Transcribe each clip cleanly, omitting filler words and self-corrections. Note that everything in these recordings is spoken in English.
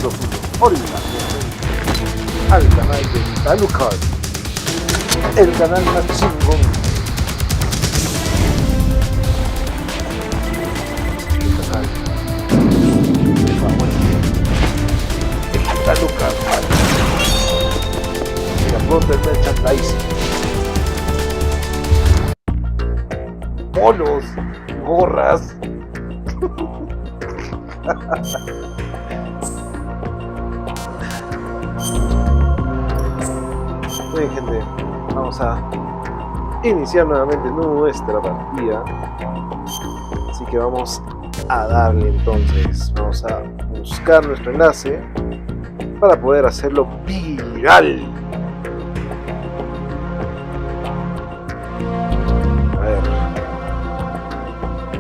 Bienvenidos hola, al canal de Talucas, el canal más chingón. El canal de favorito, el Talucas. Mira, pronto el merchandising. Polos, gorras. Muy bien, gente, vamos a iniciar nuevamente nuestra partida, así que vamos a darle. Entonces vamos a buscar nuestro enlace para poder hacerlo viral.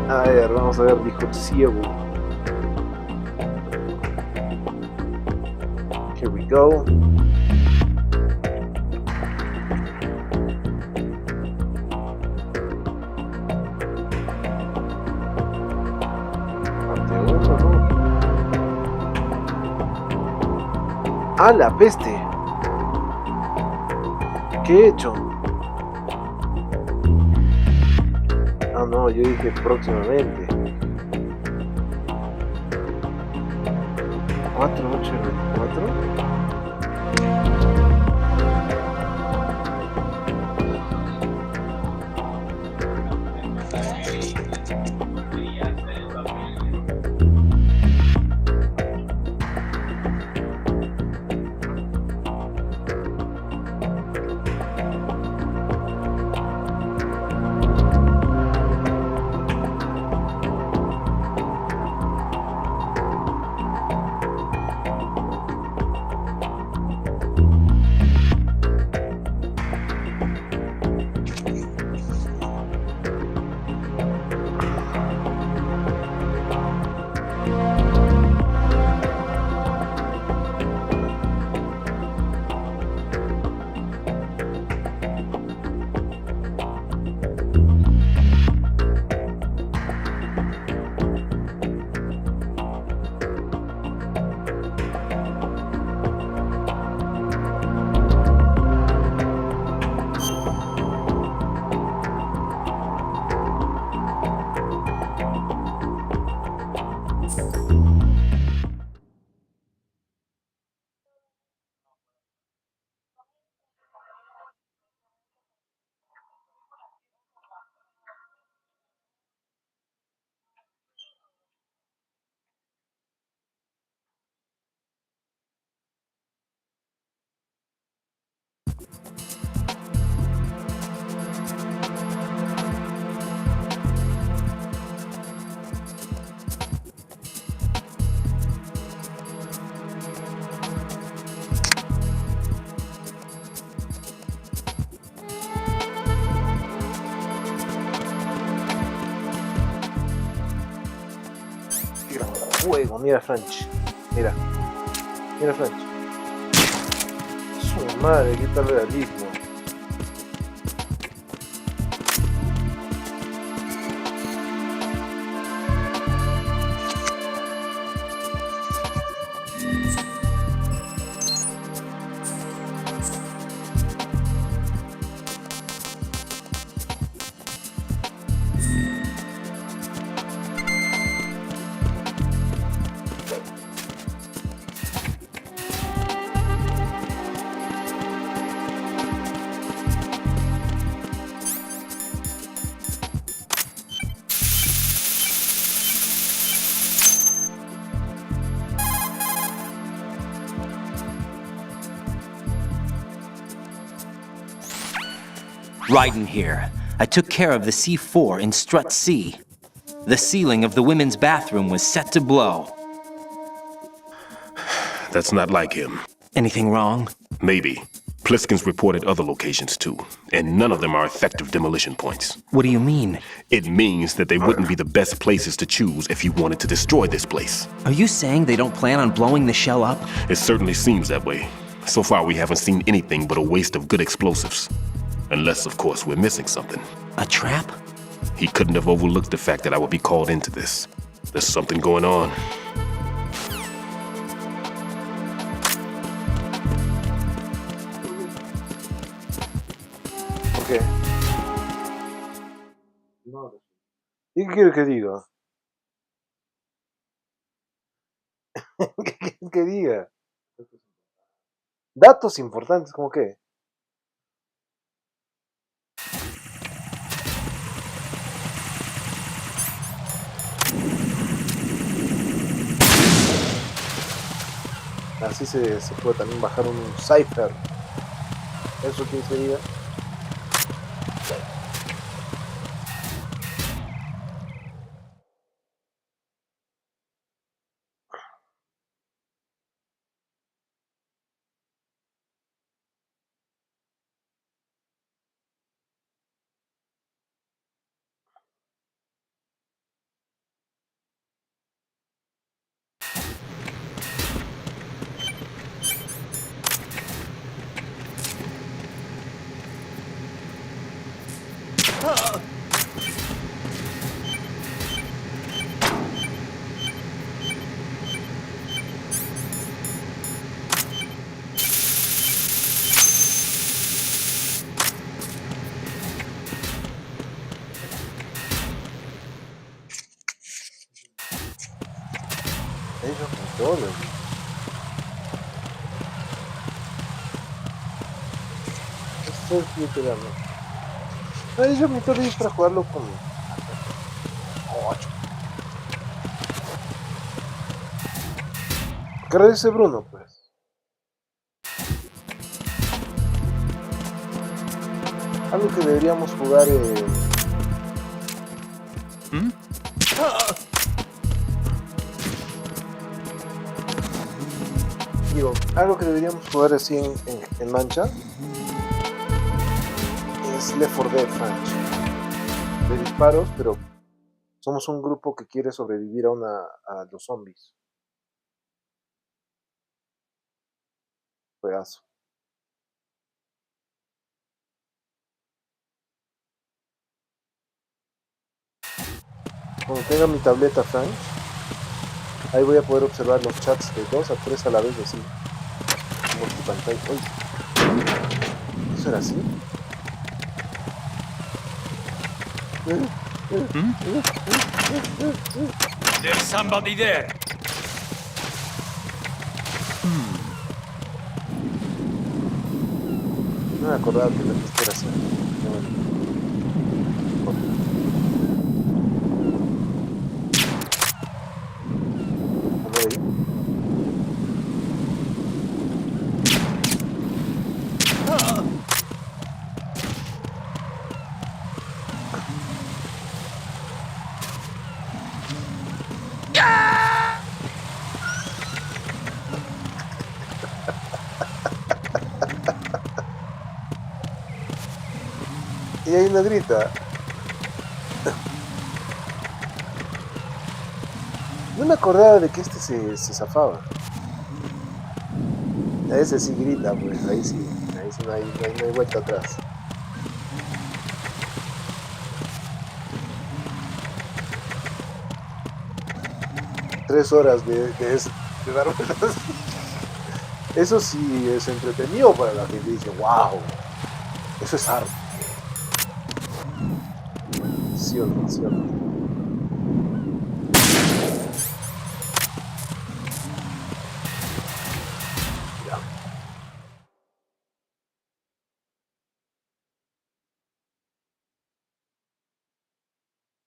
A ver, vamos a ver, dijo Ciego. Here we go. Parte 1, ¿no? ¡Ah, la peste! ¿Qué he hecho? Ah, no, yo dije próximamente. 4824. Juego, mira Franch, mira Franch, su madre, qué tal realismo. Right in here. I took care of the C4 in strut C. The ceiling of the women's bathroom was set to blow. That's not like him. Anything wrong? Maybe. Pliskin's reported other locations too, and none of them are effective demolition points. What do you mean? It means that they wouldn't be the best places to choose if you wanted to destroy this place. Are you saying they don't plan on blowing the shell up? It certainly seems that way. So far we haven't seen anything but a waste of good explosives. Unless, of course, we're missing something. A trap? He couldn't have overlooked the fact that I would be called into this. There's something going on. qué? No. ¿Y qué quiere que diga? ¿Qué quieres que diga? Datos importantes, ¿cómo qué? Así se puede también bajar un cipher. ¿Eso quiere que diga? Ellos controlan. Esto es literalmente. No, ellos me es para jugarlo con 8. ¿Qué dice Bruno, pues? Algo que deberíamos jugar Digo, algo que deberíamos jugar así en mancha es Left 4 Dead Ranch. De disparos, pero somos un grupo que quiere sobrevivir a los zombies. Juegazo. Cuando tenga mi tableta Frank, ahí voy a poder observar los chats de 2 a 3 a la vez así. Multipantalla. Uy. ¿Eso era así? There's somebody there. No me acordaba que la pista era así. Qué bueno. ¿Cómo de ahí? Y ahí una grita. No me acordaba de que este se zafaba. A ese sí grita, pues ahí sí no hay vuelta atrás. Tres horas de dar vueltas. Eso sí es entretenido para la gente. Dice, wow, eso es arte. Sí o no, sí o no. Ya.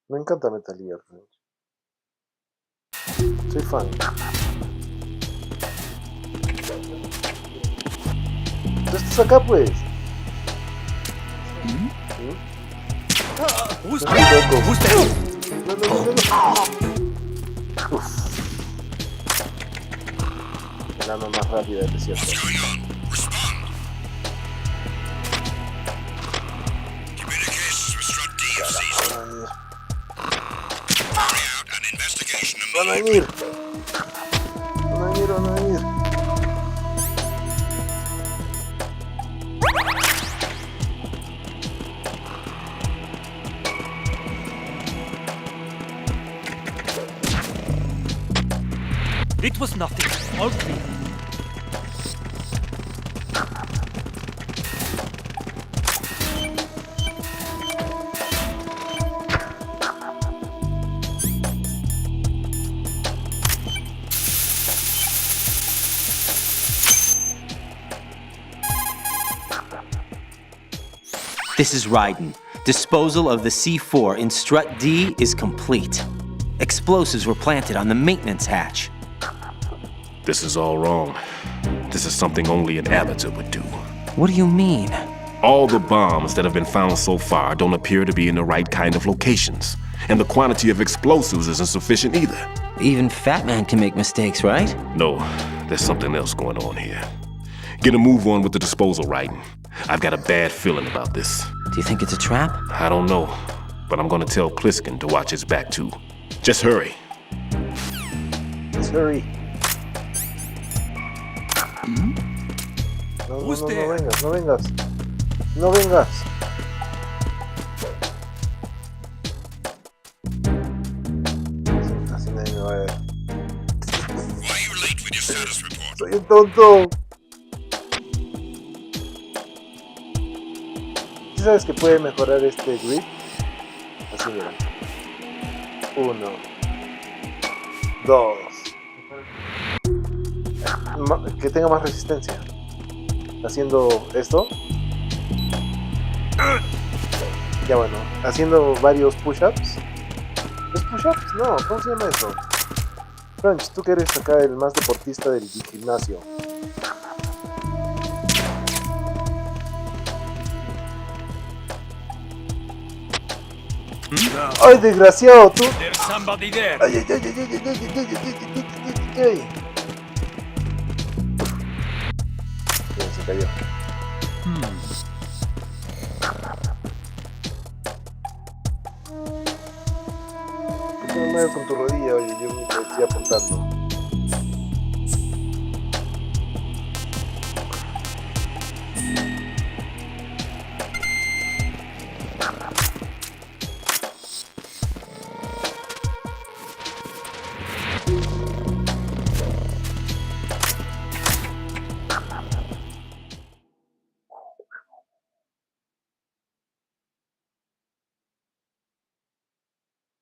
Me encanta Metal Gear. Soy fan. ¿Tú estás acá, pues? Who's Estoy loco. there? No. Uf. El arma más rápida del desierto. Van a venir. It was nothing. All clear. This is Raiden. Disposal of the C4 in strut D is complete. Explosives were planted on the maintenance hatch. This is all wrong. This is something only an amateur would do. What do you mean? All the bombs that have been found so far don't appear to be in the right kind of locations. And the quantity of explosives isn't sufficient either. Even Fat Man can make mistakes, right? No, there's something else going on here. Get a move on with the disposal, Raiden. I've got a bad feeling about this. Do you think it's a trap? I don't know, but I'm gonna tell Pliskin to watch his back too. Just hurry. Let's hurry. No, Who's no there? vengas, no vengas. No vengas. Casi nadie me va a ver. Why are you late with your status report? Soy un tonto. ¿Sí sabes que puede mejorar este grip? Así mira. 1, 2. Que tenga más resistencia. Haciendo esto. Ya bueno, haciendo varios push-ups. ¿Es push-ups? No, ¿cómo se llama eso? Crunch, tú que eres acá el más deportista del gimnasio. ¡Ay, desgraciado! ¡Tú! There's somebody there. ¡Ay, ay, ay, ay, ay, ay, ay, ay, ay, ay! Bien, se cayó. ¿Por qué me mueves con tu rodilla? Oye, yo me estoy apuntando.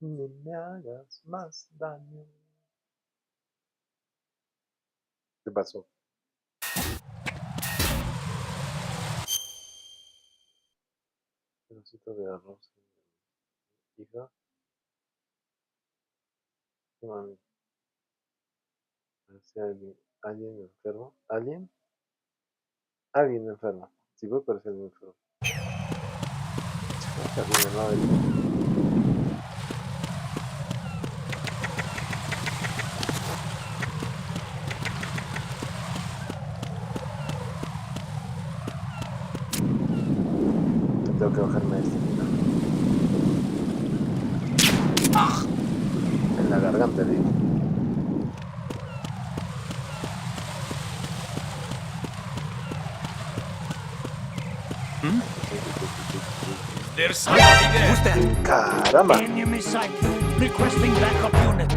Ni me hagas más daño. ¿Qué pasó? Pedacito de arroz. Hija. ¿Qué mami? Parece alguien enfermo. ¿Alguien? Alguien enfermo. Sí, puede parecer alguien enfermo. Alguien, ¿no? Tengo que bajarme este. En la garganta, le digo. There's somebody there. Who's that? ¡Caramba! Enemy sight. Requesting backup unit.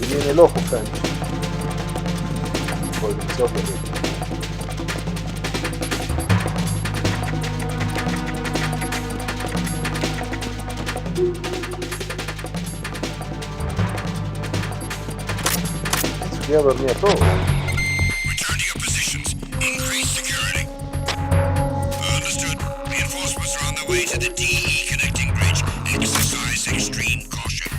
Y viene el ojo, cancho. Por el software. Ya dormía todo. Return to your positions. Increase security. Understood. Reinforcements are on their way to the DE connecting bridge. Exercise extreme caution.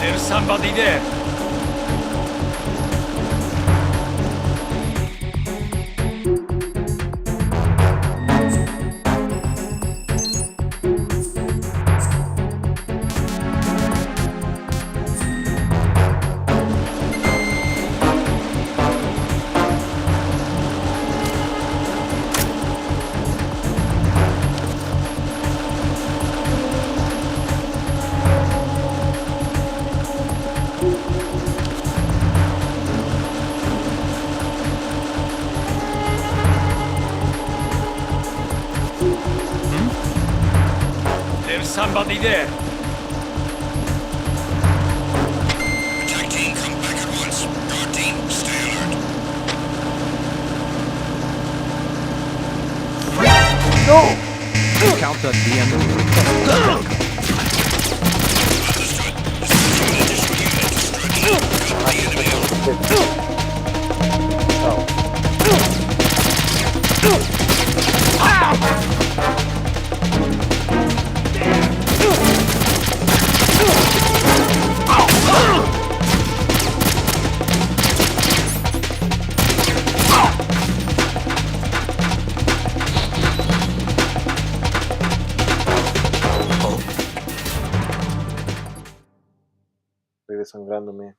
There's somebody there. somebody there. Attack team, come back at once. Guard team, stay alert. Count at the end. Understood. Establishing an additional unit to strike. Cut the enemy out. Estoy desangrándome.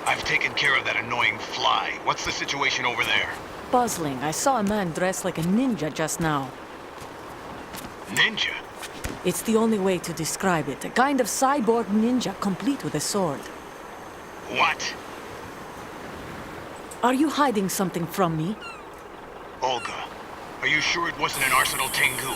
I've taken care of that annoying fly. What's the situation over there? Puzzling. I saw a man dressed like a ninja just now. Ninja? It's the only way to describe it. A kind of cyborg ninja, complete with a sword. What? Are you hiding something from me? Olga, are you sure it wasn't an Arsenal Tengu?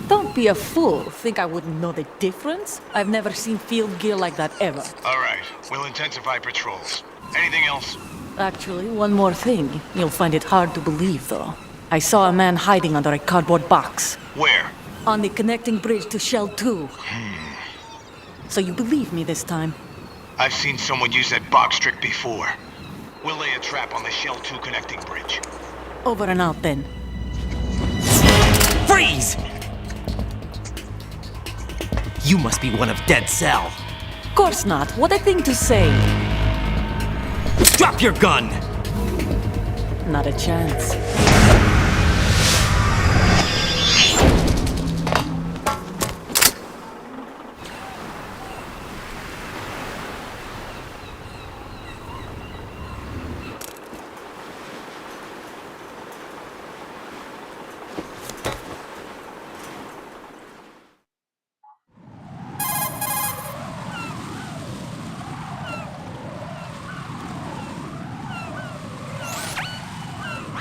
Don't be a fool. Think I wouldn't know the difference? I've never seen field gear like that ever. All right, we'll intensify patrols. Anything else? Actually, one more thing. You'll find it hard to believe, though. I saw a man hiding under a cardboard box. Where? On the connecting bridge to Shell 2. So you believe me this time? I've seen someone use that box trick before. We'll lay a trap on the Shell 2 connecting bridge. Over and out, then. Freeze! You must be one of Dead Cell. Course not. What a thing to say. Drop your gun! Not a chance.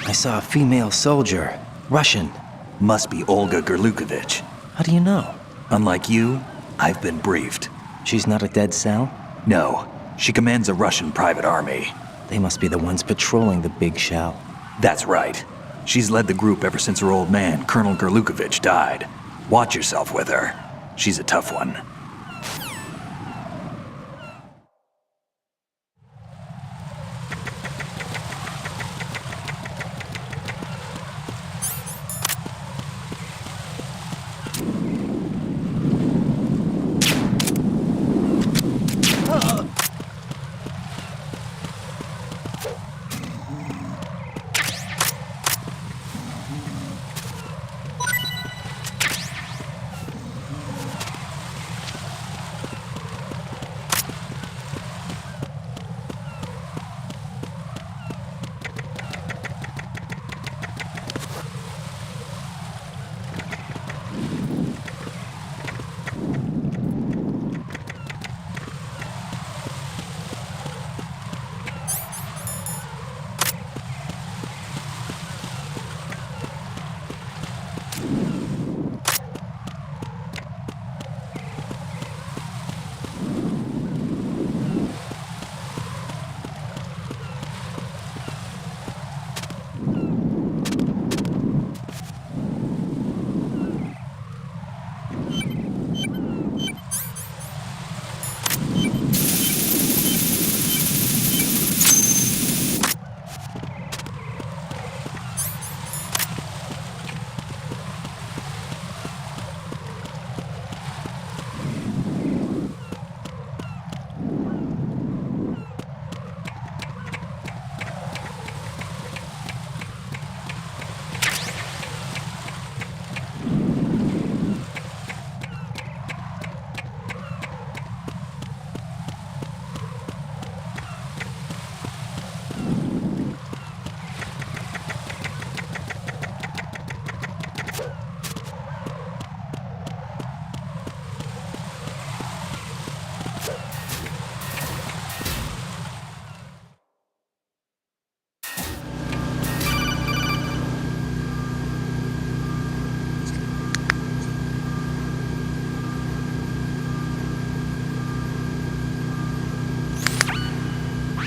I saw a female soldier. Russian. Must be Olga Gerlukovich. How do you know? Unlike you, I've been briefed. She's not a Dead Cell? No, she commands a Russian private army. They must be the ones patrolling the big shell. That's right. She's led the group ever since her old man, Colonel Gerlukovich, died. Watch yourself with her. She's a tough one.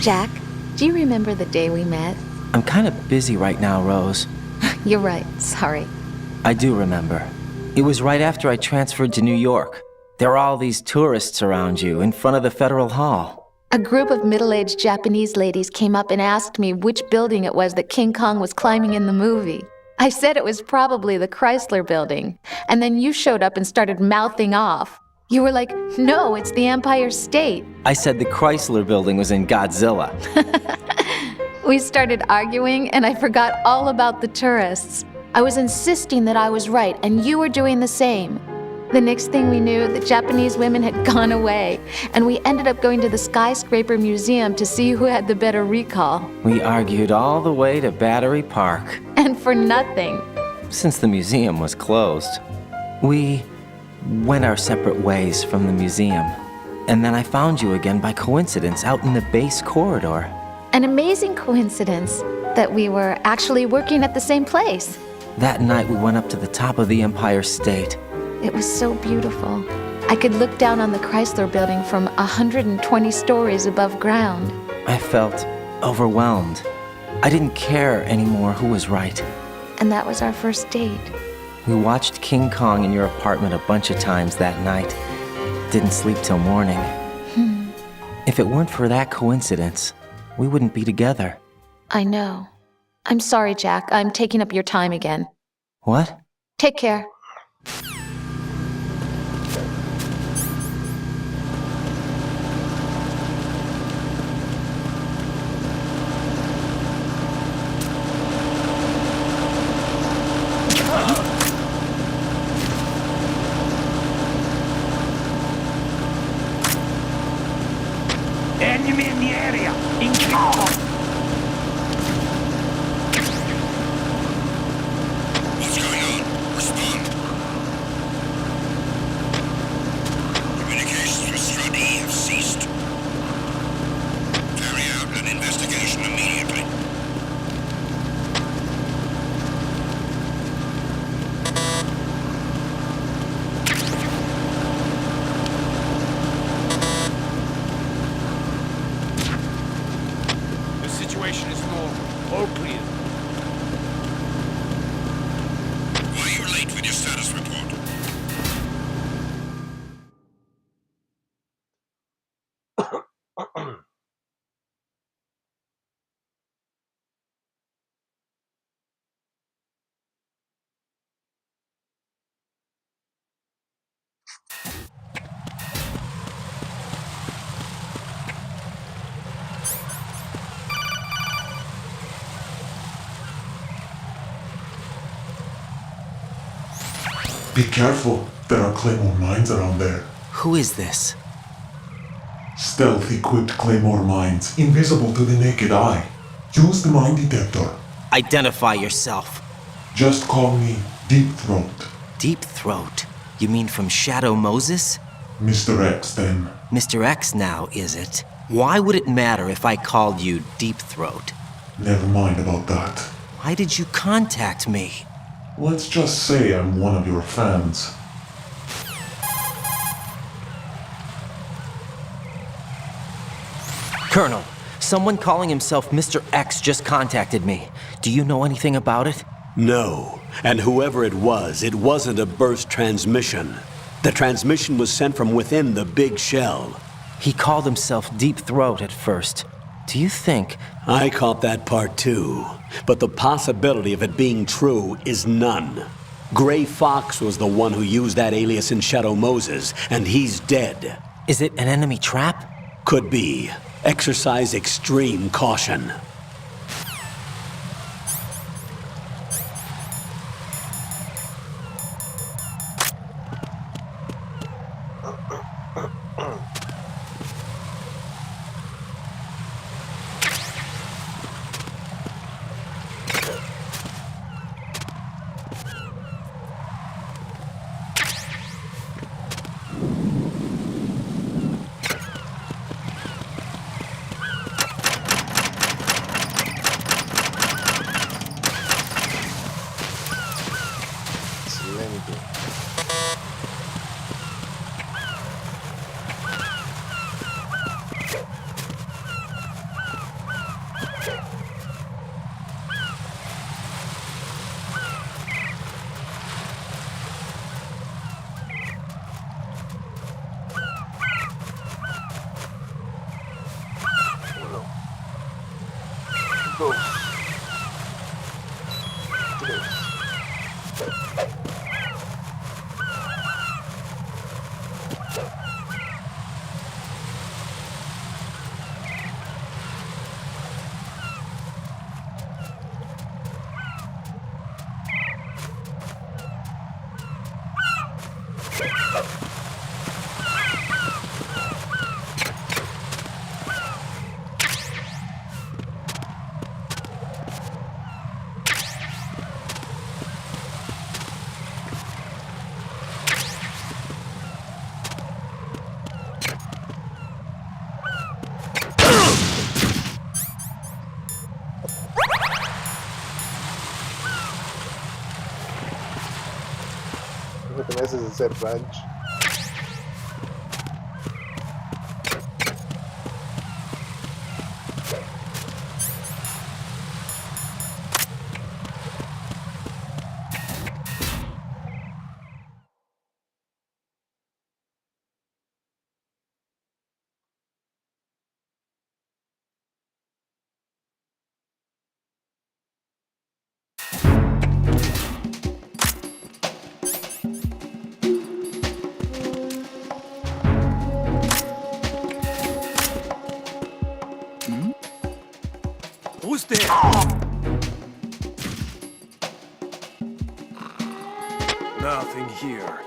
Jack, do you remember the day we met? I'm kind of busy right now, Rose. You're right, sorry. I do remember. It was right after I transferred to New York. There were all these tourists around you in front of the Federal Hall. A group of middle-aged Japanese ladies came up and asked me which building it was that King Kong was climbing in the movie. I said it was probably the Chrysler Building, and then you showed up and started mouthing off. You were like, no, it's the Empire State. I said the Chrysler Building was in Godzilla. We started arguing, and I forgot all about the tourists. I was insisting that I was right, and you were doing the same. The next thing we knew, the Japanese women had gone away, and we ended up going to the Skyscraper Museum to see who had the better recall. We argued all the way to Battery Park. And for nothing. Since the museum was closed, we went our separate ways from the museum. And then I found you again by coincidence out in the base corridor. An amazing coincidence that we were actually working at the same place. That night we went up to the top of the Empire State. It was so beautiful. I could look down on the Chrysler Building from 120 stories above ground. I felt overwhelmed. I didn't care anymore who was right. And that was our first date. We watched King Kong in your apartment a bunch of times that night. Didn't sleep till morning. If it weren't for that coincidence, we wouldn't be together. I know. I'm sorry, Jack. I'm taking up your time again. What? Take care. Enemy in the area! Increase! What's going on? Respond. Communications with Strut E have ceased. Carry out an investigation immediately. The situation is normal. All clear. Why are you late with your status report? Be careful, there are Claymore mines around there. Who is this? Stealth-equipped Claymore mines, invisible to the naked eye. Use the mine detector. Identify yourself. Just call me Deep Throat. Deep Throat? You mean from Shadow Moses? Mr. X, then. Mr. X now, is it? Why would it matter if I called you Deep Throat? Never mind about that. Why did you contact me? Let's just say I'm one of your fans. Colonel, someone calling himself Mr. X just contacted me. Do you know anything about it? No, and whoever it wasn't a burst transmission. The transmission was sent from within the big shell. He called himself Deep Throat at first. Do you think... I caught that part too, but the possibility of it being true is none. Gray Fox was the one who used that alias in Shadow Moses, and he's dead. Is it an enemy trap? Could be. Exercise extreme caution. 2, 3. Lo que me haces es hacer ranch. Who's there? Nothing here.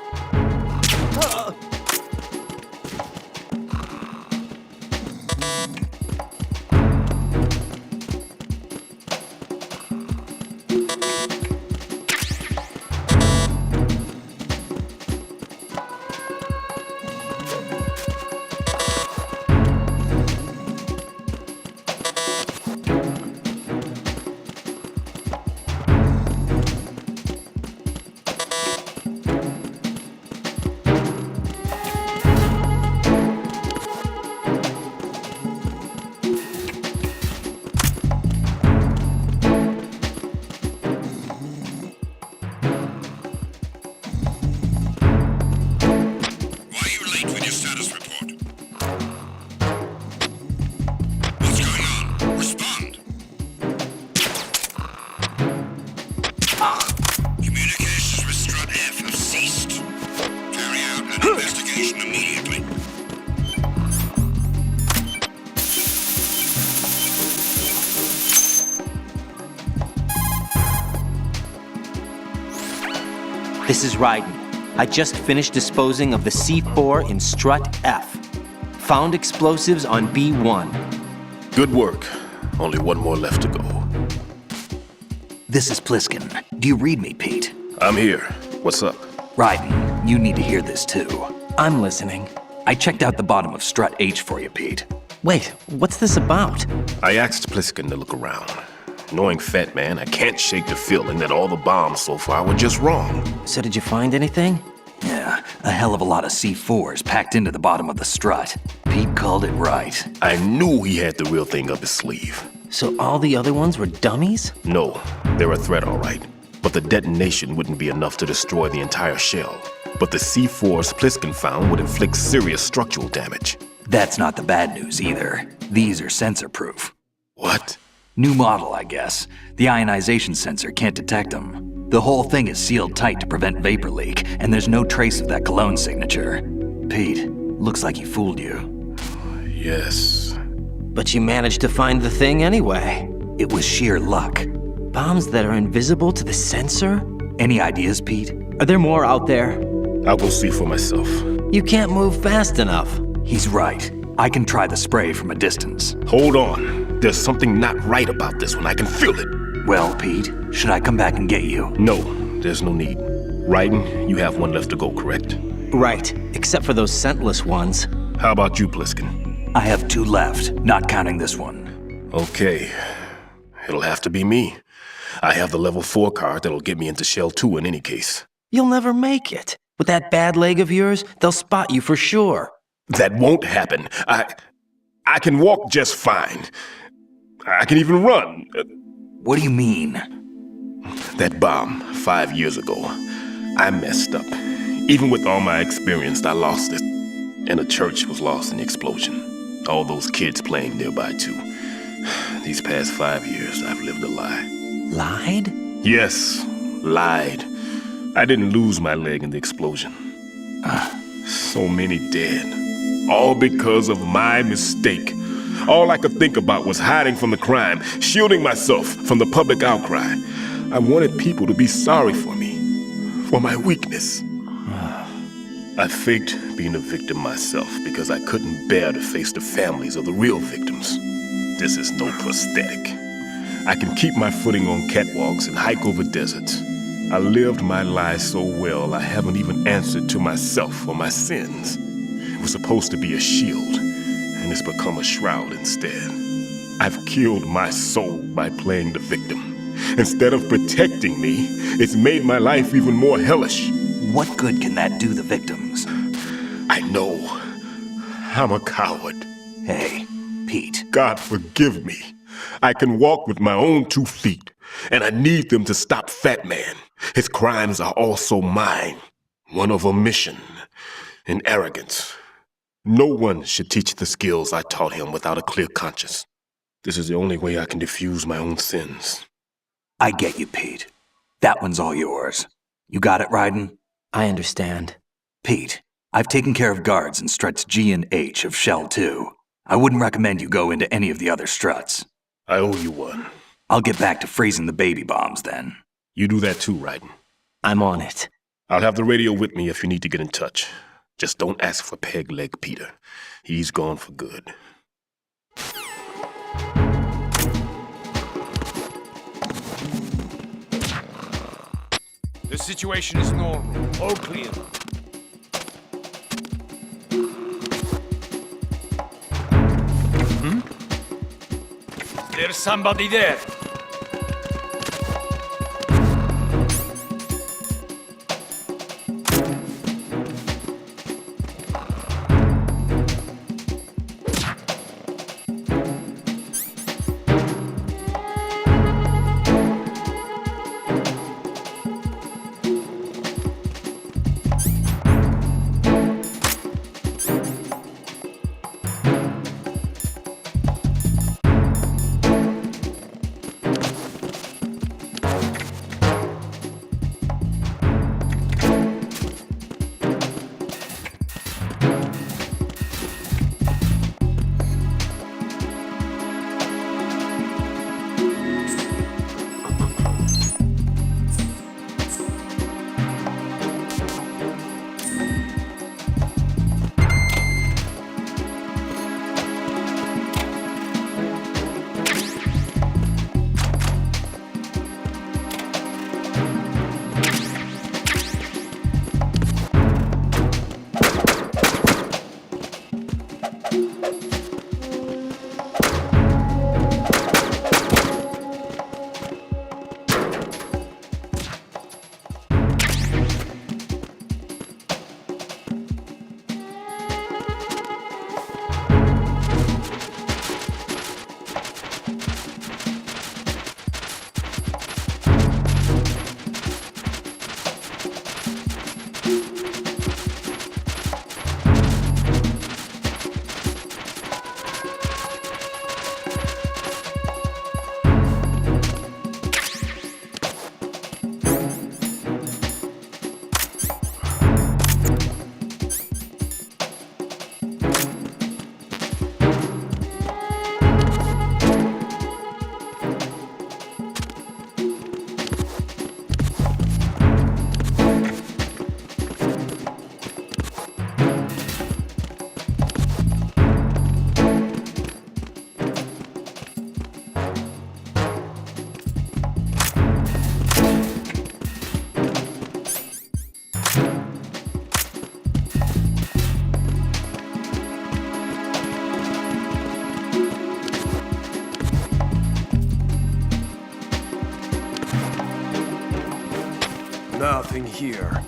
This is Raiden. I just finished disposing of the C4 in Strut F. Found explosives on B1. Good work. Only one more left to go. This is Pliskin. Do you read me, Pete? I'm here. What's up? Raiden, you need to hear this too. I'm listening. I checked out the bottom of Strut H for you, Pete. Wait, what's this about? I asked Pliskin to look around. Knowing Fat Man, I can't shake the feeling that all the bombs so far were just wrong. So did you find anything? Yeah, a hell of a lot of C4s packed into the bottom of the strut. Pete called it right. I knew he had the real thing up his sleeve. So all the other ones were dummies? No, they're a threat, all right. But the detonation wouldn't be enough to destroy the entire shell. But the C4s Pliskin found would inflict serious structural damage. That's not the bad news either. These are sensor-proof. What? New model, I guess. The ionization sensor can't detect them. The whole thing is sealed tight to prevent vapor leak, and there's no trace of that cologne signature. Pete, looks like he fooled you. Yes. But you managed to find the thing anyway. It was sheer luck. Bombs that are invisible to the sensor? Any ideas, Pete? Are there more out there? I'll go see for myself. You can't move fast enough. He's right. I can try the spray from a distance. Hold on. There's something not right about this one. I can feel it. Well, Pete, should I come back and get you? No, there's no need. Raiden, you have one left to go, correct? Right, except for those scentless ones. How about you, Pliskin? I have 2 left, not counting this one. Okay. It'll have to be me. I have the level 4 card that'll get me into Shell 2 in any case. You'll never make it. With that bad leg of yours, they'll spot you for sure. That won't happen. I can walk just fine. I can even run. What do you mean? That bomb 5 years ago, I messed up. Even with all my experience, I lost it. And the church was lost in the explosion. All those kids playing nearby too. These past 5 years, I've lived a lie. Lied? Yes, lied. I didn't lose my leg in the explosion. So many dead. All because of my mistake. All I could think about was hiding from the crime, shielding myself from the public outcry. I wanted people to be sorry for me, for my weakness. I faked being a victim myself because I couldn't bear to face the families of the real victims. This is no prosthetic. I can keep my footing on catwalks and hike over deserts. I lived my life so well I haven't even answered to myself for my sins. It was supposed to be a shield, and it's become a shroud instead. I've killed my soul by playing the victim. Instead of protecting me, it's made my life even more hellish. What good can that do the victims? I know. I'm a coward. Hey, Pete. God forgive me. I can walk with my own 2 feet, and I need them to stop Fat Man. His crimes are also mine. One of omission and arrogance. No one should teach the skills I taught him without a clear conscience. This is the only way I can diffuse my own sins. I get you, Pete. That one's all yours. You got it, Raiden? I understand. Pete, I've taken care of guards in struts G and H of Shell 2. I wouldn't recommend you go into any of the other struts. I owe you one. I'll get back to freezing the baby bombs then. You do that too, Raiden. I'm on it. I'll have the radio with me if you need to get in touch. Just don't ask for Peg Leg Peter. He's gone for good. The situation is normal. All clear. There's somebody there. Nothing here.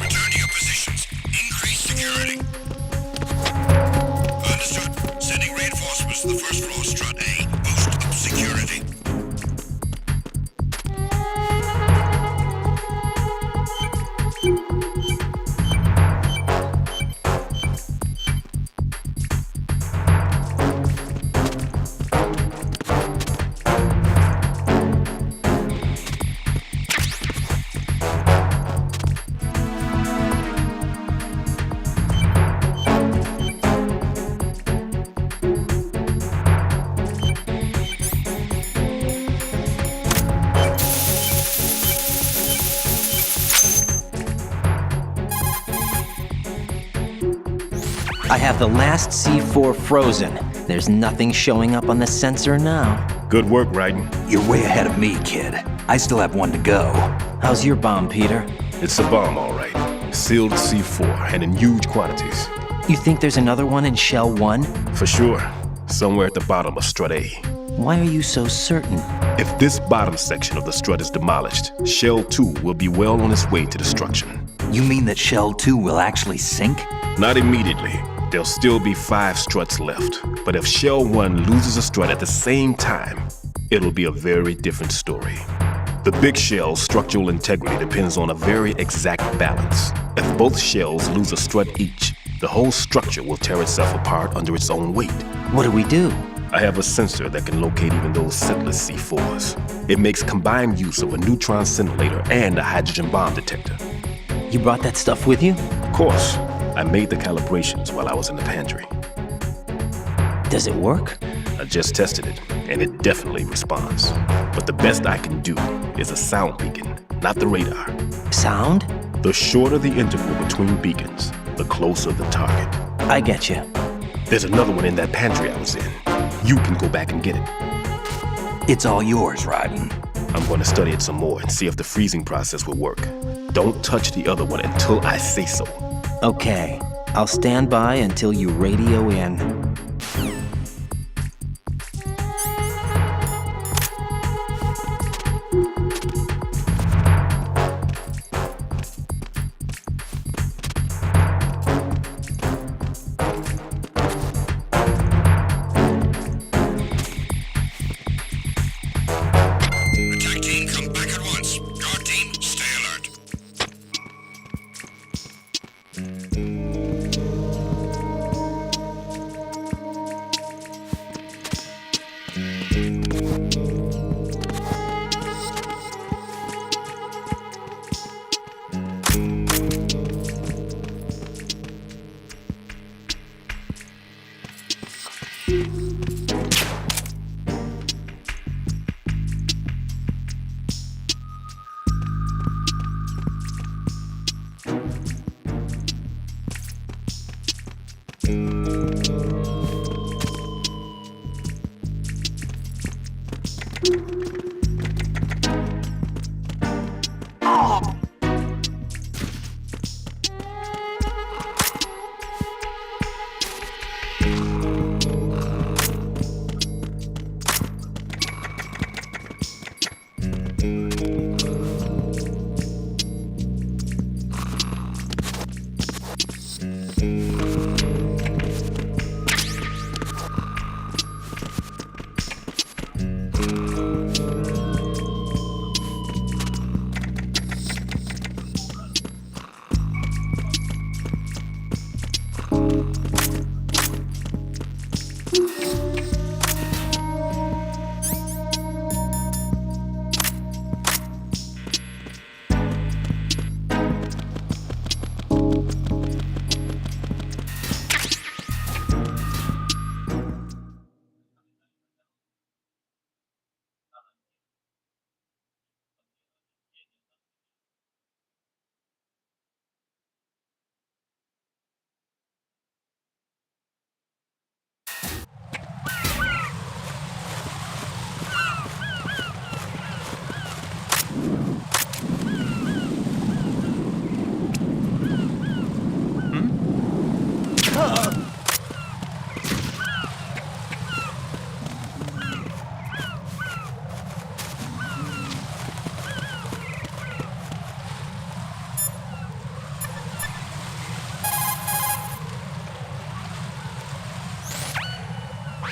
Return to your positions. Increase security. Understood. Sending reinforcements to the first floor, strut A. Boost up security. I have the last C4 frozen. There's nothing showing up on the sensor now. Good work, Raiden. You're way ahead of me, kid. I still have one to go. How's your bomb, Peter? It's a bomb, all right. Sealed C4 and in huge quantities. You think there's another one in Shell 1? For sure. Somewhere at the bottom of Strut A. Why are you so certain? If this bottom section of the strut is demolished, Shell 2 will be well on its way to destruction. You mean that Shell 2 will actually sink? Not immediately. There'll still be 5 struts left. But if Shell 1 loses a strut at the same time, it'll be a very different story. The big shell's structural integrity depends on a very exact balance. If both shells lose a strut each, the whole structure will tear itself apart under its own weight. What do we do? I have a sensor that can locate even those setless C4s. It makes combined use of a neutron scintillator and a hydrogen bomb detector. You brought that stuff with you? Of course. I made the calibrations while I was in the pantry. Does it work? I just tested it, and it definitely responds. But the best I can do is a sound beacon, not the radar. Sound? The shorter the interval between beacons, the closer the target. I get you. There's another one in that pantry I was in. You can go back and get it. It's all yours, Raiden. I'm going to study it some more and see if the freezing process will work. Don't touch the other one until I say so. Okay. I'll stand by until you radio in. Attack team, come back at once. Guard team, stay alert.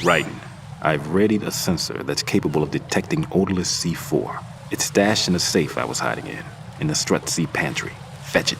Right. I've readied a sensor that's capable of detecting odorless C4. It's stashed in a safe I was hiding in the Strut C pantry. Fetch it.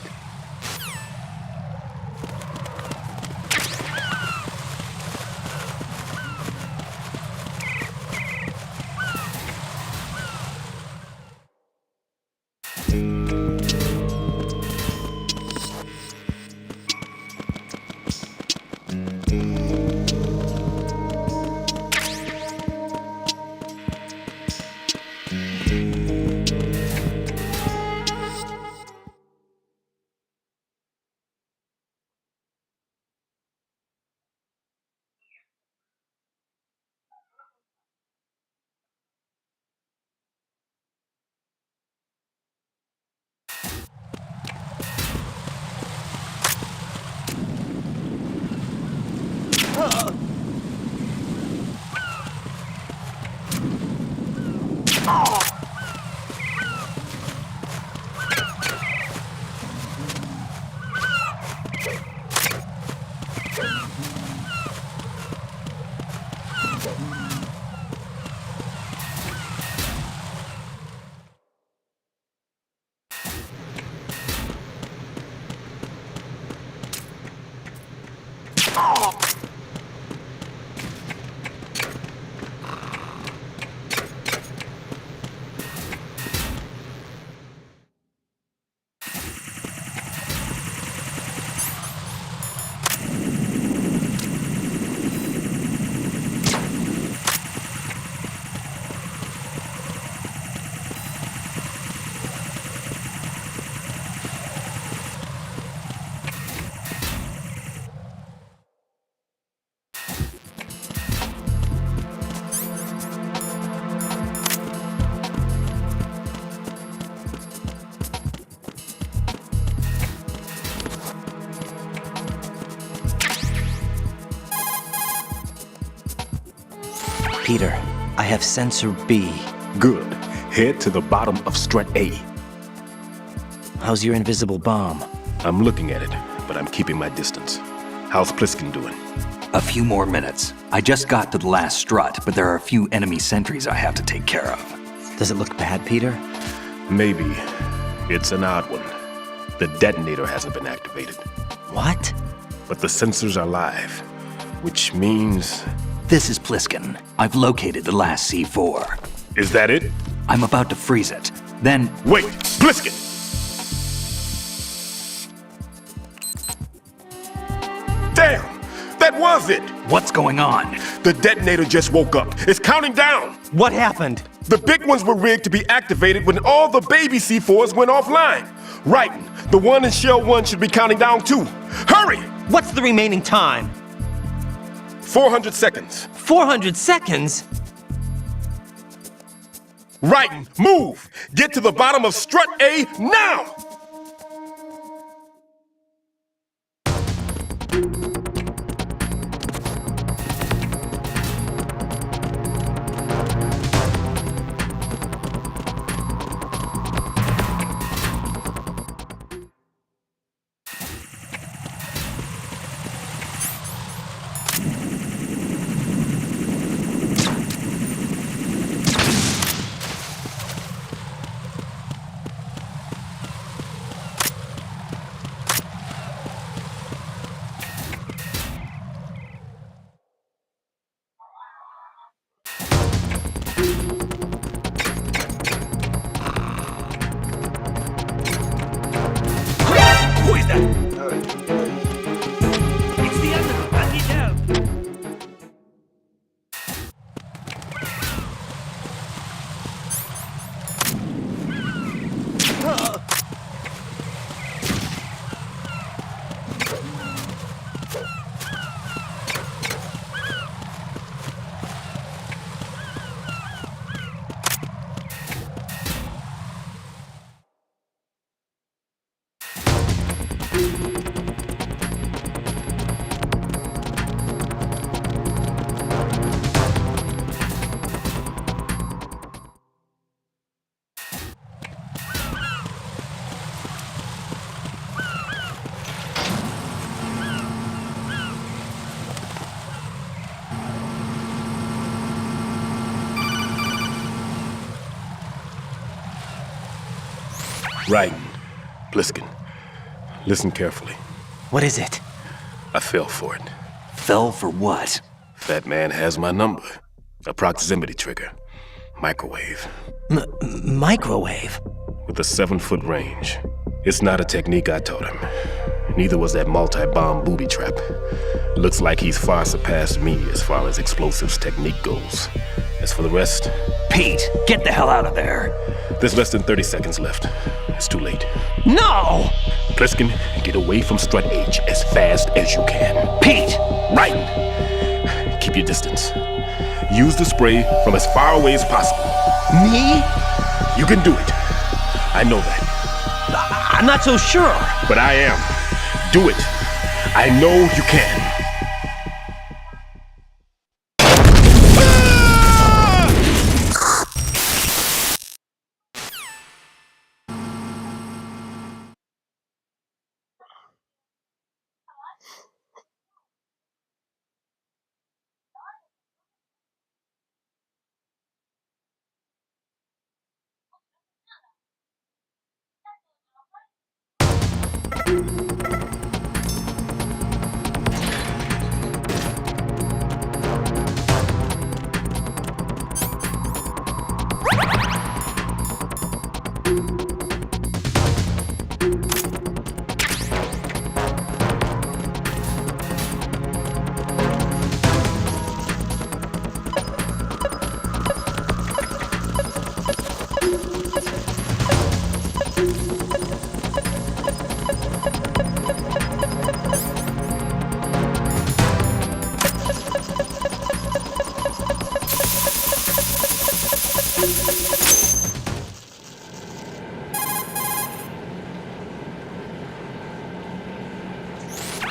Peter, I have sensor B. Good. Head to the bottom of Strut A. How's your invisible bomb? I'm looking at it, but I'm keeping my distance. How's Pliskin doing? A few more minutes. I just got to the last strut, but there are a few enemy sentries I have to take care of. Does it look bad, Peter? Maybe. It's an odd one. The detonator hasn't been activated. What? But the sensors are live, which means... This is Pliskin. I've located the last C4. Is that it? I'm about to freeze it. Then... Wait! Pliskin! Damn! That was it! What's going on? The detonator just woke up. It's counting down! What happened? The big ones were rigged to be activated when all the baby C4s went offline. Right. The one in Shell 1 should be counting down too. Hurry! What's the remaining time? 400 seconds. 400 seconds? Right. Move! Get to the bottom of Strut A now! Right. Pliskin, listen carefully. What is it? I fell for it. Fell for what? Fat man has my number. A proximity trigger. Microwave. Microwave? With a 7-foot range. It's not a technique I taught him. Neither was that multi-bomb booby trap. Looks like he's far surpassed me as far as explosives technique goes. As for the rest... Pete, get the hell out of there. There's less than 30 seconds left. It's too late. No! Pliskin, get away from Strut H as fast as you can. Pete! Right! Keep your distance. Use the spray from as far away as possible. Me? You can do it. I know that. I'm not so sure. But I am. Do it. I know you can.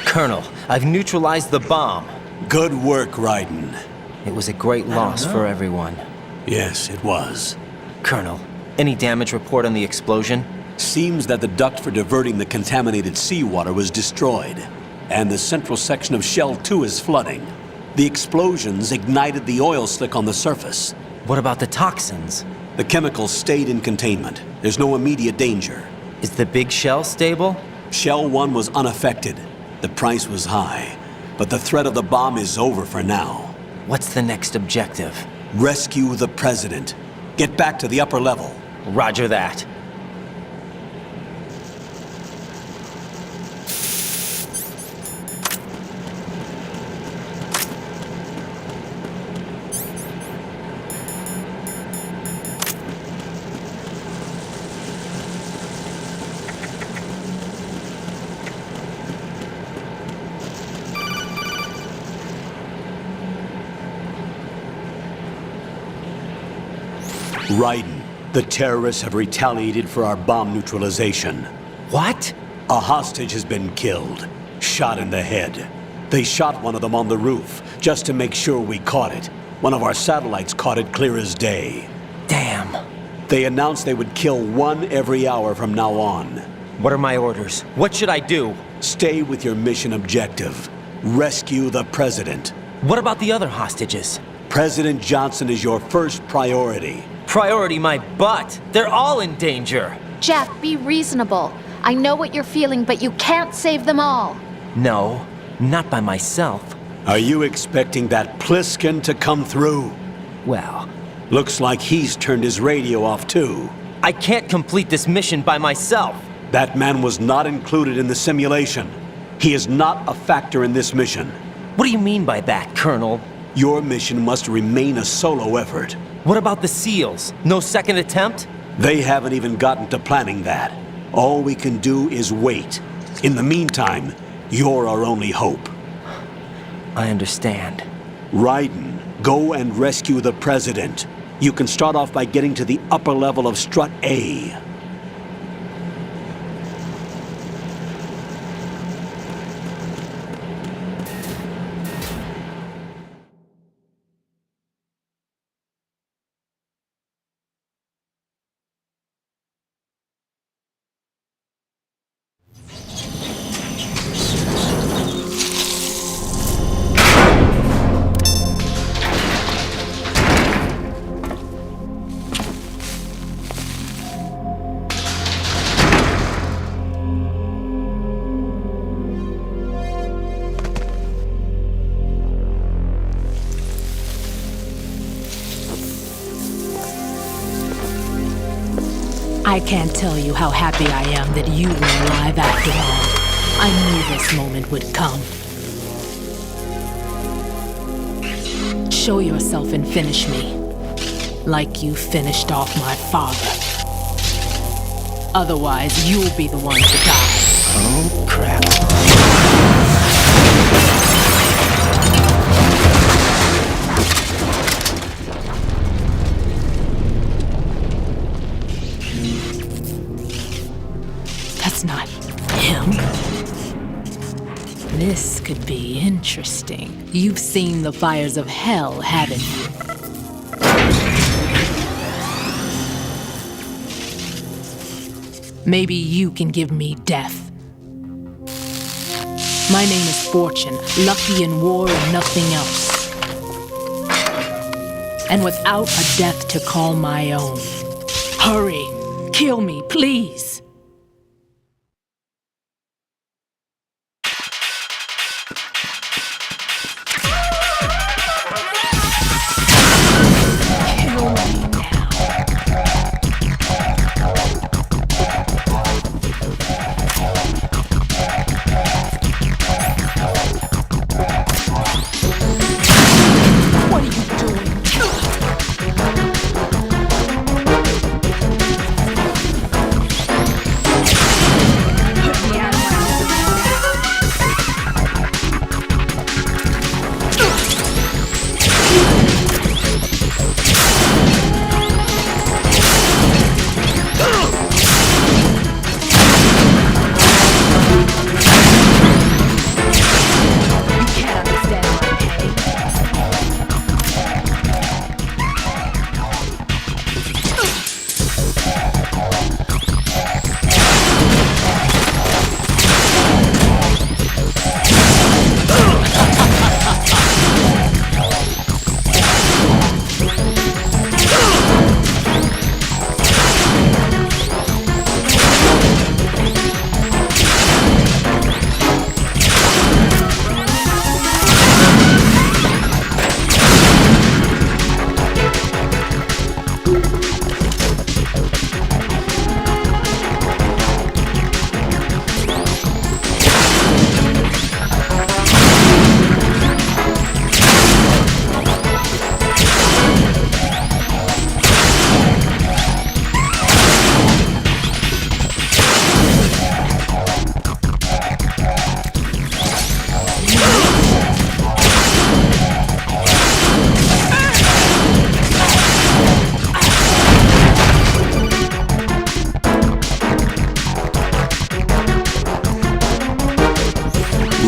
Colonel, I've neutralized the bomb. Good work, Raiden. It was a great loss for everyone. Yes, it was. Colonel, any damage report on the explosion? Seems that the duct for diverting the contaminated seawater was destroyed, and the central section of Shell 2 is flooding. The explosions ignited the oil slick on the surface. What about the toxins? The chemicals stayed in containment. There's no immediate danger. Is the big shell stable? Shell 1 was unaffected. The price was high, but the threat of the bomb is over for now. What's the next objective? Rescue the President. Get back to the upper level. Roger that. Raiden, the terrorists have retaliated for our bomb neutralization. What? A hostage has been killed, shot in the head. They shot one of them on the roof, just to make sure we caught it. One of our satellites caught it clear as day. Damn. They announced they would kill one every hour from now on. What are my orders? What should I do? Stay with your mission objective. Rescue the President. What about the other hostages? President Johnson is your first priority. Priority my butt. They're all in danger. Jack, be reasonable. I know what you're feeling, but you can't save them all. No, not by myself. Are you expecting that Pliskin to come through? Well, looks like he's turned his radio off too. I can't complete this mission by myself. That man was not included in the simulation. He is not a factor in this mission. What do you mean by that, Colonel? Your mission must remain a solo effort. What about the SEALs? No second attempt? They haven't even gotten to planning that. All we can do is wait. In the meantime, you're our only hope. I understand. Raiden, go and rescue the President. You can start off by getting to the upper level of Strut A. I can't tell you how happy I am that you were alive after all. I knew this moment would come. Show yourself and finish me, like you finished off my father. Otherwise, you'll be the one to die. Oh, crap. That's not him. This could be interesting. You've seen the fires of hell, haven't you? Maybe you can give me death. My name is Fortune, lucky in war and nothing else. And without a death to call my own. Hurry, kill me, please.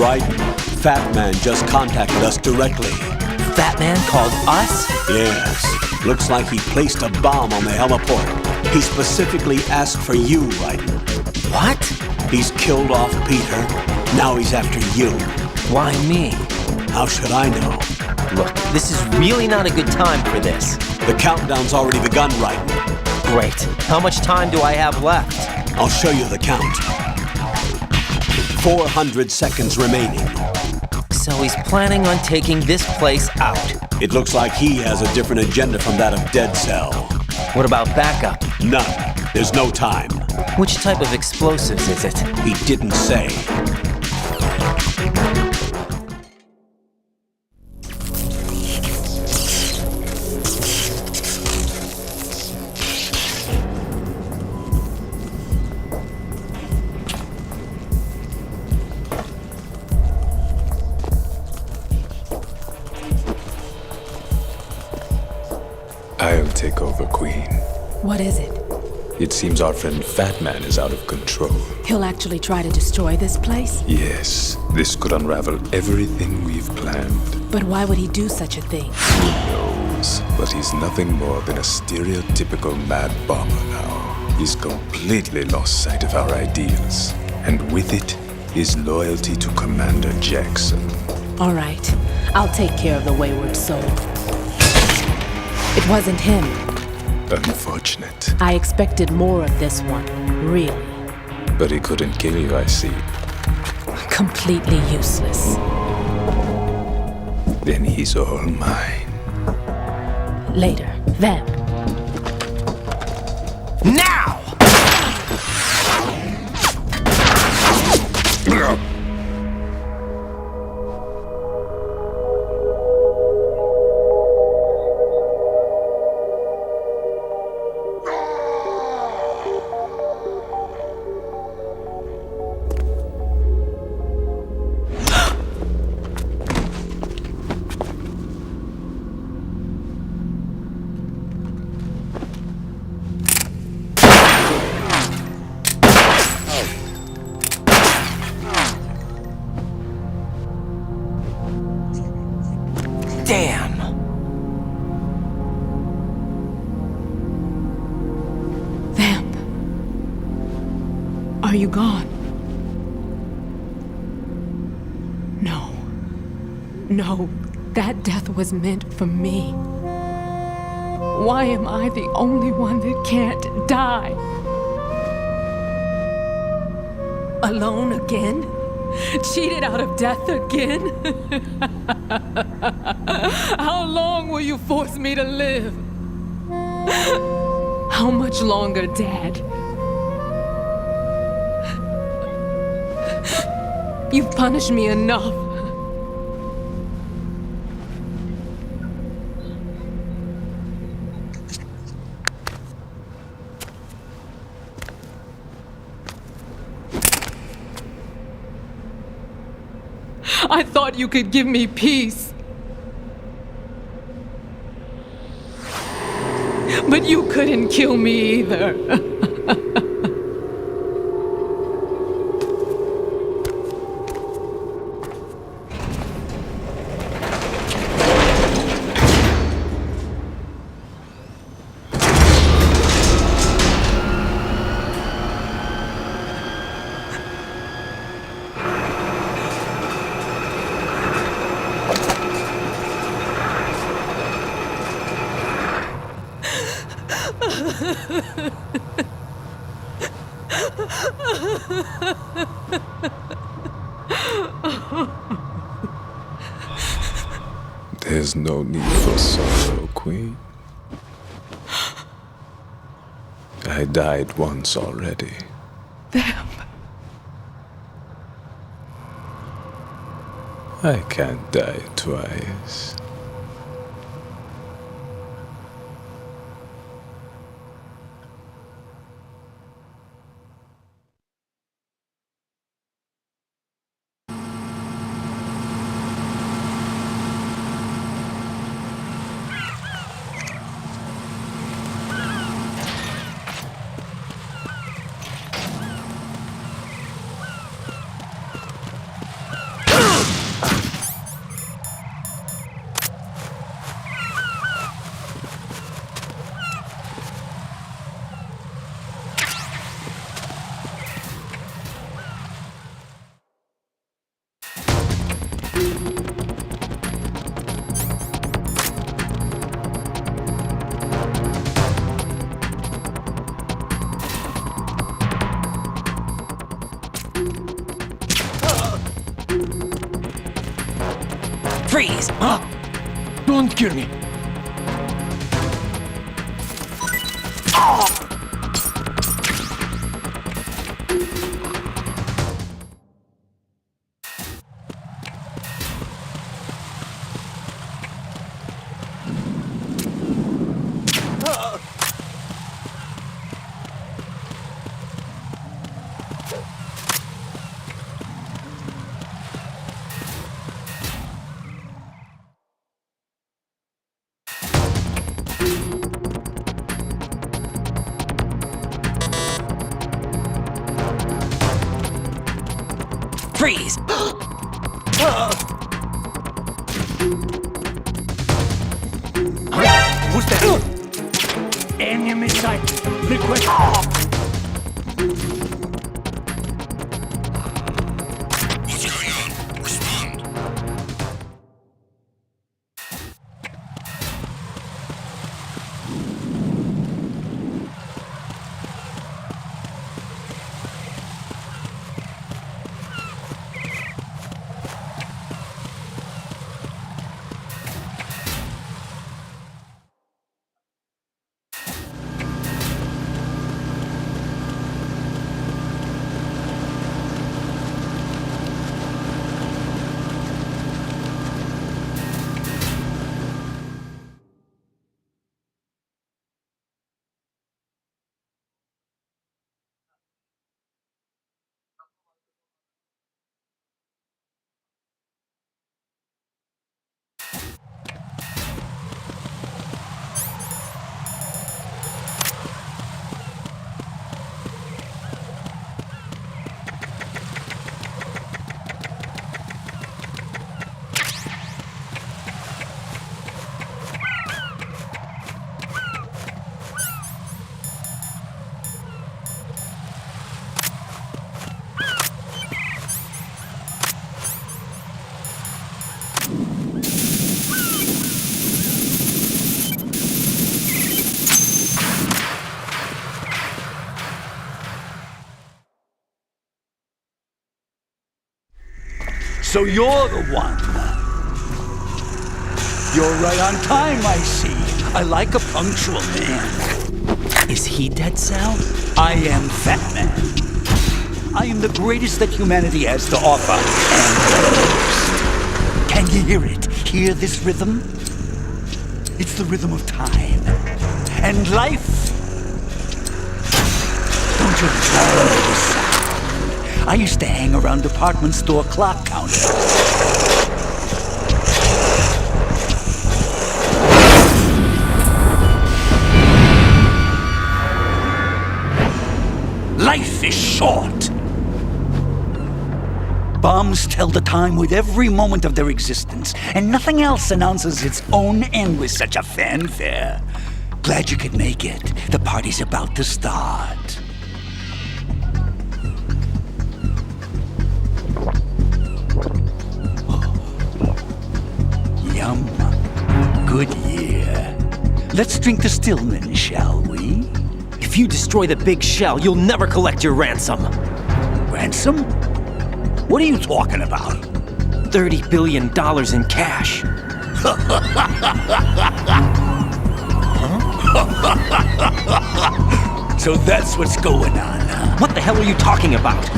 Right? Fat Man just contacted us directly. Fat Man called us? Yes. Looks like he placed a bomb on the heliport. He specifically asked for you, Raiden. What? He's killed off Peter. Now he's after you. Why me? How should I know? Look, this is really not a good time for this. The countdown's already begun, Raiden. Great. How much time do I have left? I'll show you the count. 400 seconds remaining. So he's planning on taking this place out. It looks like he has a different agenda from that of Dead Cell. What about backup? None. There's no time. Which type of explosives is it? He didn't say. I'll take over, Queen. What is it? It seems our friend Fat Man is out of control. He'll actually try to destroy this place? Yes, this could unravel everything we've planned. But why would he do such a thing? Who knows? But he's nothing more than a stereotypical mad bomber now. He's completely lost sight of our ideals. And with it, his loyalty to Commander Jackson. All right. I'll take care of the wayward soul. It wasn't him. Unfortunate. I expected more of this one, really. But he couldn't kill you, I see. Completely useless. Then he's all mine. Later, then. Now! Damn! Vamp. Are you gone? No. No, that death was meant for me. Why am I the only one that can't die? Alone again? Cheated out of death again? How long will you force me to live? How much longer, Dad? You've punished me enough. I thought you could give me peace. But you couldn't kill me either. There's no need for sorrow, Queen. I died once already. Vamp. I can't die twice. Freeze! Don't kill me. Freeze! Who's that? Enemy sight. Request. What's going on? Respond. So you're the one. You're right on time, I see. I like a punctual man. Is he Dead Cell? I am Fat Man. I am the greatest that humanity has to offer, and the most. Can you hear it? Hear this rhythm? It's the rhythm of time. And life. Don't you love this sound? I used to hang around department store clock counters. Life is short. Bombs tell the time with every moment of their existence, and nothing else announces its own end with such a fanfare. Glad you could make it. The party's about to start. Yum. Good year. Let's drink to Stillman, shall we? If you destroy the big shell, you'll never collect your ransom. Ransom? What are you talking about? $30 billion in cash. So that's what's going on, huh? What the hell are you talking about?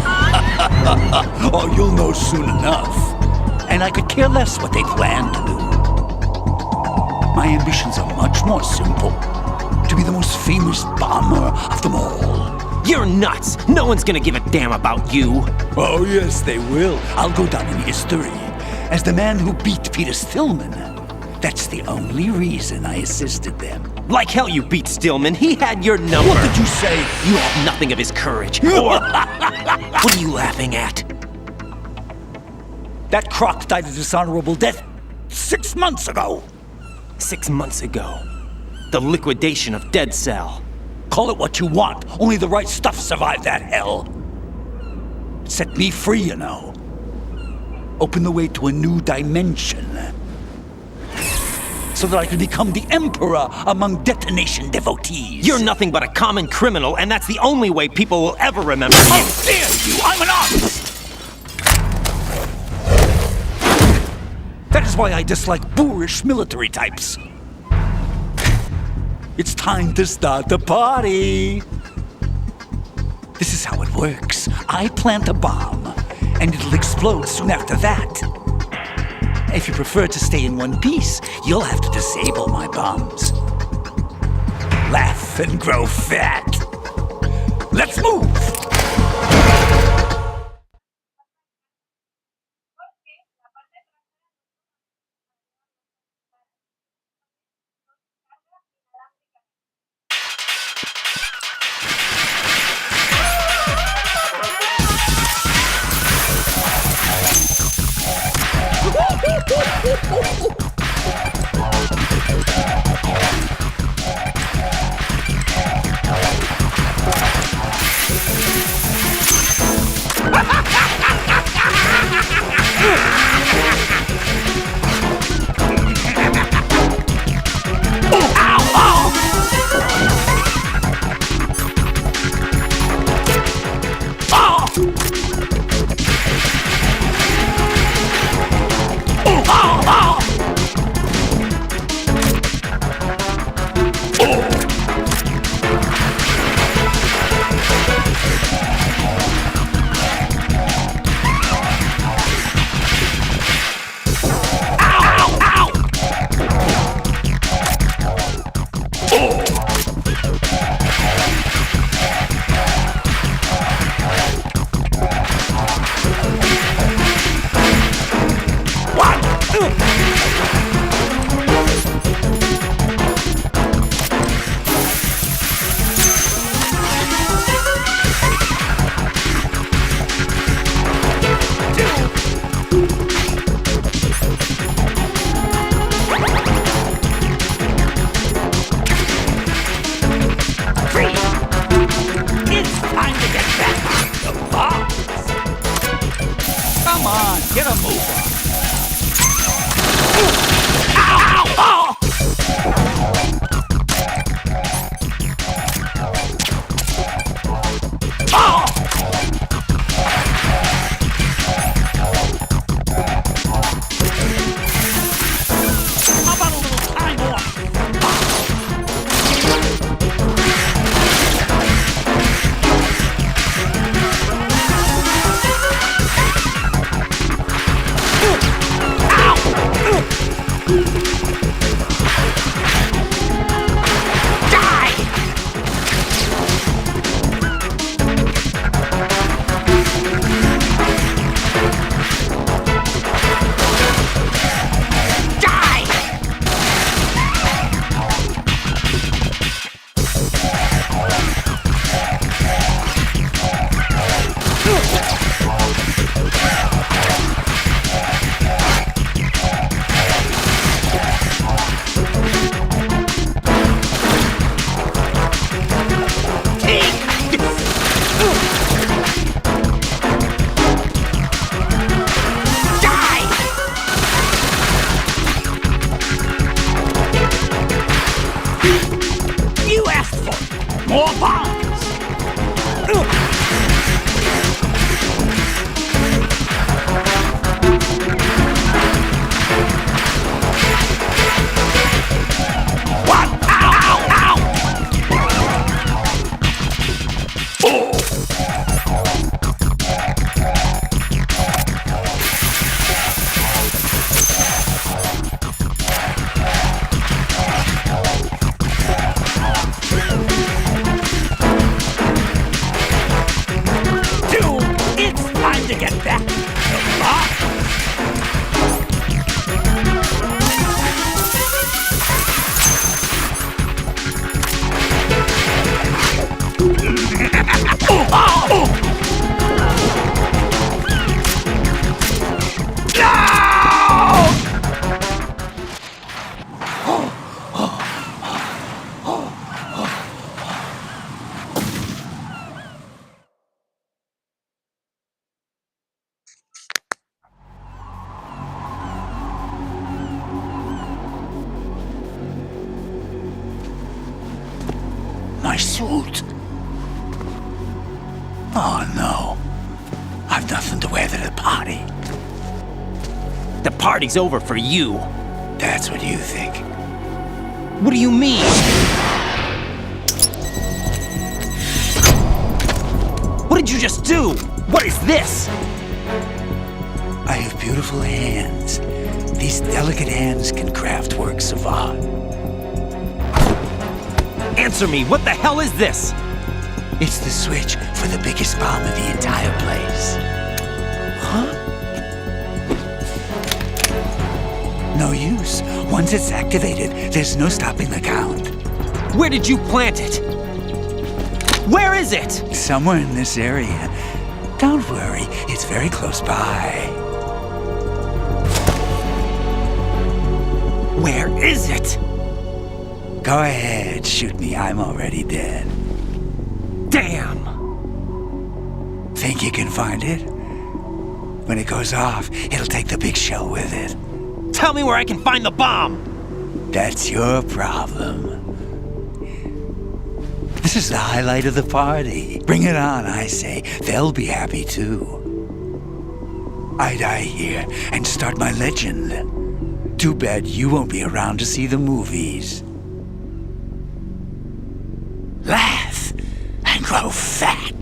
Oh, you'll know soon enough. And I could care less what they plan to do. My ambitions are much more simple. To be the most famous bomber of them all. You're nuts! No one's gonna give a damn about you! Oh, yes, they will. I'll go down in history as the man who beat Peter Stillman. That's the only reason I assisted them. Like hell you beat Stillman. He had your number. What did you say? You have nothing of his courage. Or... what are you laughing at? That croc died a dishonorable death 6 months ago. 6 months ago. The liquidation of Dead Cell. Call it what you want. Only the right stuff survived that hell. It set me free, you know. Opened the way to a new dimension. So that I could become the emperor among detonation devotees. You're nothing but a common criminal, and that's the only way people will ever remember you. How dare you! I'm an artist! That is why I dislike boorish military types. It's time to start the party. This is how it works. I plant a bomb, and it'll explode soon after that. If you prefer to stay in one piece, you'll have to disable my bombs. Laugh and grow fat. Let's move! my suit. Oh no. I've nothing to wear to the party. The party's over for you. That's what you think. What do you mean? What did you just do? What is this? I have beautiful hands. These delicate hands can craft works of art. Answer me, what the hell is this? It's the switch for the biggest bomb in the entire place. Huh? No use. Once it's activated, there's no stopping the count. Where did you plant it? Where is it? Somewhere in this area. Don't worry, it's very close by. Where is it? Go ahead, shoot me. I'm already dead. Damn! Think you can find it? When it goes off, it'll take the big shell with it. Tell me where I can find the bomb! That's your problem. This is the highlight of the party. Bring it on, I say. They'll be happy too. I die here and start my legend. Too bad you won't be around to see the movies. Laugh and grow fat.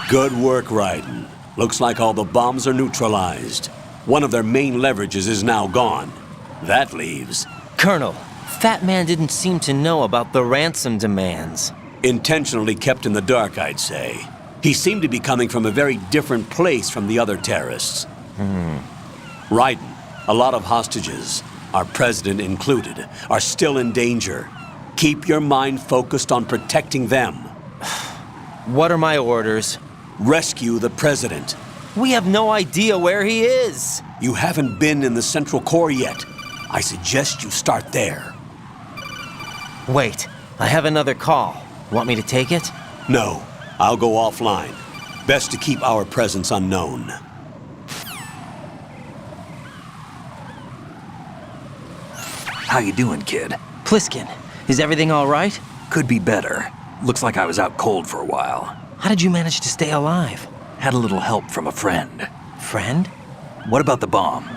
Good work, Raiden. Looks like all the bombs are neutralized. One of their main leverages is now gone. That leaves... Colonel, Fat Man didn't seem to know about the ransom demands. Intentionally kept in the dark, I'd say. He seemed to be coming from a very different place from the other terrorists. Raiden, a lot of hostages, our president included, are still in danger. Keep your mind focused on protecting them. What are my orders? Rescue the president. We have no idea where he is. You haven't been in the Central Core yet. I suggest you start there. Wait, I have another call. Want me to take it? No, I'll go offline. Best to keep our presence unknown. How you doing, kid? Pliskin, is everything all right? Could be better. Looks like I was out cold for a while. How did you manage to stay alive? Had a little help from a friend. Friend? What about the bomb?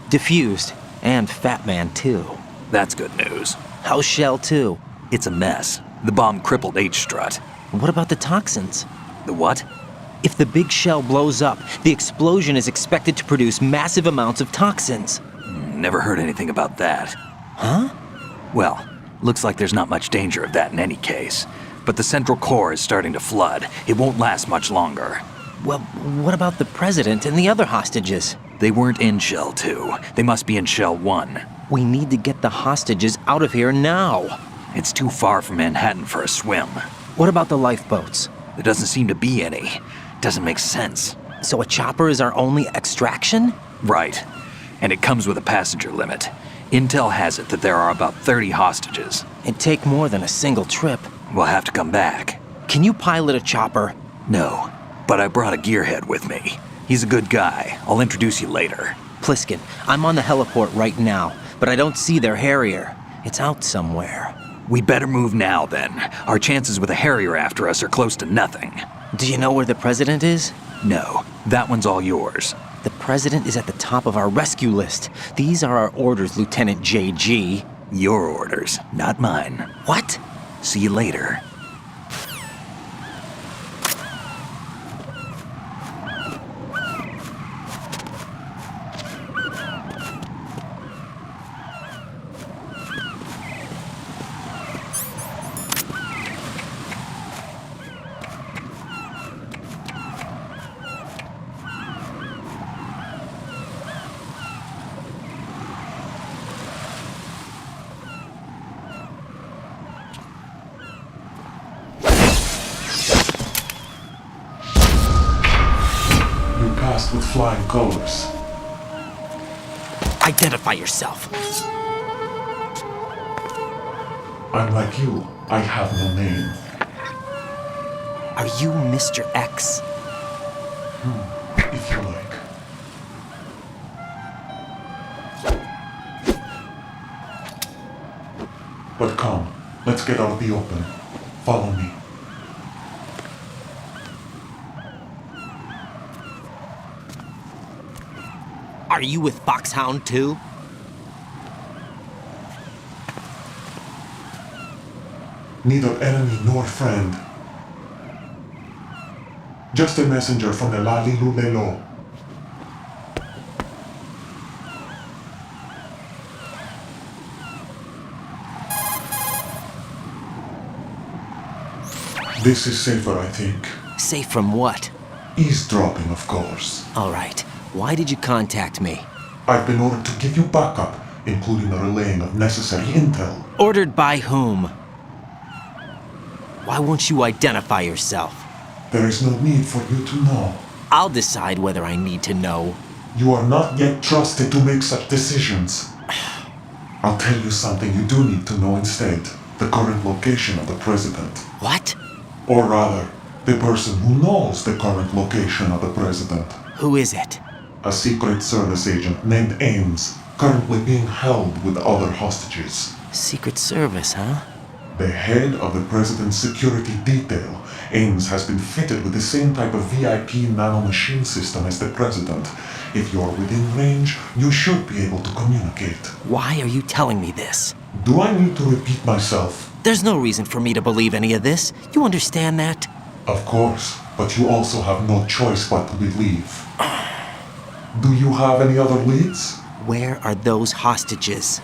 Diffused. And Fat Man, too. That's good news. How's Shell, too? It's a mess. The bomb crippled H-Strut. What about the toxins? The what? If the big shell blows up, the explosion is expected to produce massive amounts of toxins. Never heard anything about that. Huh? Well, looks like there's not much danger of that in any case. But the Central Core is starting to flood. It won't last much longer. Well, what about the president and the other hostages? They weren't in Shell 2. They must be in Shell 1. We need to get the hostages out of here now. It's too far from Manhattan for a swim. What about the lifeboats? There doesn't seem to be any. Doesn't make sense. So a chopper is our only extraction? Right. And it comes with a passenger limit. Intel has it that there are about 30 hostages. It'd take more than a single trip. We'll have to come back. Can you pilot a chopper? No, but I brought a gearhead with me. He's a good guy. I'll introduce you later. Pliskin, I'm on the heliport right now, but I don't see their Harrier. It's out somewhere. We better move now, then. Our chances with a Harrier after us are close to nothing. Do you know where the president is? No, that one's all yours. The president is at the top of our rescue list. These are our orders, Lieutenant JG. Your orders, not mine. What? See you later. flying colors. Identify yourself. I'm like you. I have no name. Are you Mr. X? If you like. But come, let's get out of the open. Follow me. Are you with Foxhound too? Neither enemy nor friend. Just a messenger from the Lalilulelo. This is safer, I think. Safe from what? Eavesdropping, of course. All right. Why did you contact me? I've been ordered to give you backup, including the relaying of necessary intel. Ordered by whom? Why won't you identify yourself? There is no need for you to know. I'll decide whether I need to know. You are not yet trusted to make such decisions. I'll tell you something you do need to know instead. The current location of the president. What? Or rather, the person who knows the current location of the president. Who is it? A Secret Service agent named Ames, currently being held with other hostages. Secret Service, huh? The head of the president's security detail, Ames has been fitted with the same type of VIP nanomachine system as the president. If you're within range, you should be able to communicate. Why are you telling me this? Do I need to repeat myself? There's no reason for me to believe any of this. You understand that? Of course, but you also have no choice but to believe. Do you have any other leads? Where are those hostages?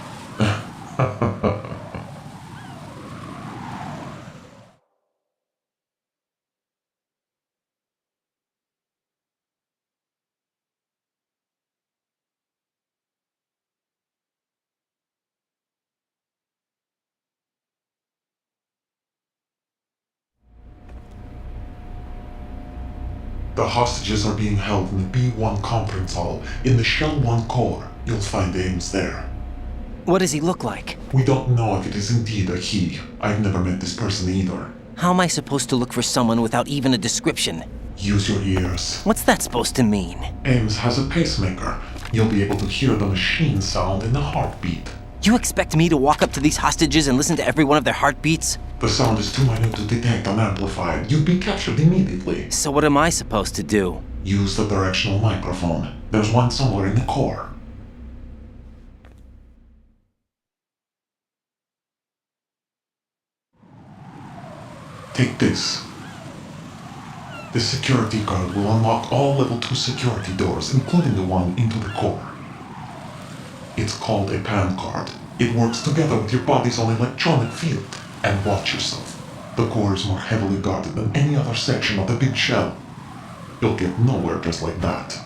The hostages are being held in the B1 conference hall in the Shell 1 core. You'll find Ames there. What does he look like? We don't know if it is indeed a he. I've never met this person either. How am I supposed to look for someone without even a description? Use your ears. What's that supposed to mean? Ames has a pacemaker. You'll be able to hear the machine sound in the heartbeat. You expect me to walk up to these hostages and listen to every one of their heartbeats? The sound is too minute to detect and amplify. You'd be captured immediately. So what am I supposed to do? Use the directional microphone. There's one somewhere in the core. Take this. The security card will unlock all level 2 security doors, including the one into the core. It's called a PAN card. It works together with your body's own electronic field. And watch yourself. The core is more heavily guarded than any other section of the big shell. You'll get nowhere just like that.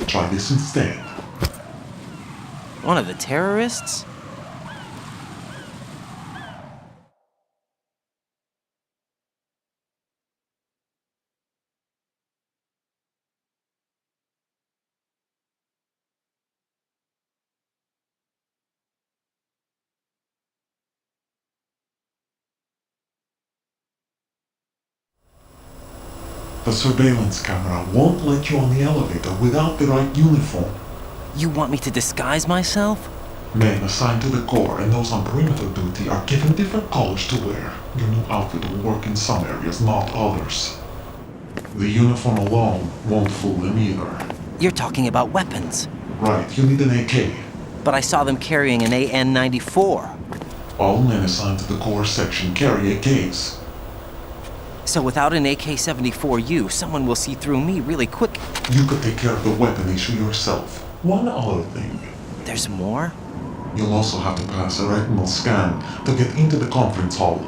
Try this instead. One of the terrorists? The surveillance camera won't let you on the elevator without the right uniform. You want me to disguise myself? Men assigned to the core and those on perimeter duty are given different colors to wear. Your new outfit will work in some areas, not others. The uniform alone won't fool them either. You're talking about weapons. Right, you need an AK. But I saw them carrying an AN-94. All men assigned to the core section carry AKs. So without an AK-74U, someone will see through me really quick. You could take care of the weapon issue yourself. One other thing. There's more? You'll also have to pass a retinal scan to get into the conference hall.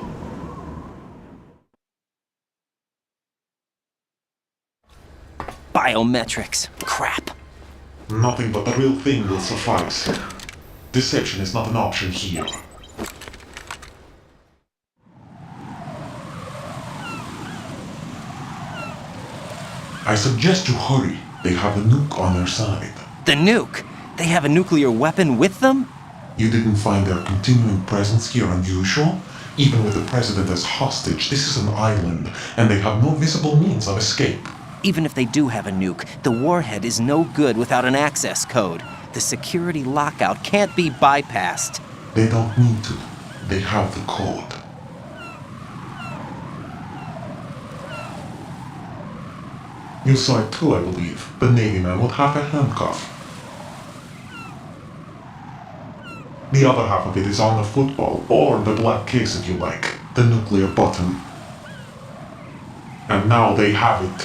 Biometrics. Crap. Nothing but the real thing will suffice. Deception is not an option here. I suggest you hurry. They have a nuke on their side. The nuke? They have a nuclear weapon with them? You didn't find their continuing presence here unusual? Even with the president as hostage, this is an island, and they have no visible means of escape. Even if they do have a nuke, the warhead is no good without an access code. The security lockout can't be bypassed. They don't need to. They have the code. You saw it too, I believe. The Navy man with half a handcuff. The other half of it is on the football, or the black case if you like. The nuclear button. And now they have it.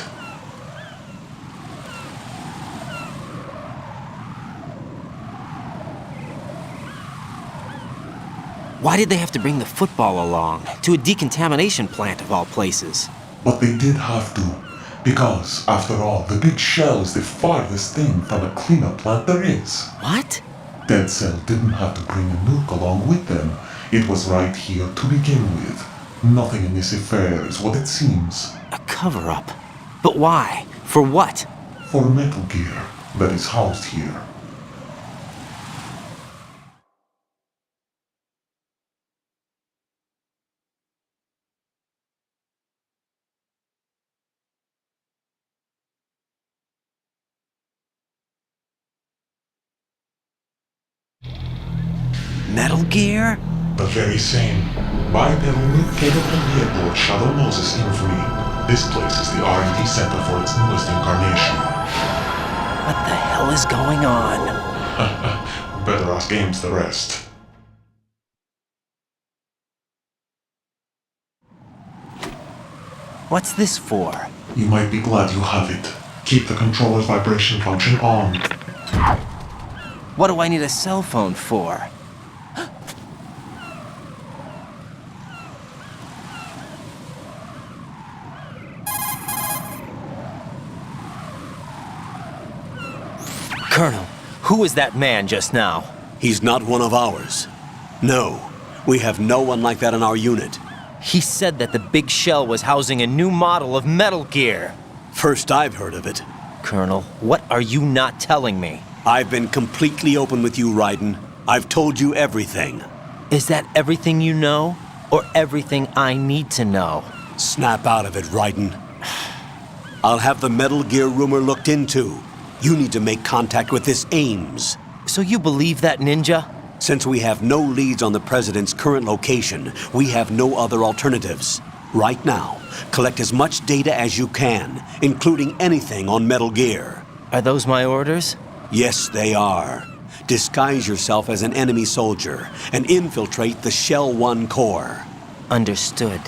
Why did they have to bring the football along? To a decontamination plant of all places. But they did have to. Because, after all, the big shell is the farthest thing from a cleanup plant there is. What? Dead Cell didn't have to bring a nuke along with them. It was right here to begin with. Nothing in this affair is what it seems. A cover-up? But why? For what? For Metal Gear that is housed here. Metal Gear? The very same. Bipedal nuke-capable vehicle of Shadow Moses infamy. This place is the R&D center for its newest incarnation. What the hell is going on? Better ask Ames the rest. What's this for? You might be glad you have it. Keep the controller's vibration function on. What do I need a cell phone for? Colonel, who was that man just now? He's not one of ours. No, we have no one like that in our unit. He said that the big shell was housing a new model of Metal Gear. First I've heard of it. Colonel, what are you not telling me? I've been completely open with you, Raiden. I've told you everything. Is that everything you know? Or everything I need to know? Snap out of it, Raiden. I'll have the Metal Gear rumor looked into. You need to make contact with this Ames. So you believe that ninja? Since we have no leads on the President's current location, we have no other alternatives. Right now, collect as much data as you can, including anything on Metal Gear. Are those my orders? Yes, they are. Disguise yourself as an enemy soldier and infiltrate the Shell 1 core. Understood.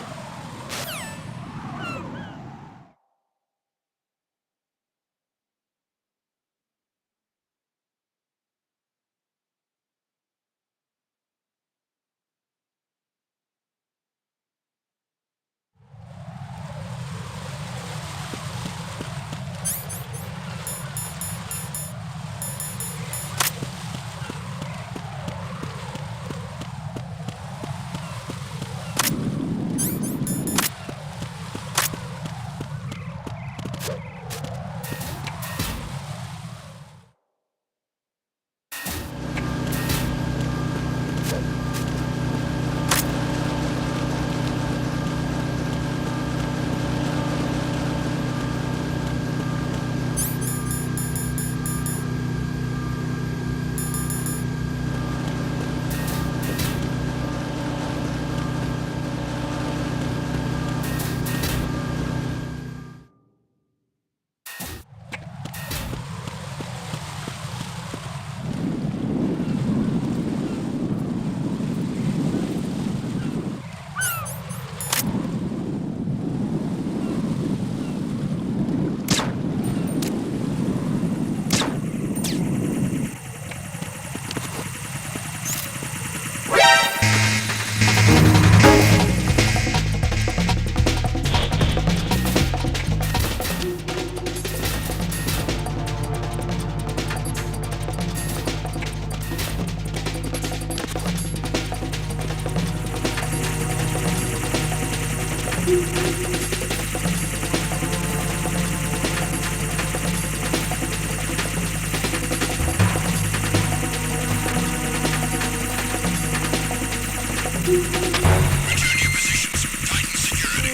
Return to your positions. Tighten security.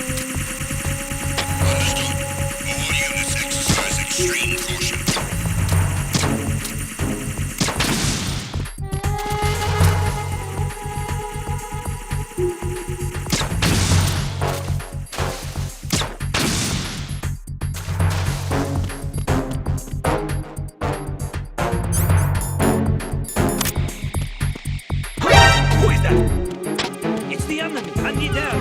Understood. All units exercise extreme caution. Who is that? It's the enemy. I need help.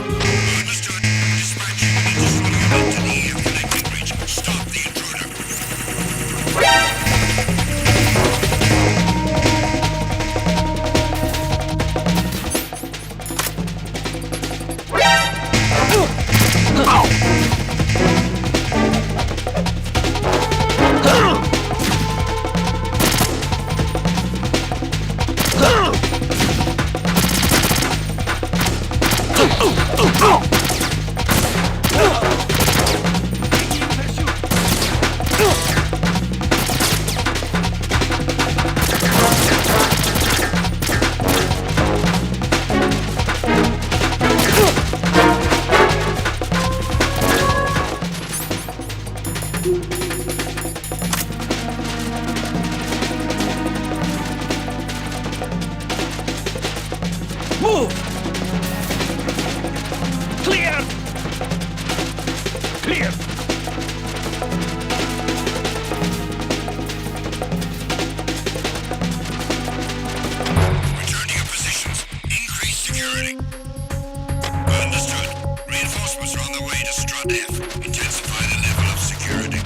Understood. Dispatching an additional unit to the EF connecting bridge. Stop the intruder. Move! Clear! Clear! Return to your positions. Increase security. Understood. Reinforcements are on their way to Strut F. Intensify the level of security.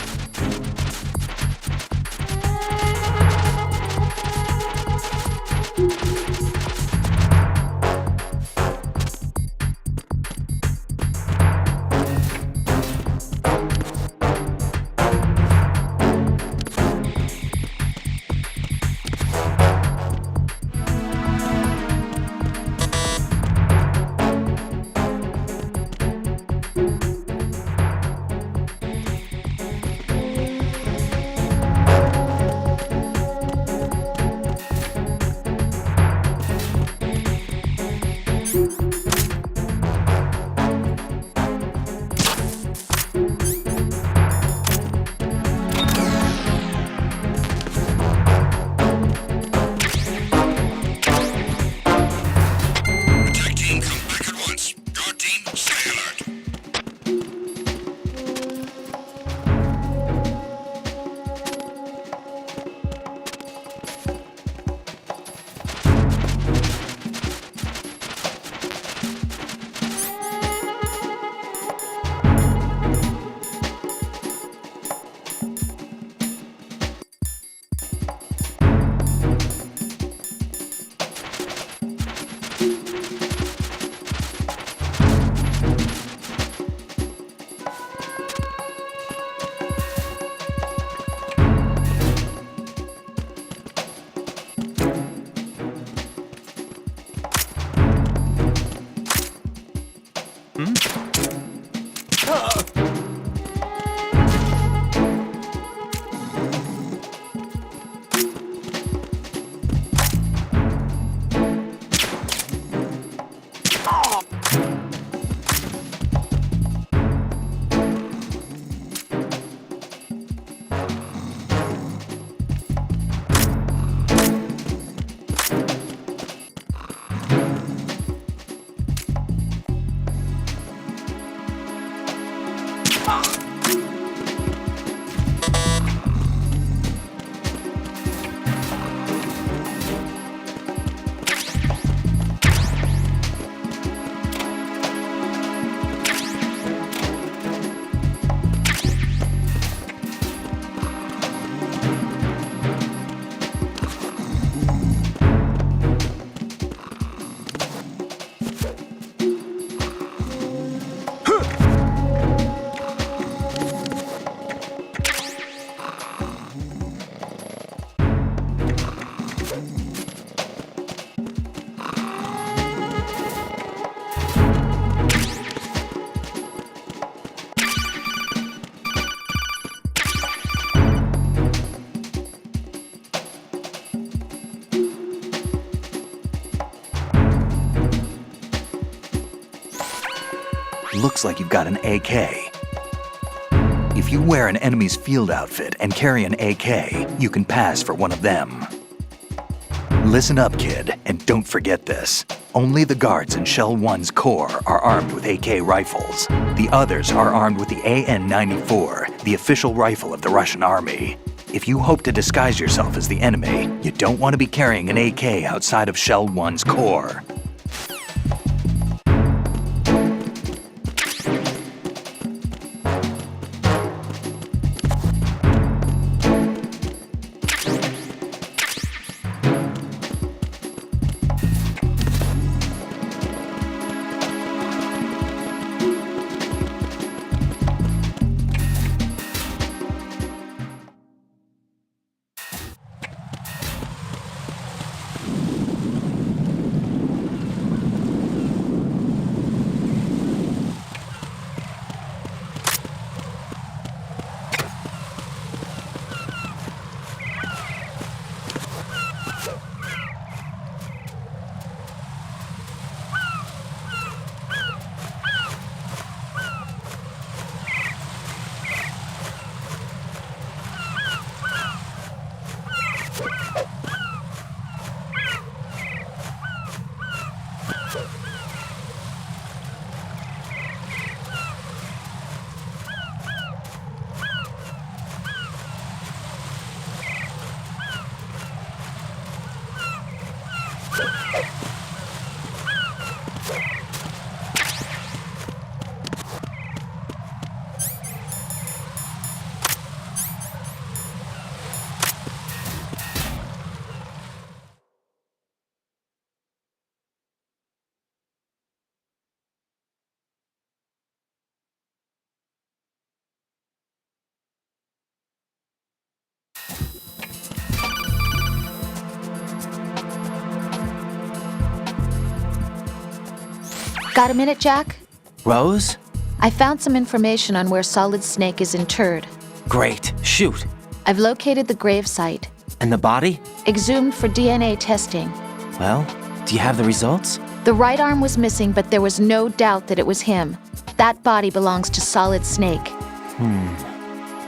looks like you've got an AK. If you wear an enemy's field outfit and carry an AK, you can pass for one of them. Listen up, kid, and don't forget this. Only the guards in Shell 1's core are armed with AK rifles. The others are armed with the AN-94, the official rifle of the Russian army. If you hope to disguise yourself as the enemy, you don't want to be carrying an AK outside of Shell 1's core. Got a minute, Jack? Rose? I found some information on where Solid Snake is interred. Great. Shoot. I've located the grave site. And the body? Exhumed for DNA testing. Well, do you have the results? The right arm was missing, but there was no doubt that it was him. That body belongs to Solid Snake.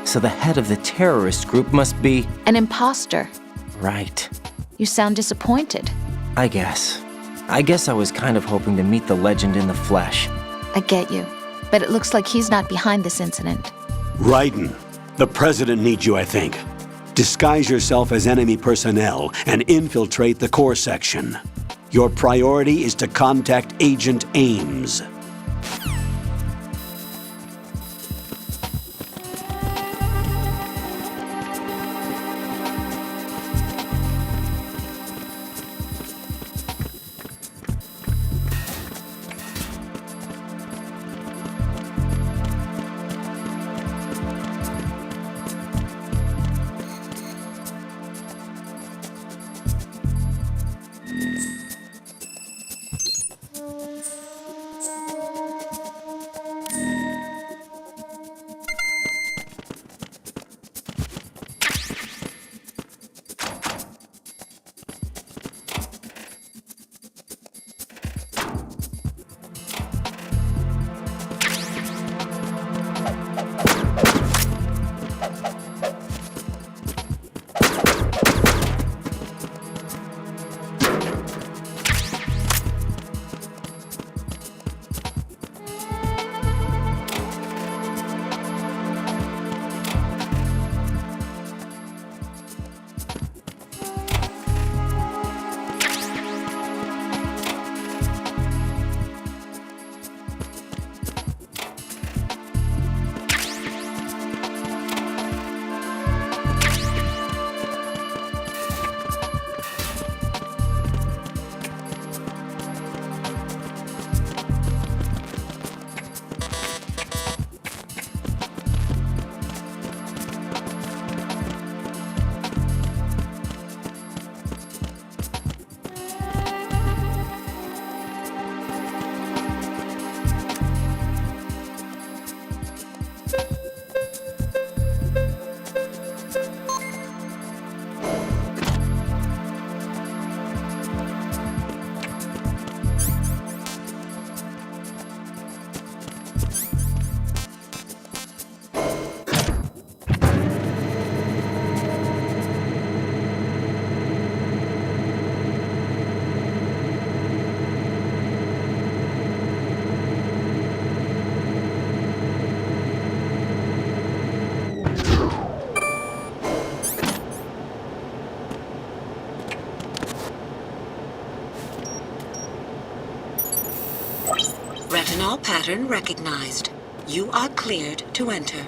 So the head of the terrorist group must be... An imposter. Right. You sound disappointed. I guess I was kind of hoping to meet the legend in the flesh. I get you. But it looks like he's not behind this incident. Raiden, the president needs you, I think. Disguise yourself as enemy personnel and infiltrate the core section. Your priority is to contact Agent Ames. Retinol pattern recognized. You are cleared to enter.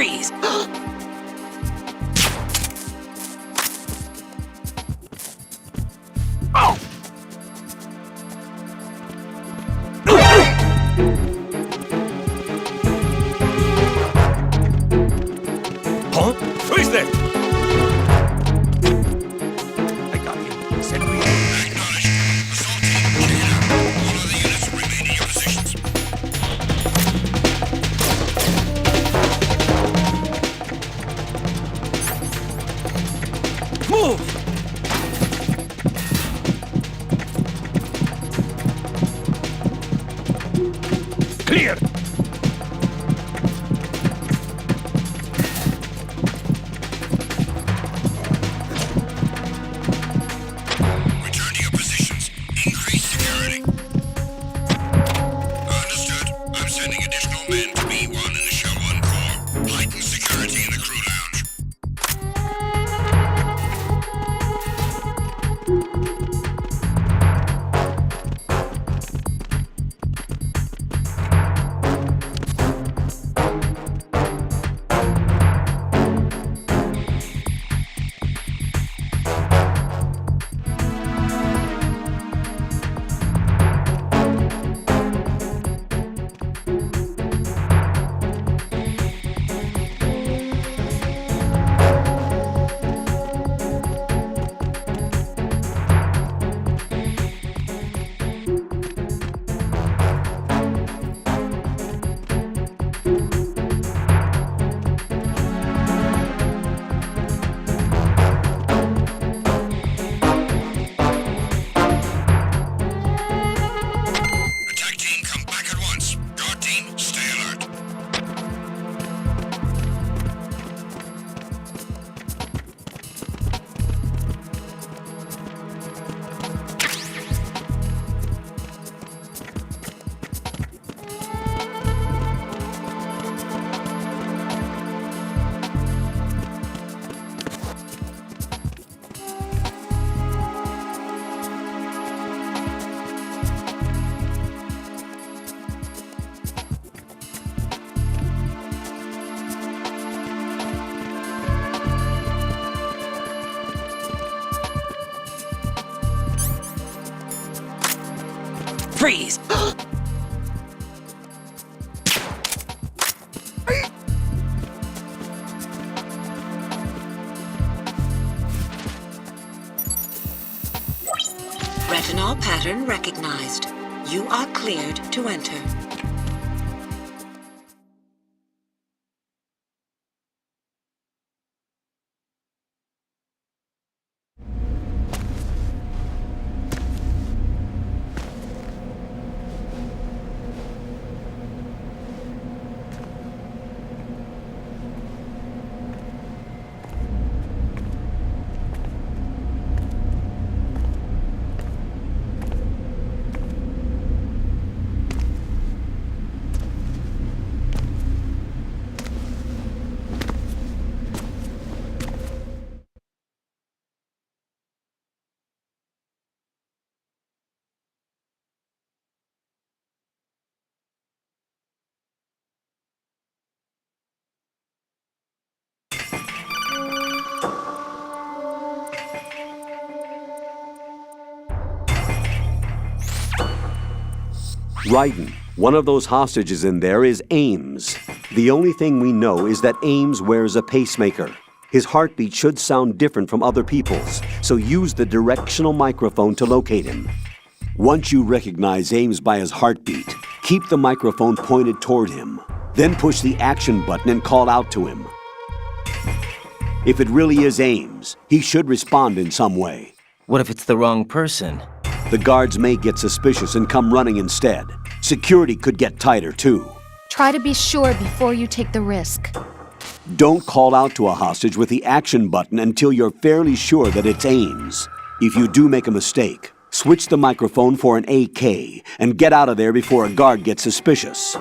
Freeze! Huh? Who is there? I got him. Send me. Acknowledged. Assault team, check it out. All other units remain in your positions. Move! Clear. Return to your positions. Increase security. Understood. I'm sending additional men to B1 and the Shell 1 Core. Heighten security in the crew lounge. Attack team, come back at once. Guard team, stay alert. Freeze! Retinol pattern recognized. You are cleared to enter. Raiden, one of those hostages in there is Ames. The only thing we know is that Ames wears a pacemaker. His heartbeat should sound different from other people's, so use the directional microphone to locate him. Once you recognize Ames by his heartbeat, keep the microphone pointed toward him. Then push the action button and call out to him. If it really is Ames, he should respond in some way. What if it's the wrong person? The guards may get suspicious and come running instead. Security could get tighter, too. Try to be sure before you take the risk. Don't call out to a hostage with the action button until you're fairly sure that it's Ames. If you do make a mistake, switch the microphone for an AK and get out of there before a guard gets suspicious.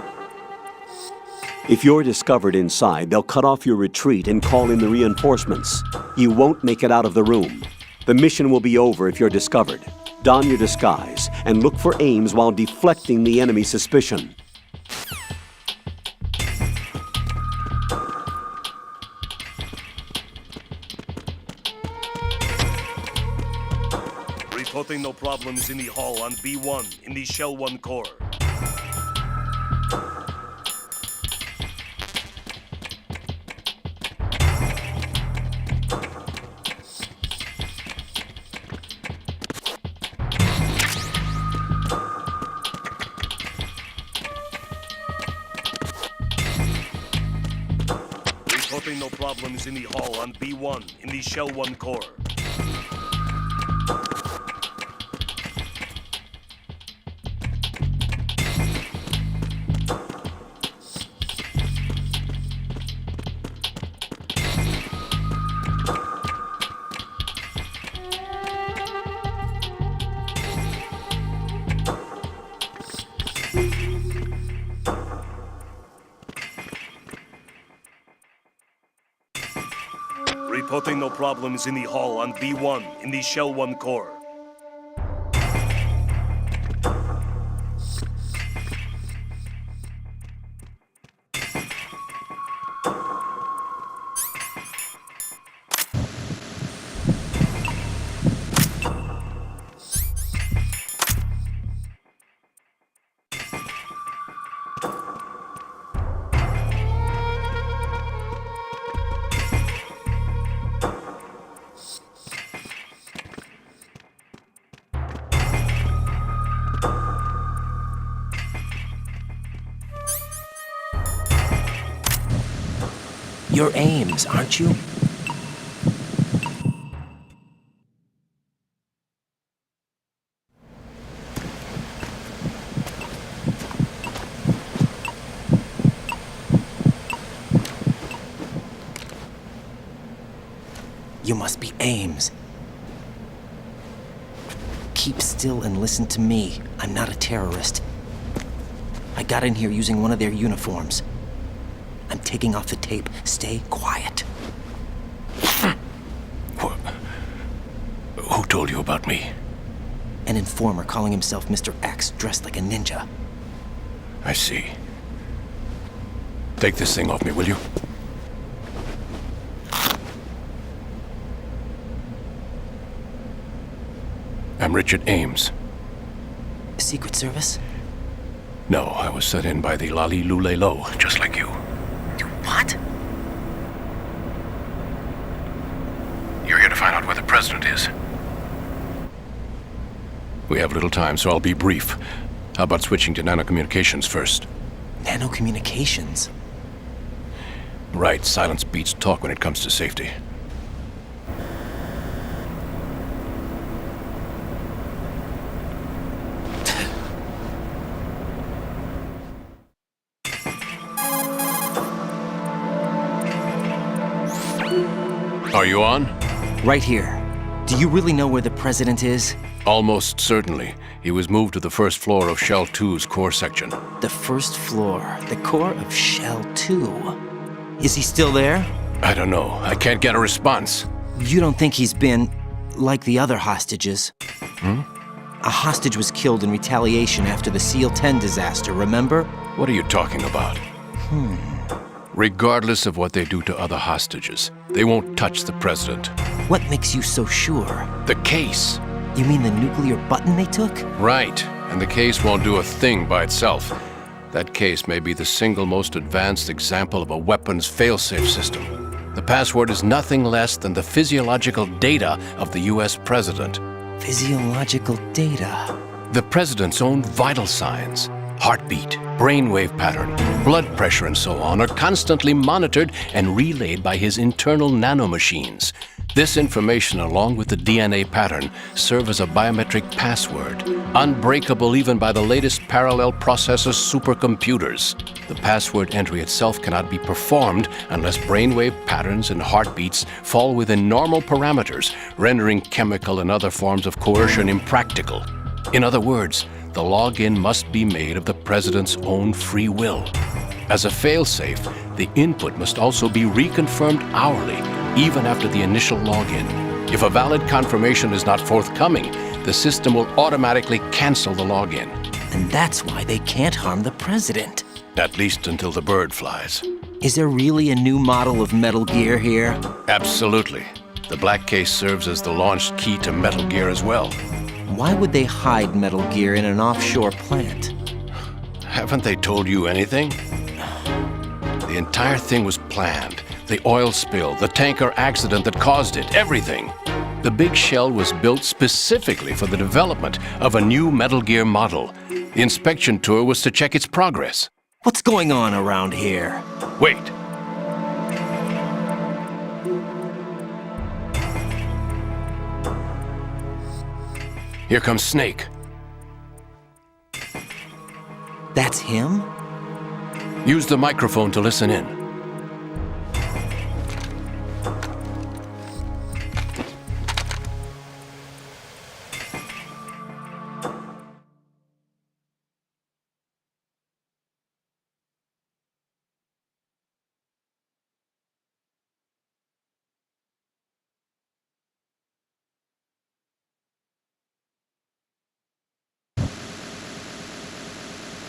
If you're discovered inside, they'll cut off your retreat and call in the reinforcements. You won't make it out of the room. The mission will be over if you're discovered. Don your disguise and look for Ames while deflecting the enemy's suspicion. problems in the hull on B1 in the Shell 1 core. Reporting no problems in the hull on B1 in the Shell 1 core. Reporting no problems in the hull on B1 in the Shell 1 core. You're Ames, aren't you? You must be Ames. Keep still and listen to me. I'm not a terrorist. I got in here using one of their uniforms. I'm taking off the tape. Stay quiet. Who told you about me? An informer calling himself Mr. X, dressed like a ninja. I see. Take this thing off me, will you? I'm Richard Ames. Secret Service? No, I was sent in by the Lali Lule Lo, just like you. What? You're here to find out where the president is. We have little time, so I'll be brief. How about switching to nanocommunications first? Nanocommunications? Right, silence beats talk when it comes to safety. Are you on? Right here. Do you really know where the president is? Almost certainly. He was moved to the first floor of Shell 2's core section. The first floor, the core of Shell 2. Is he still there? I don't know. I can't get a response. You don't think he's been like the other hostages? Hmm? A hostage was killed in retaliation after the SEAL 10 disaster, remember? What are you talking about? Regardless of what they do to other hostages, they won't touch the president. What makes you so sure? The case. You mean the nuclear button they took? Right, and the case won't do a thing by itself. That case may be the single most advanced example of a weapons failsafe system. The password is nothing less than the physiological data of the US president. Physiological data? The president's own vital signs, heartbeat, brainwave pattern, blood pressure, and so on are constantly monitored and relayed by his internal nanomachines. This information, along with the DNA pattern, serve as a biometric password, unbreakable even by the latest parallel processor supercomputers. The password entry itself cannot be performed unless brainwave patterns and heartbeats fall within normal parameters, rendering chemical and other forms of coercion impractical. In other words, the login must be made of the president's own free will. As a failsafe, the input must also be reconfirmed hourly, even after the initial login. If a valid confirmation is not forthcoming, the system will automatically cancel the login. And that's why they can't harm the president. At least until the bird flies. Is there really a new model of Metal Gear here? Absolutely. The black case serves as the launch key to Metal Gear as well. Why would they hide Metal Gear in an offshore plant? Haven't they told you anything? The entire thing was planned. The oil spill, the tanker accident that caused it, everything. The big shell was built specifically for the development of a new Metal Gear model. The inspection tour was to check its progress. What's going on around here? Wait. Here comes Snake. That's him? Use the microphone to listen in.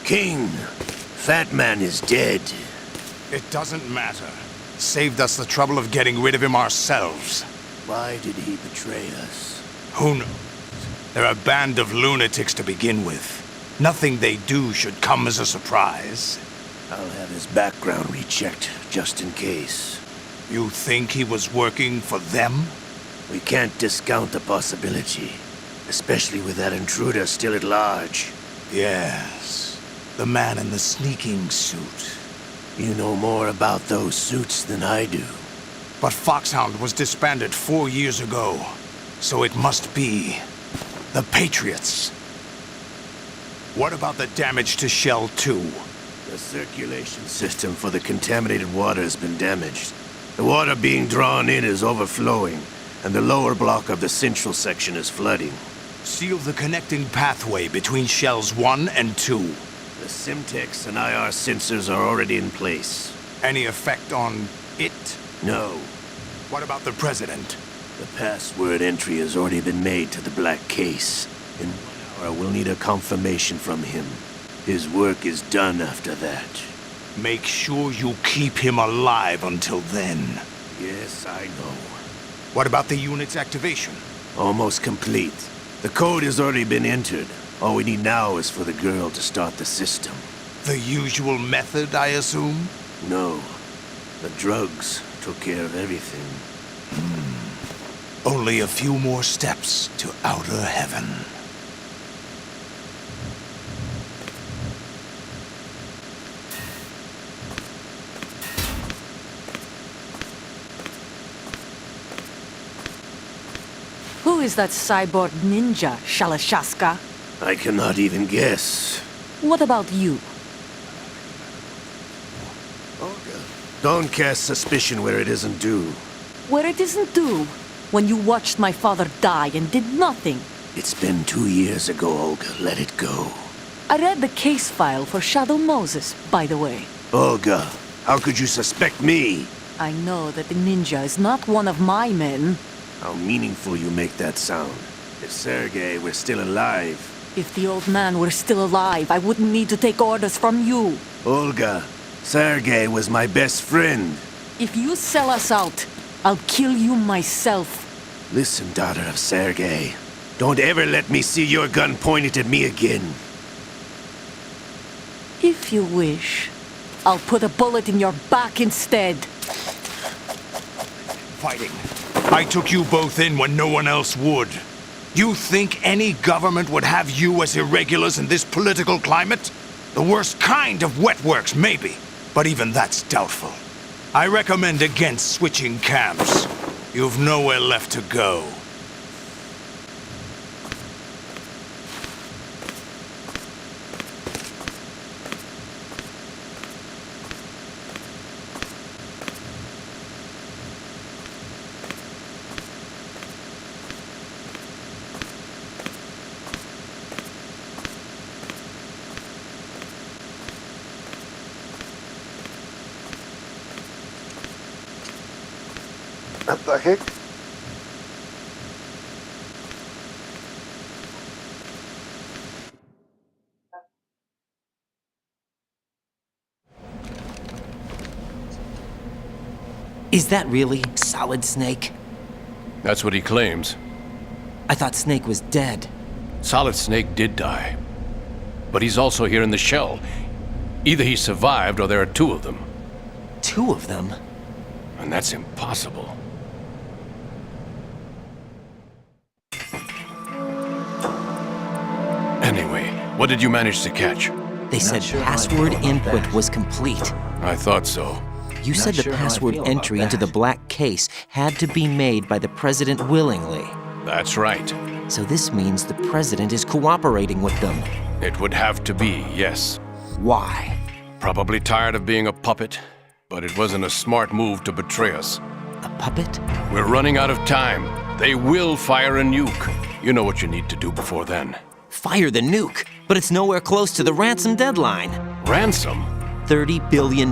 King, Fat Man is dead. It doesn't matter. Saved us the trouble of getting rid of him ourselves. Why did he betray us? Who knows? They're a band of lunatics to begin with. Nothing they do should come as a surprise. I'll have his background rechecked, just in case. You think he was working for them? We can't discount the possibility, especially with that intruder still at large. Yes. The man in the sneaking suit. You know more about those suits than I do. But Foxhound was disbanded 4 years ago, so it must be the Patriots. What about the damage to Shell 2? The circulation system for the contaminated water has been damaged. The water being drawn in is overflowing, and the lower block of the central section is flooding. Seal the connecting pathway between Shells 1 and 2. The Simtex and IR sensors are already in place. Any effect on it? No. What about the President? The password entry has already been made to the black case. In 1 hour, we'll need a confirmation from him. His work is done after that. Make sure you keep him alive until then. Yes, I know. What about the unit's activation? Almost complete. The code has already been entered. All we need now is for the girl to start the system. The usual method, I assume? No. The drugs took care of everything. Only a few more steps to outer heaven. Who is that cyborg ninja, Shalashaska? I cannot even guess. What about you? Don't cast suspicion where it isn't due. Where it isn't due? When you watched my father die and did nothing. It's been 2 years ago, Olga. Let it go. I read the case file for Shadow Moses, by the way. Olga, how could you suspect me? I know that the ninja is not one of my men. How meaningful you make that sound. If Sergei were still alive... If the old man were still alive, I wouldn't need to take orders from you. Olga, Sergei was my best friend. If you sell us out, I'll kill you myself. Listen, daughter of Sergei. Don't ever let me see your gun pointed at me again. If you wish, I'll put a bullet in your back instead. Fighting. I took you both in when no one else would. You think any government would have you as irregulars in this political climate? The worst kind of wet works, maybe. But even that's doubtful. I recommend against switching camps. You've nowhere left to go. What the heck? Is that really Solid Snake? That's what he claims. I thought Snake was dead. Solid Snake did die. But he's also here in the shell. Either he survived or there are two of them. Two of them? And that's impossible. Anyway, what did you manage to catch? They said password input was complete. I thought so. You said the password entry into the black case had to be made by the president willingly. That's right. So this means the president is cooperating with them. It would have to be, yes. Why? Probably tired of being a puppet, but it wasn't a smart move to betray us. A puppet? We're running out of time. They will fire a nuke. You know what you need to do before then. Fire the nuke, but it's nowhere close to the ransom deadline. Ransom? $30 billion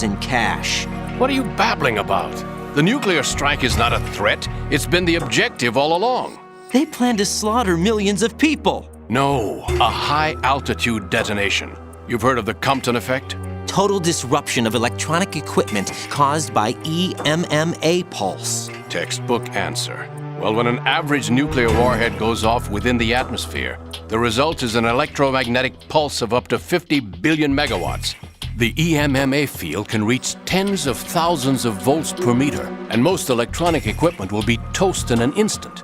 in cash. What are you babbling about? The nuclear strike is not a threat. It's been the objective all along. They plan to slaughter millions of people. No, a high-altitude detonation. You've heard of the Compton effect? Total disruption of electronic equipment caused by EMMA pulse. Textbook answer. Well, when an average nuclear warhead goes off within the atmosphere, the result is an electromagnetic pulse of up to 50 billion megawatts. The EMMA field can reach tens of thousands of volts per meter, and most electronic equipment will be toast in an instant.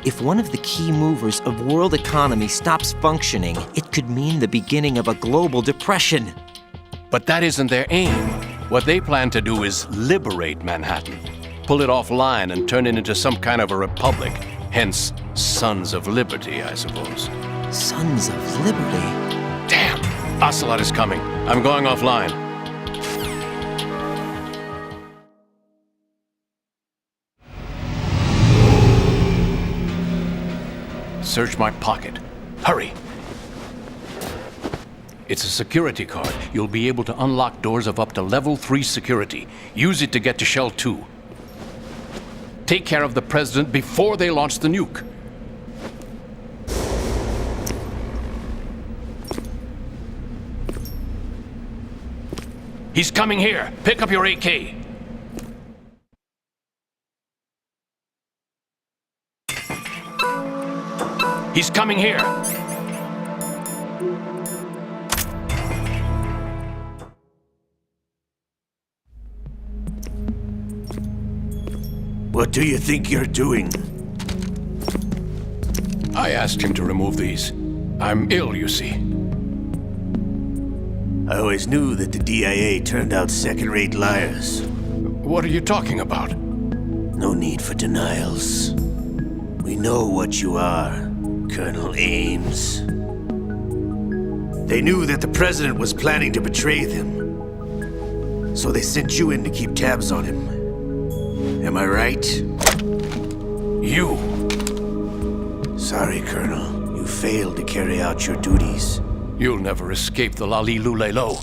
If one of the key movers of world economy stops functioning, it could mean the beginning of a global depression. But that isn't their aim. What they plan to do is liberate Manhattan, pull it offline and turn it into some kind of a republic. Hence, Sons of Liberty, I suppose. Sons of Liberty? Damn! Ocelot is coming. I'm going offline. Search my pocket. Hurry! It's a security card. You'll be able to unlock doors of up to level 3 security. Use it to get to Shell 2. Take care of the president before they launch the nuke. He's coming here. Pick up your AK. He's coming here. What do you think you're doing? I asked him to remove these. I'm ill, you see. I always knew that the DIA turned out second-rate liars. What are you talking about? No need for denials. We know what you are, Colonel Ames. They knew that the president was planning to betray them. So they sent you in to keep tabs on him. Am I right? You! Sorry, Colonel. You failed to carry out your duties. You'll never escape the Lalilulelo.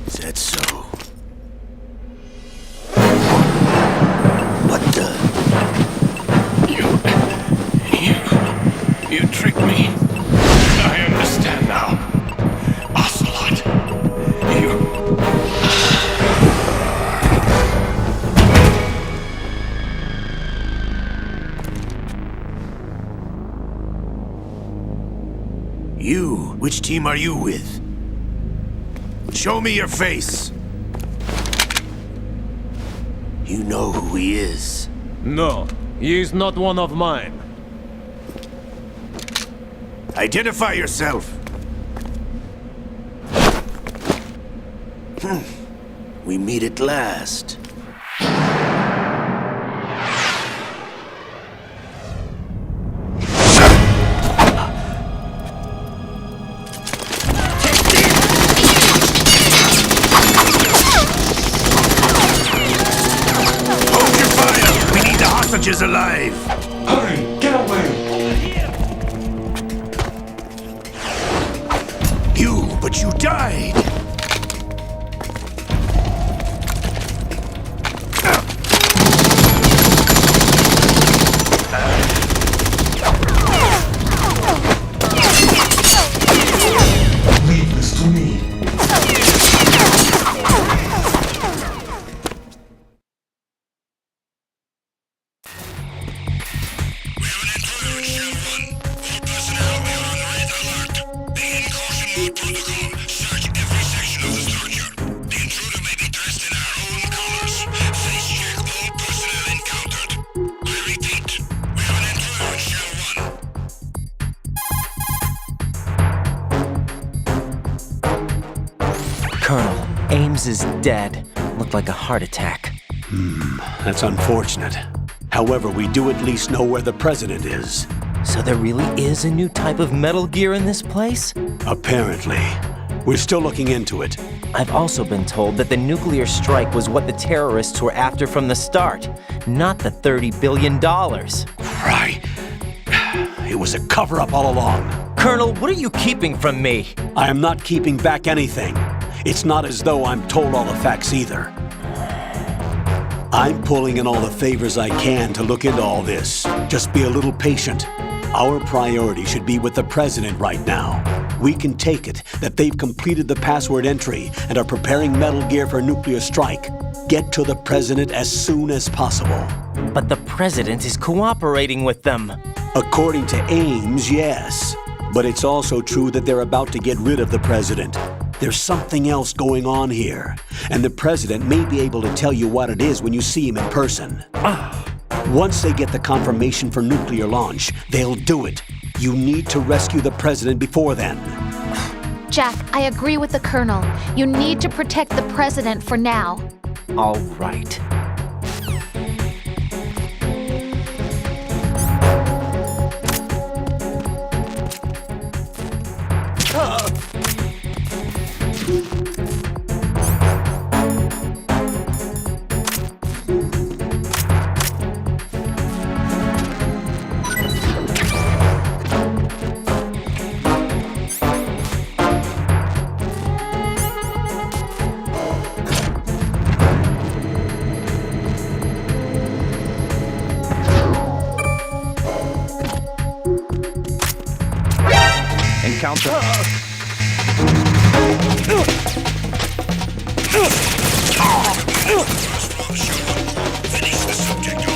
Is that so? What the? You tricked me. I understand now. Ocelot. You? Which team are you with? Show me your face. You know who he is. No, he is not one of mine. Identify yourself. We meet at last. Hold your fire! We need the hostages alive! Hurry! Get away! But you died! Leave this to me. We have an intruder at Shell 1. Colonel, Ames is dead. Looked like a heart attack. That's unfortunate. However, we do at least know where the president is. So there really is a new type of Metal Gear in this place? Apparently. We're still looking into it. I've also been told that the nuclear strike was what the terrorists were after from the start, not the $30 billion. Right. It was a cover-up all along. Colonel, what are you keeping from me? I am not keeping back anything. It's not as though I'm told all the facts either. I'm pulling in all the favors I can to look into all this. Just be a little patient. Our priority should be with the president right now. We can take it that they've completed the password entry and are preparing Metal Gear for nuclear strike. Get to the president as soon as possible. But the president is cooperating with them. According to Ames, yes. But it's also true that they're about to get rid of the president. There's something else going on here, and the president may be able to tell you what it is when you see him in person. Once they get the confirmation for nuclear launch, they'll do it. You need to rescue the president before then. Jack, I agree with the Colonel. You need to protect the president for now. All right. Encounter. Finish the subject off.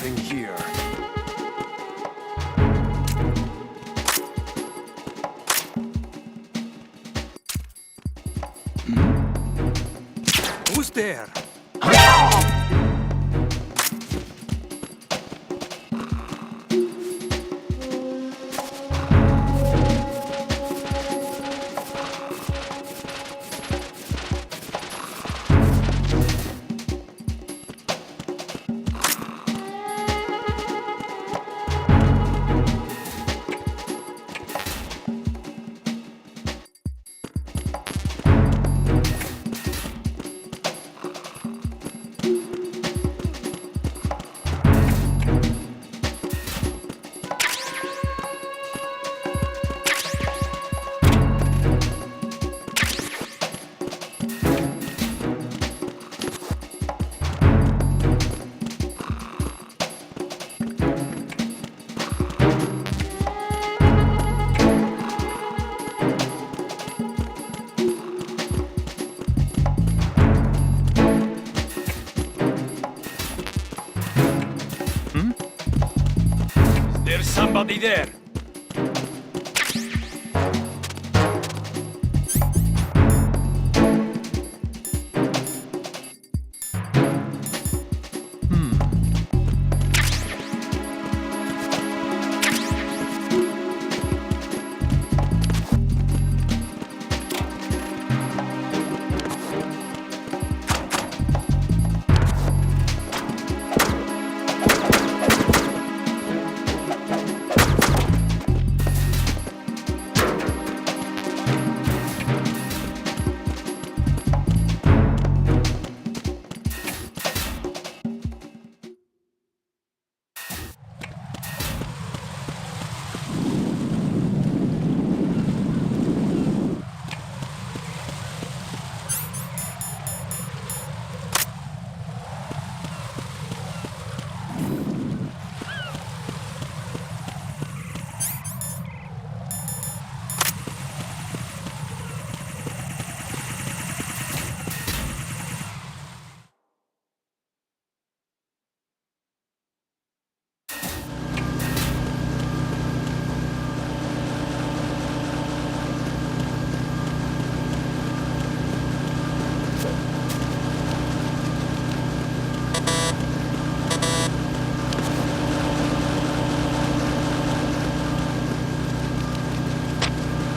Nothing here. Who's there? There's somebody there.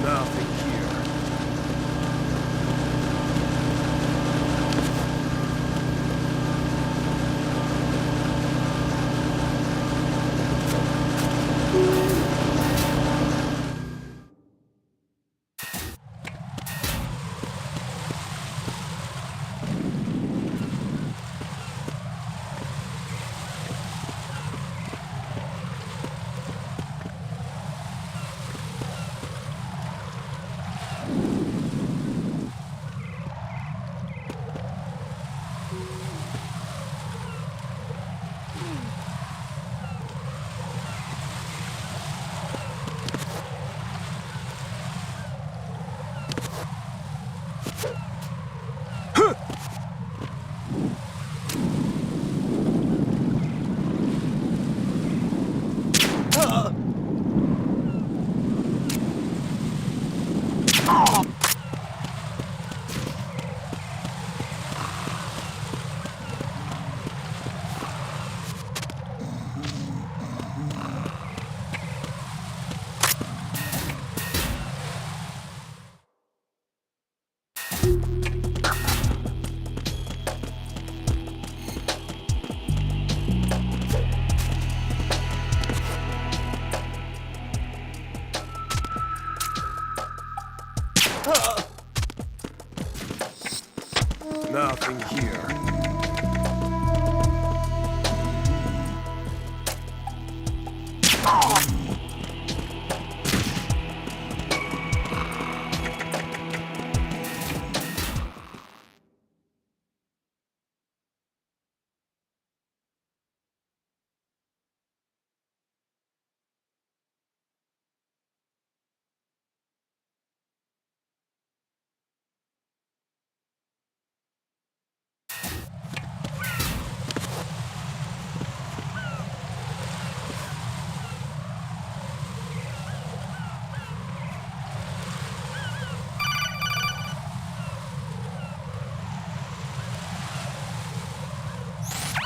Nothing here. Nothing here.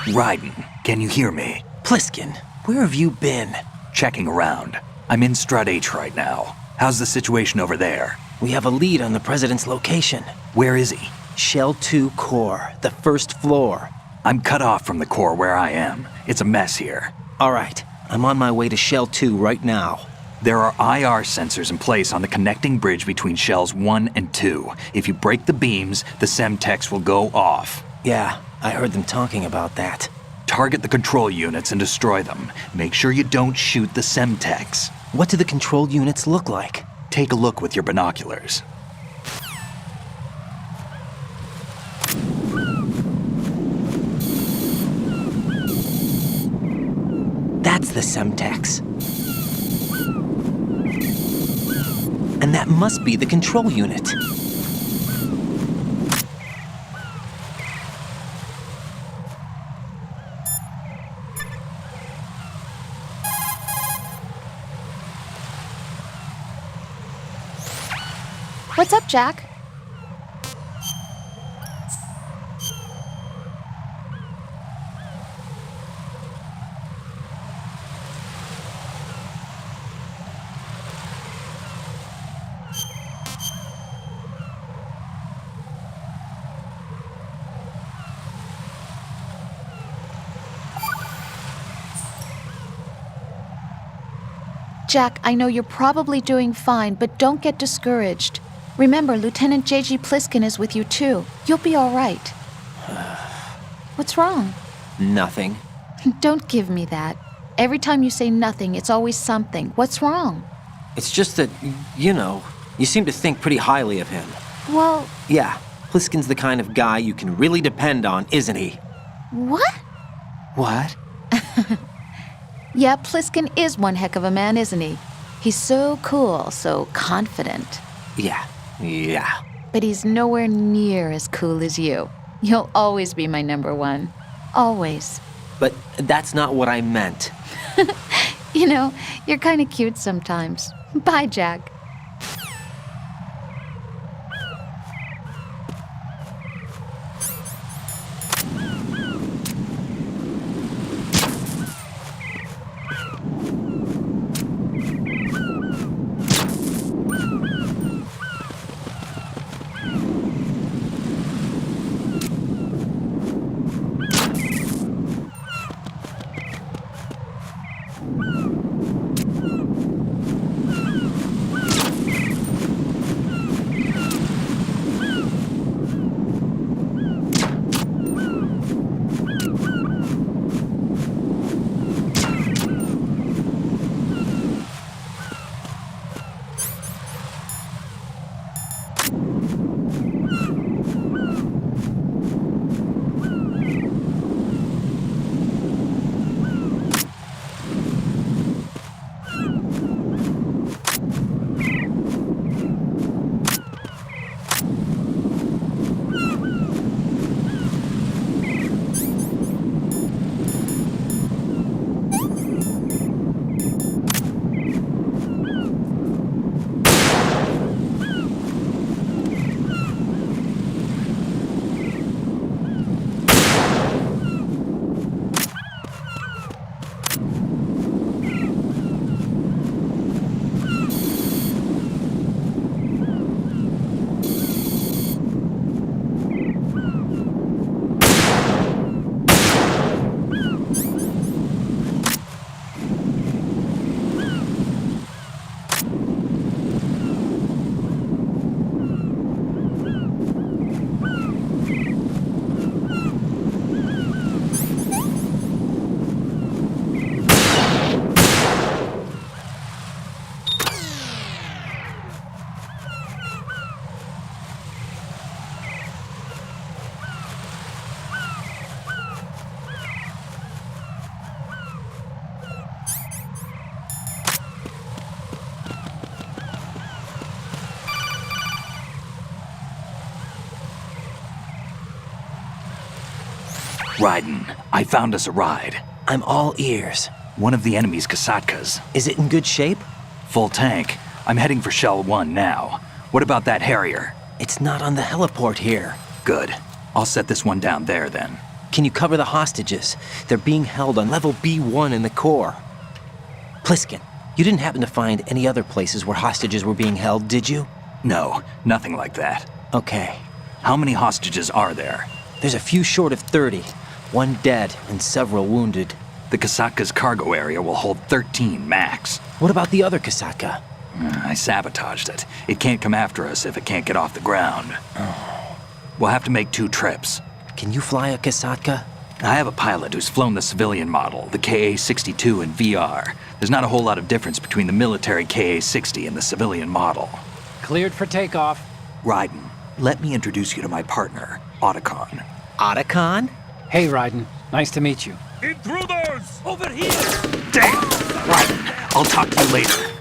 Raiden, can you hear me? Pliskin, where have you been? Checking around. I'm in Strut H right now. How's the situation over there? We have a lead on the President's location. Where is he? Shell 2 core, the first floor. I'm cut off from the core where I am. It's a mess here. All right, I'm on my way to Shell 2 right now. There are IR sensors in place on the connecting bridge between Shells 1 and 2. If you break the beams, the Semtex will go off. Yeah, I heard them talking about that. Target the control units and destroy them. Make sure you don't shoot the Semtex. What do the control units look like? Take a look with your binoculars. That's the Semtex. And that must be the control unit. What's up, Jack? Jack, I know you're probably doing fine, but don't get discouraged. Remember, Lieutenant J.G. Pliskin is with you too. You'll be all right. What's wrong? Nothing. Don't give me that. Every time you say nothing, it's always something. What's wrong? It's just that, you know, you seem to think pretty highly of him. Well... Yeah, Pliskin's the kind of guy you can really depend on, isn't he? What? What? Yeah, Pliskin is one heck of a man, isn't he? He's so cool, so confident. Yeah. But he's nowhere near as cool as you. You'll always be my number one. Always. But that's not what I meant. You know, you're kind of cute sometimes. Bye, Jack. Raiden, I found us a ride. I'm all ears. One of the enemy's Kasatkas. Is it in good shape? Full tank. I'm heading for Shell 1 now. What about that Harrier? It's not on the heliport here. Good. I'll set this one down there then. Can you cover the hostages? They're being held on level B1 in the core. Pliskin, you didn't happen to find any other places where hostages were being held, did you? No, nothing like that. Okay. How many hostages are there? There's a few short of 30. 1 dead and several wounded. The Kasatka's cargo area will hold 13 max. What about the other Kasatka? I sabotaged it. It can't come after us if it can't get off the ground. We'll have to make 2 trips. Can you fly a Kasatka? I have a pilot who's flown the civilian model, the KA-62 in VR. There's not a whole lot of difference between the military KA-60 and the civilian model. Cleared for takeoff. Raiden, let me introduce you to my partner, Otacon. Otacon? Hey, Raiden. Nice to meet you. Intruders! Over here! Damn! Raiden, I'll talk to you later.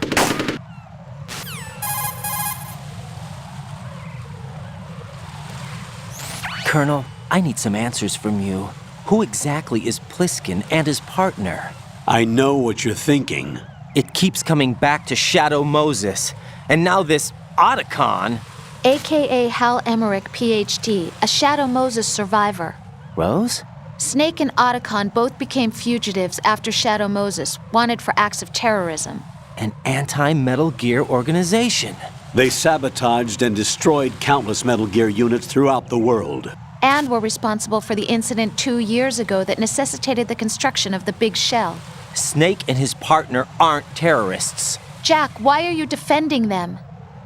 Colonel, I need some answers from you. Who exactly is Pliskin and his partner? I know what you're thinking. It keeps coming back to Shadow Moses. And now this Otacon. AKA Hal Emmerich, PhD, a Shadow Moses survivor. Rose? Snake and Otacon both became fugitives after Shadow Moses, wanted for acts of terrorism. An anti-Metal Gear organization. They sabotaged and destroyed countless Metal Gear units throughout the world. And were responsible for the incident 2 years ago that necessitated the construction of the Big Shell. Snake and his partner aren't terrorists. Jack, why are you defending them?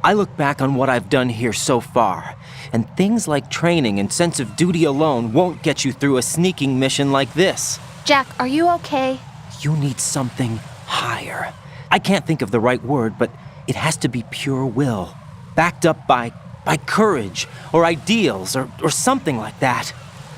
I look back on what I've done here so far, and things like training and sense of duty alone won't get you through a sneaking mission like this. Jack, are you okay? You need something higher. I can't think of the right word, but it has to be pure will, backed up by courage or ideals or something like that.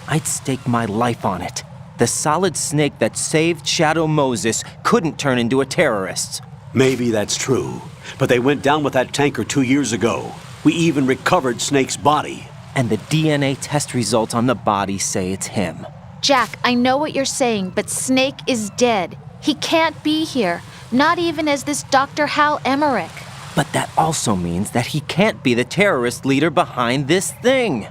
I'd stake my life on it. The solid Snake that saved Shadow Moses couldn't turn into a terrorist. Maybe that's true, but they went down with that tanker 2 years ago. We even recovered Snake's body. And the DNA test results on the body say it's him. Jack, I know what you're saying, but Snake is dead. He can't be here, not even as this Dr. Hal Emmerich. But that also means that he can't be the terrorist leader behind this thing.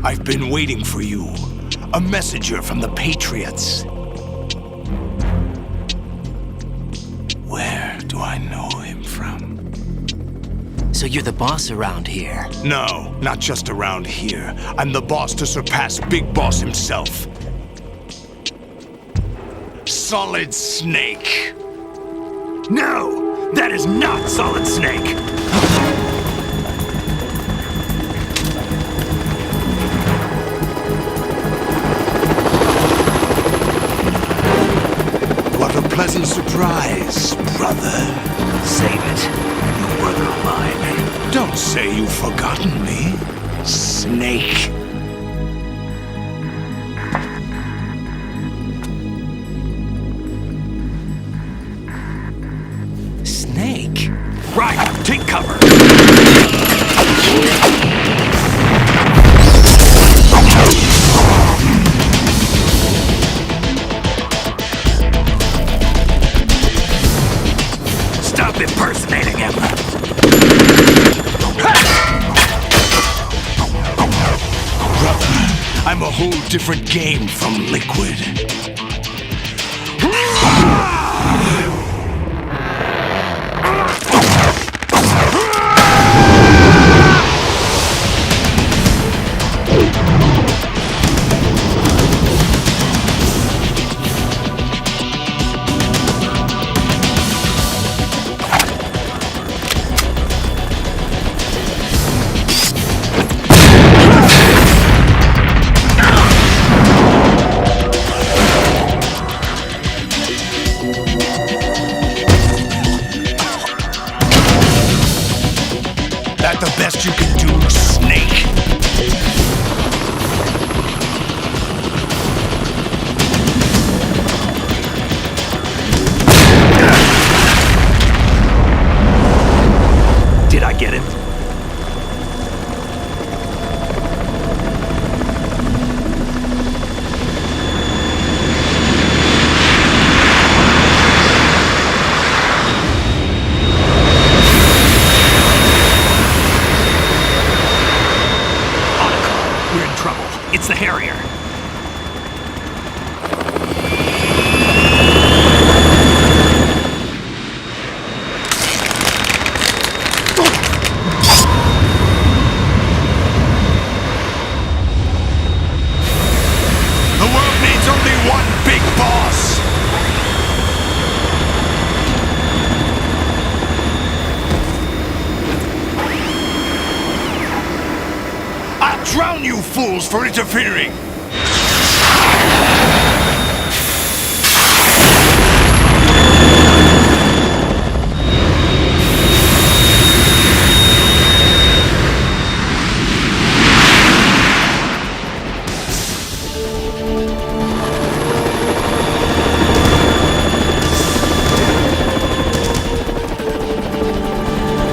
I've been waiting for you. A messenger from the Patriots. Where do I know him from? So you're the boss around here? No, not just around here. I'm the boss to surpass Big Boss himself. Solid Snake. No! That is not Solid Snake! What a pleasant surprise, brother. Save it. You brother of mine. Don't say you've forgotten me, Snake. Snake? Right, take cover. Stop impersonating him. Brother, I'm a whole different game from Liquid. It's the Harrier. The world needs only one big boss! I'll drown you fools for interfering!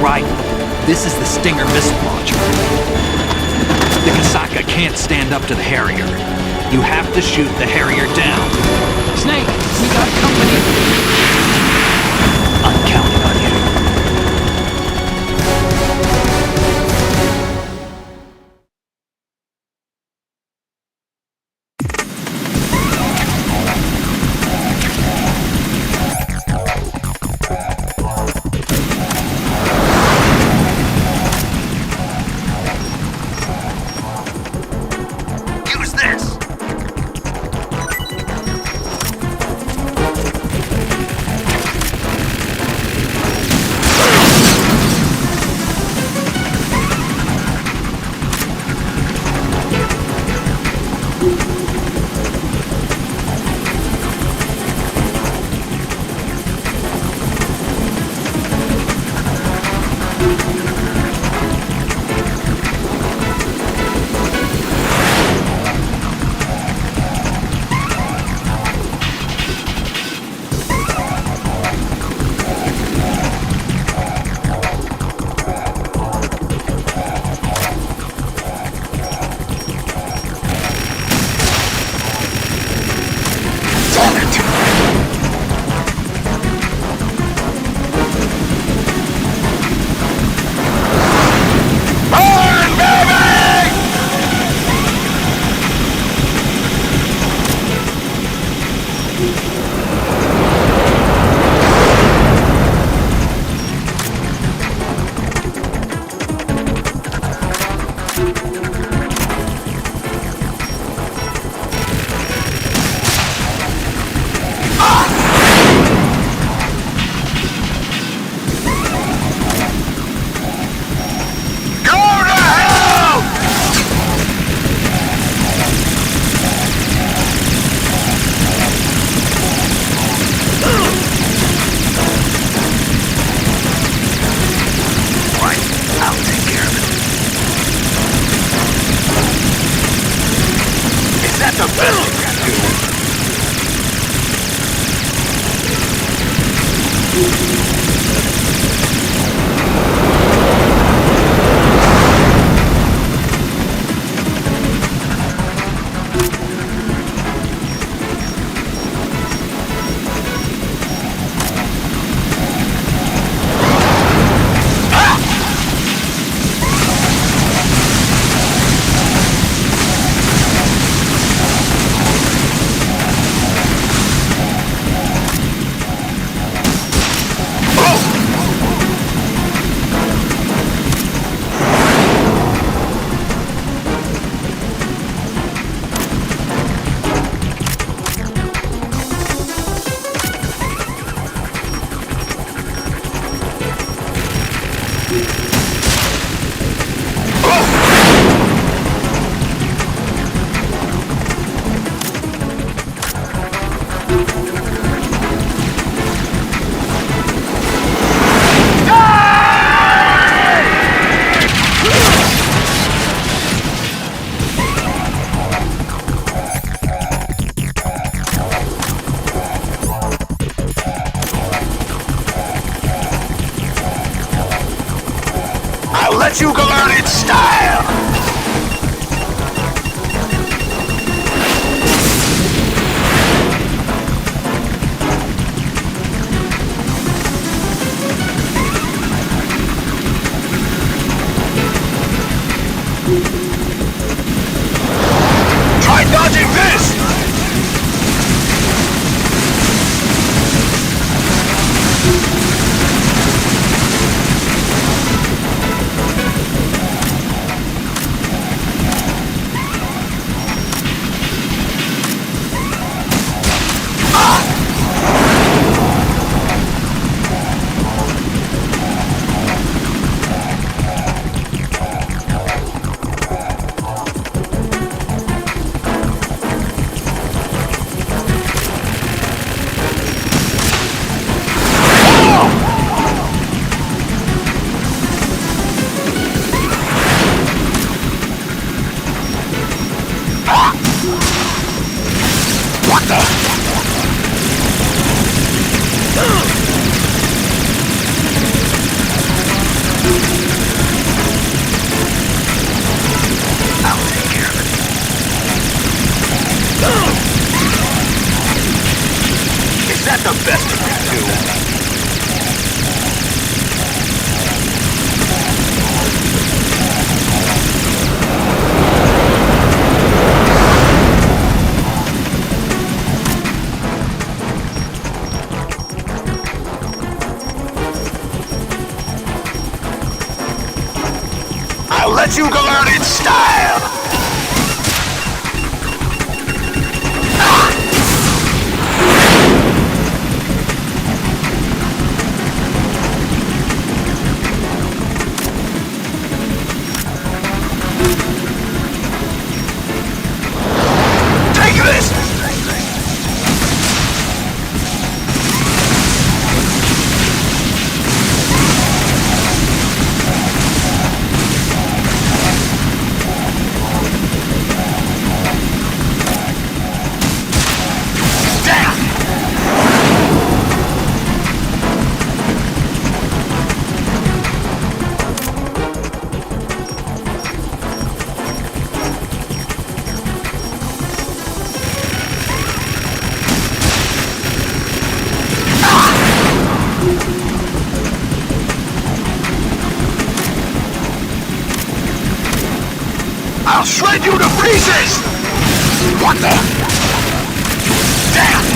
Right. This is the Stinger missile launcher. The Kasaka can't stand up to the Harrier. You have to shoot the Harrier down. Snake, we got company. I'm counting on you. Use this! I'll let you learn its style! that the best of you two? I'll let you go out in style! Take this! I'll shred you to pieces! What the? Damn!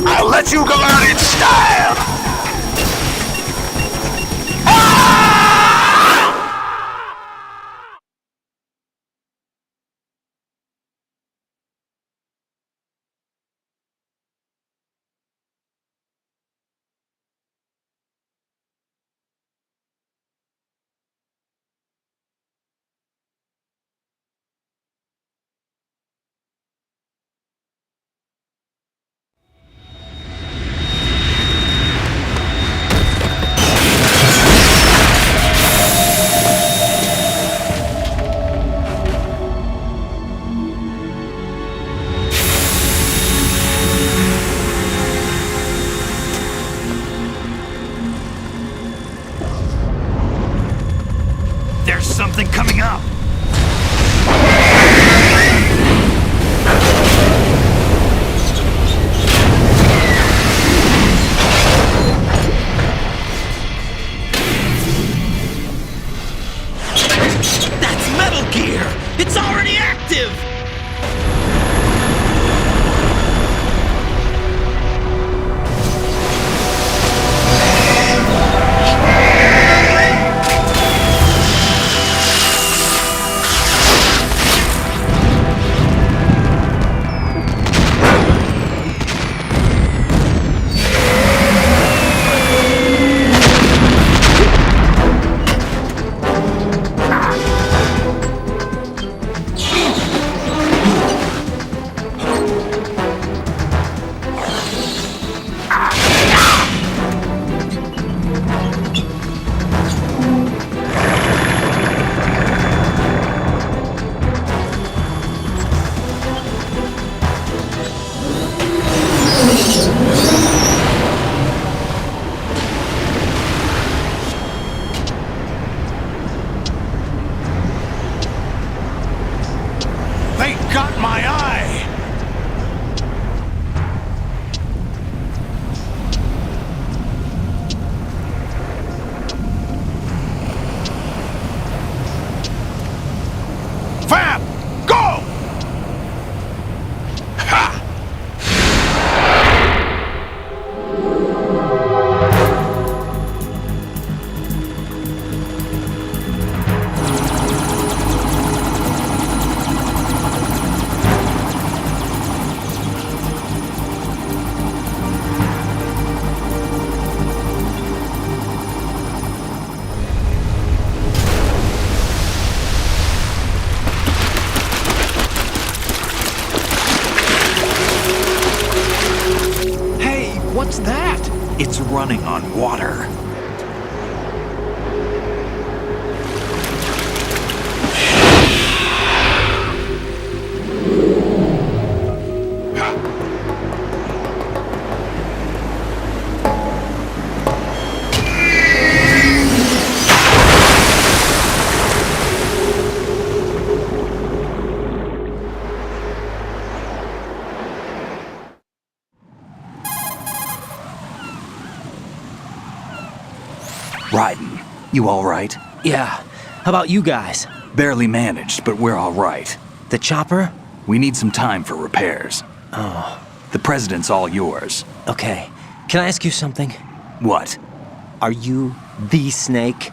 I'll let you go out in style! floating on water. Raiden, you all right? Yeah. How about you guys? Barely managed, but we're all right. The chopper? We need some time for repairs. Oh. The president's all yours. Okay. Can I ask you something? What? Are you the Snake?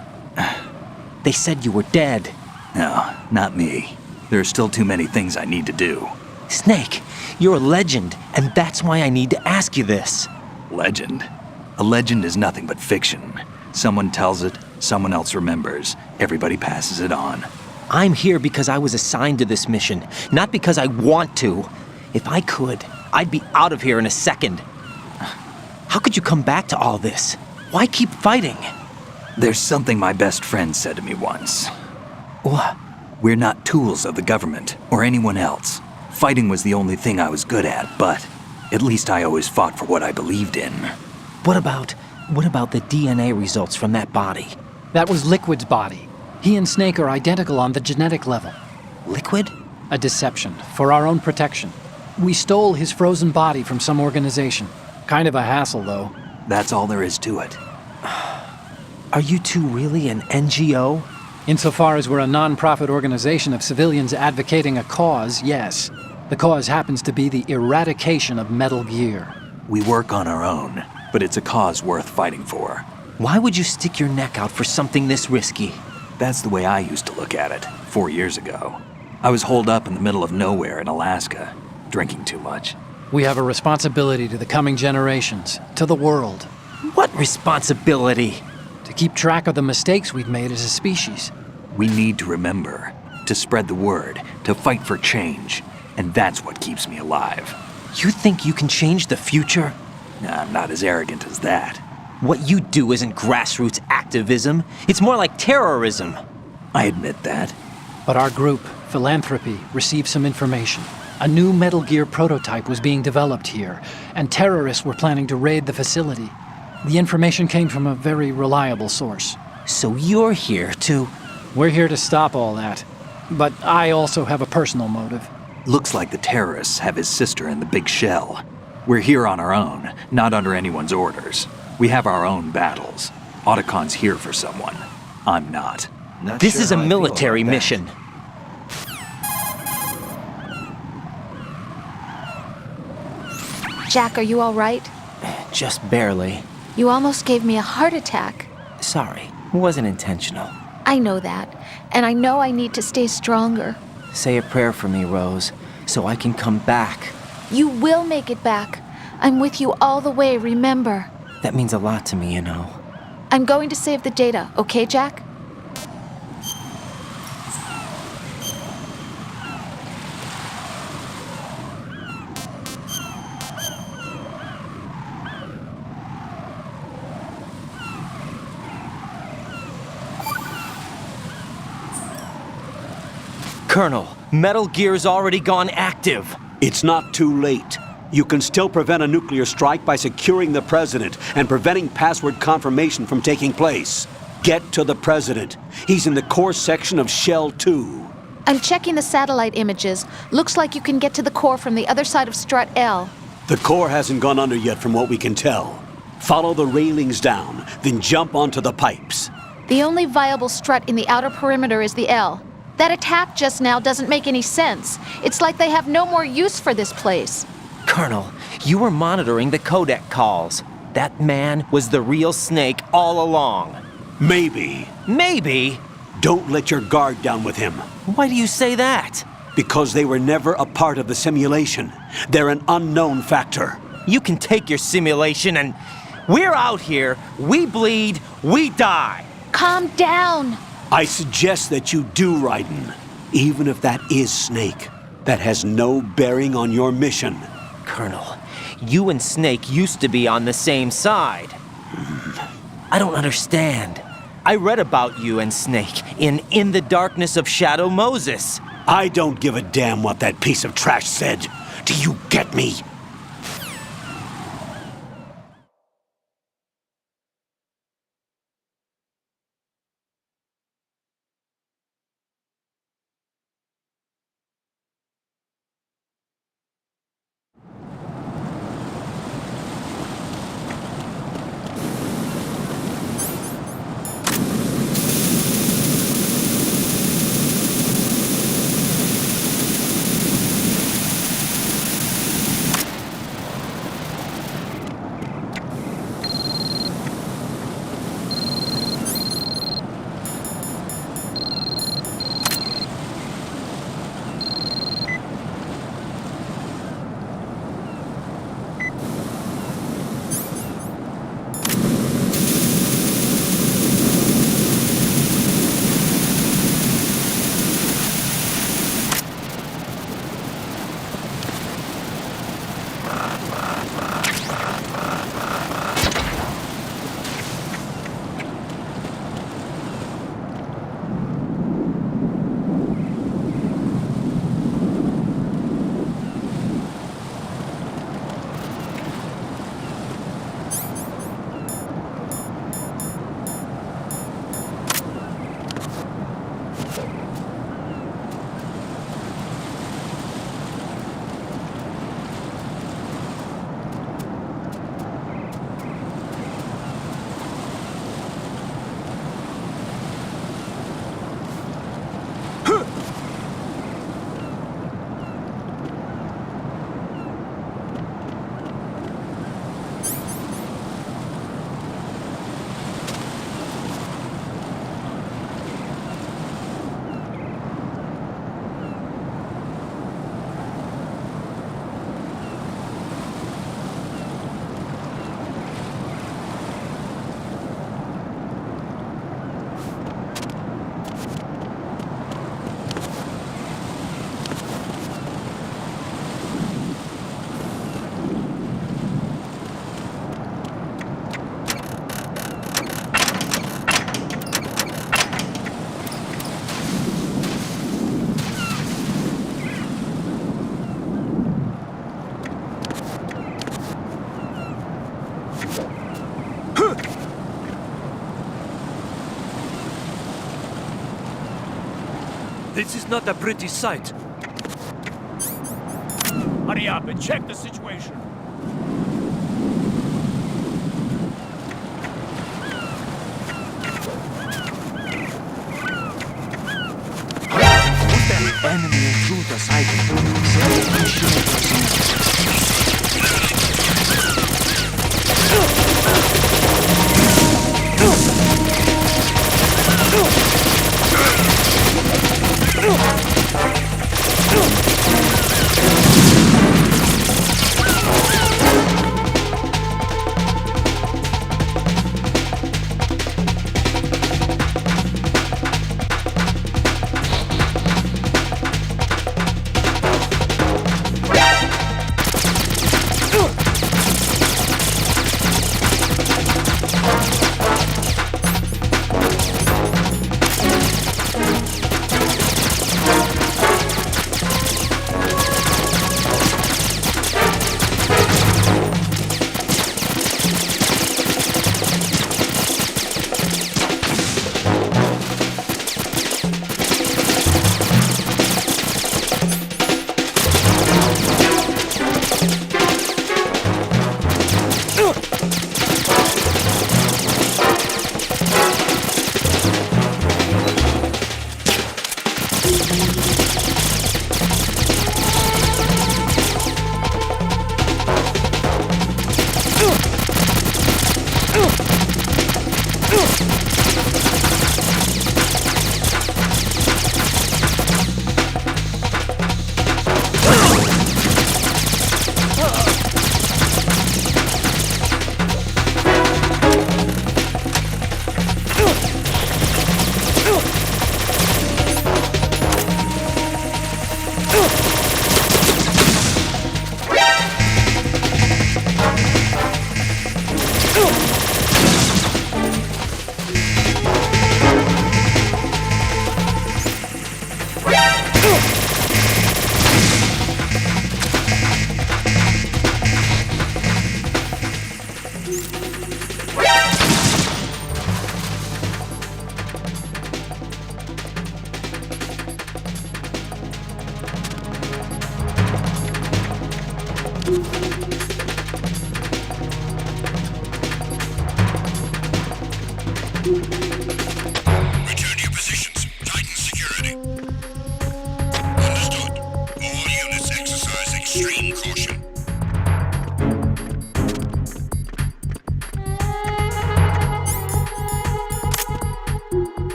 They said you were dead. No, not me. There are still too many things I need to do. Snake, you're a legend, and that's why I need to ask you this. Legend? A legend is nothing but fiction. Someone tells it, someone else remembers. Everybody passes it on. I'm here because I was assigned to this mission, not because I want to. If I could, I'd be out of here in a second. How could you come back to all this? Why keep fighting? There's something my best friend said to me once. What? We're not tools of the government or anyone else. Fighting was the only thing I was good at, but at least I always fought for what I believed in. What about the DNA results from that body? That was Liquid's body. He and Snake are identical on the genetic level. Liquid? A deception, for our own protection. We stole his frozen body from some organization. Kind of a hassle, though. That's all there is to it. Are you two really an NGO? Insofar as we're a non-profit organization of civilians advocating a cause, yes. The cause happens to be the eradication of Metal Gear. We work on our own, but it's a cause worth fighting for. Why would you stick your neck out for something this risky? That's the way I used to look at it, 4 years ago. I was holed up in the middle of nowhere in Alaska, drinking too much. We have a responsibility to the coming generations, to the world. What responsibility? To keep track of the mistakes we've made as a species. We need to remember, to spread the word, to fight for change, and that's what keeps me alive. You think you can change the future? I'm not as arrogant as that. What you do isn't grassroots activism. It's more like terrorism. I admit that. But our group, Philanthropy, received some information. A new Metal Gear prototype was being developed here, and terrorists were planning to raid the facility. The information came from a very reliable source. So you're here to... We're here to stop all that. But I also have a personal motive. Looks like the terrorists have his sister in the big shell. We're here on our own, not under anyone's orders. We have our own battles. Otacon's here for someone. I'm not. This is a military mission. Jack, are you all right? Just barely. You almost gave me a heart attack. Sorry, it wasn't intentional. I know that, and I know I need to stay stronger. Say a prayer for me, Rose, so I can come back. You will make it back. I'm with you all the way, remember? That means a lot to me, you know. I'm going to save the data, okay, Jack? Colonel, Metal Gear's already gone active. It's not too late. You can still prevent a nuclear strike by securing the president and preventing password confirmation from taking place. Get to the president. He's in the core section of Shell 2. I'm checking the satellite images. Looks like you can get to the core from the other side of Strut L. The core hasn't gone under yet from what we can tell. Follow the railings down, then jump onto the pipes. The only viable strut in the outer perimeter is the L. That attack just now doesn't make any sense. It's like they have no more use for this place. Colonel, you were monitoring the codec calls. That man was the real Snake all along. Maybe. Maybe? Don't let your guard down with him. Why do you say that? Because they were never a part of the simulation. They're an unknown factor. You can take your simulation and... We're out here, we bleed, we die. Calm down. I suggest that you do, Raiden. Even if that is Snake. That has no bearing on your mission. Colonel, you and Snake used to be on the same side. I don't understand. I read about you and Snake in the Darkness of Shadow Moses. I don't give a damn what that piece of trash said. Do you get me? This is not a pretty sight. Hurry up and check the situation. Enemy intruder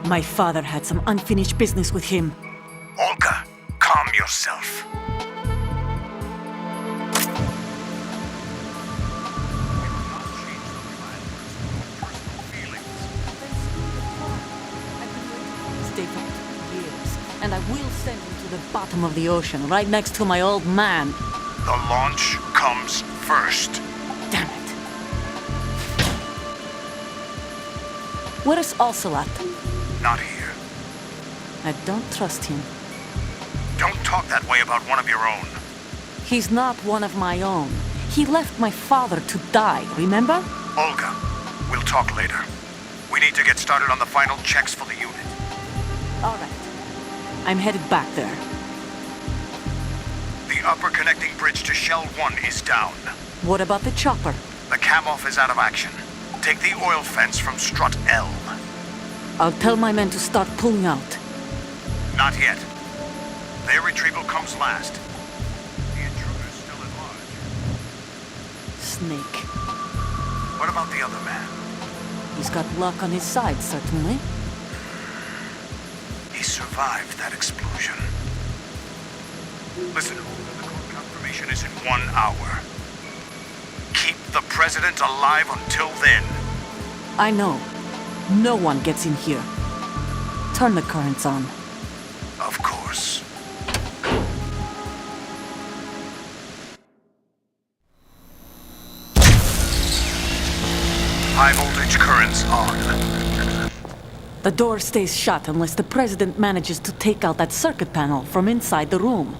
My father had some unfinished business with him. Olga, calm yourself. Stay for years, and I will send him to the bottom of the ocean, right next to my old man. The launch comes first. Damn it. Where's Ocelot? Not here. I don't trust him. Don't talk that way about one of your own. He's not one of my own. He left my father to die, remember? Olga, we'll talk later. We need to get started on the final checks for the unit. All right. I'm headed back there. The upper connecting bridge to Shell 1 is down. What about the chopper? The cam-off is out of action. Take the oil fence from strut L. I'll tell my men to start pulling out. Not yet. Their retrieval comes last. The intruder's still at large. Snake. What about the other man? He's got luck on his side, certainly. He survived that explosion. Listen, the code confirmation is in 1 hour. Keep the president alive until then. I know. No one gets in here. Turn the currents on. Of course. High voltage currents on. The door stays shut unless the president manages to take out that circuit panel from inside the room.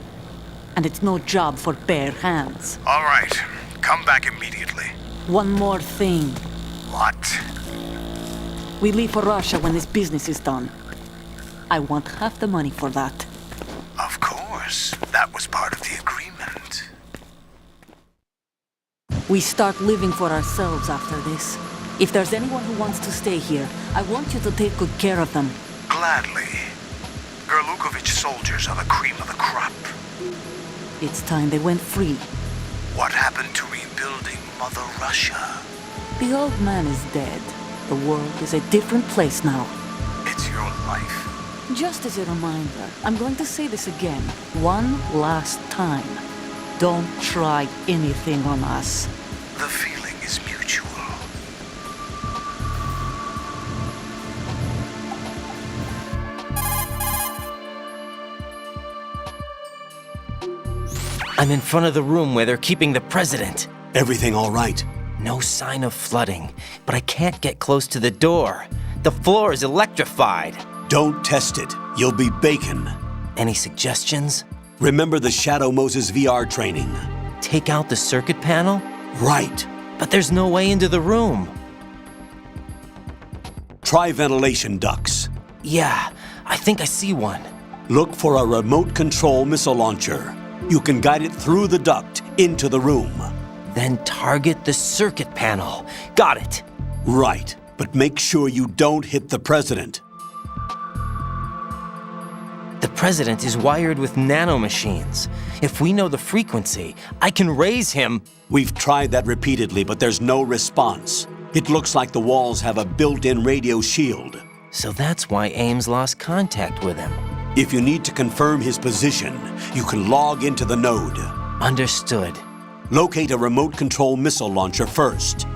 And it's no job for bare hands. All right. Come back immediately. One more thing. What? We leave for Russia when this business is done. I want half the money for that. Of course. That was part of the agreement. We start living for ourselves after this. If there's anyone who wants to stay here, I want you to take good care of them. Gladly. Gerlukovich soldiers are the cream of the crop. It's time they went free. What happened to rebuilding Mother Russia? The old man is dead. The world is a different place now. It's your life. Just as a reminder, I'm going to say this again, one last time. Don't try anything on us. The feeling is mutual. I'm in front of the room where they're keeping the president. Everything all right? No sign of flooding, but I can't get close to the door. The floor is electrified. Don't test it. You'll be bacon. Any suggestions? Remember the Shadow Moses VR training. Take out the circuit panel? Right. But there's no way into the room. Try ventilation ducts. Yeah, I think I see one. Look for a remote control missile launcher. You can guide it through the duct into the room. Then target the circuit panel. Got it. Right, but make sure you don't hit the president. The president is wired with nanomachines. If we know the frequency, I can raise him. We've tried that repeatedly, but there's no response. It looks like the walls have a built-in radio shield. So that's why Ames lost contact with him. If you need to confirm his position, you can log into the node. Understood. Locate a remote control missile launcher first.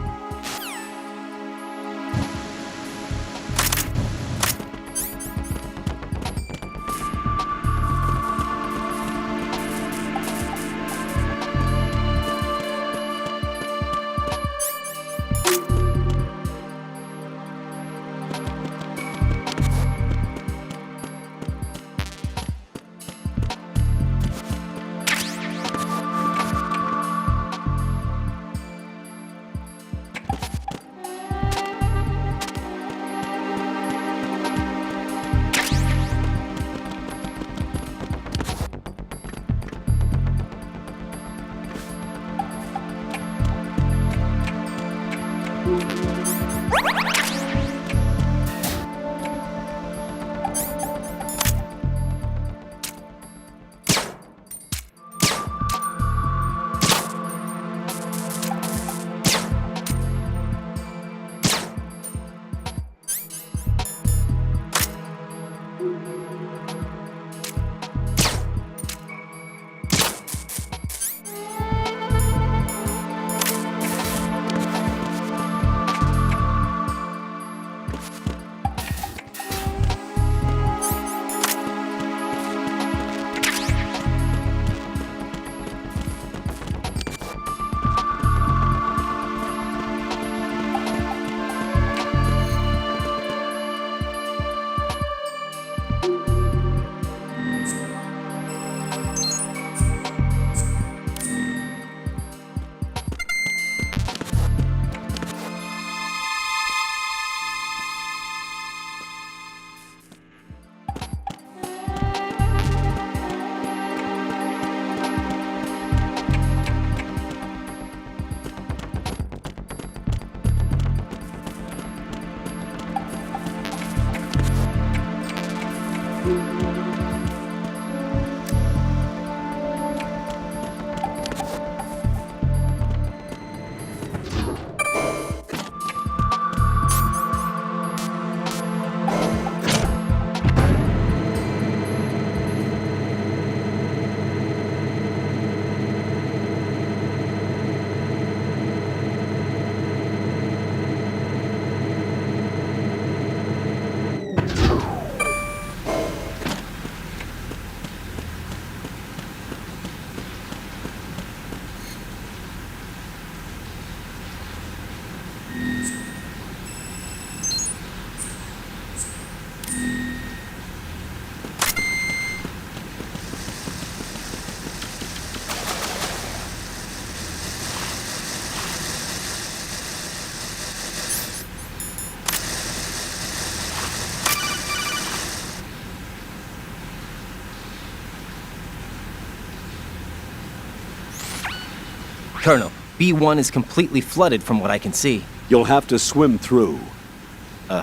Colonel, B1 is completely flooded from what I can see. You'll have to swim through.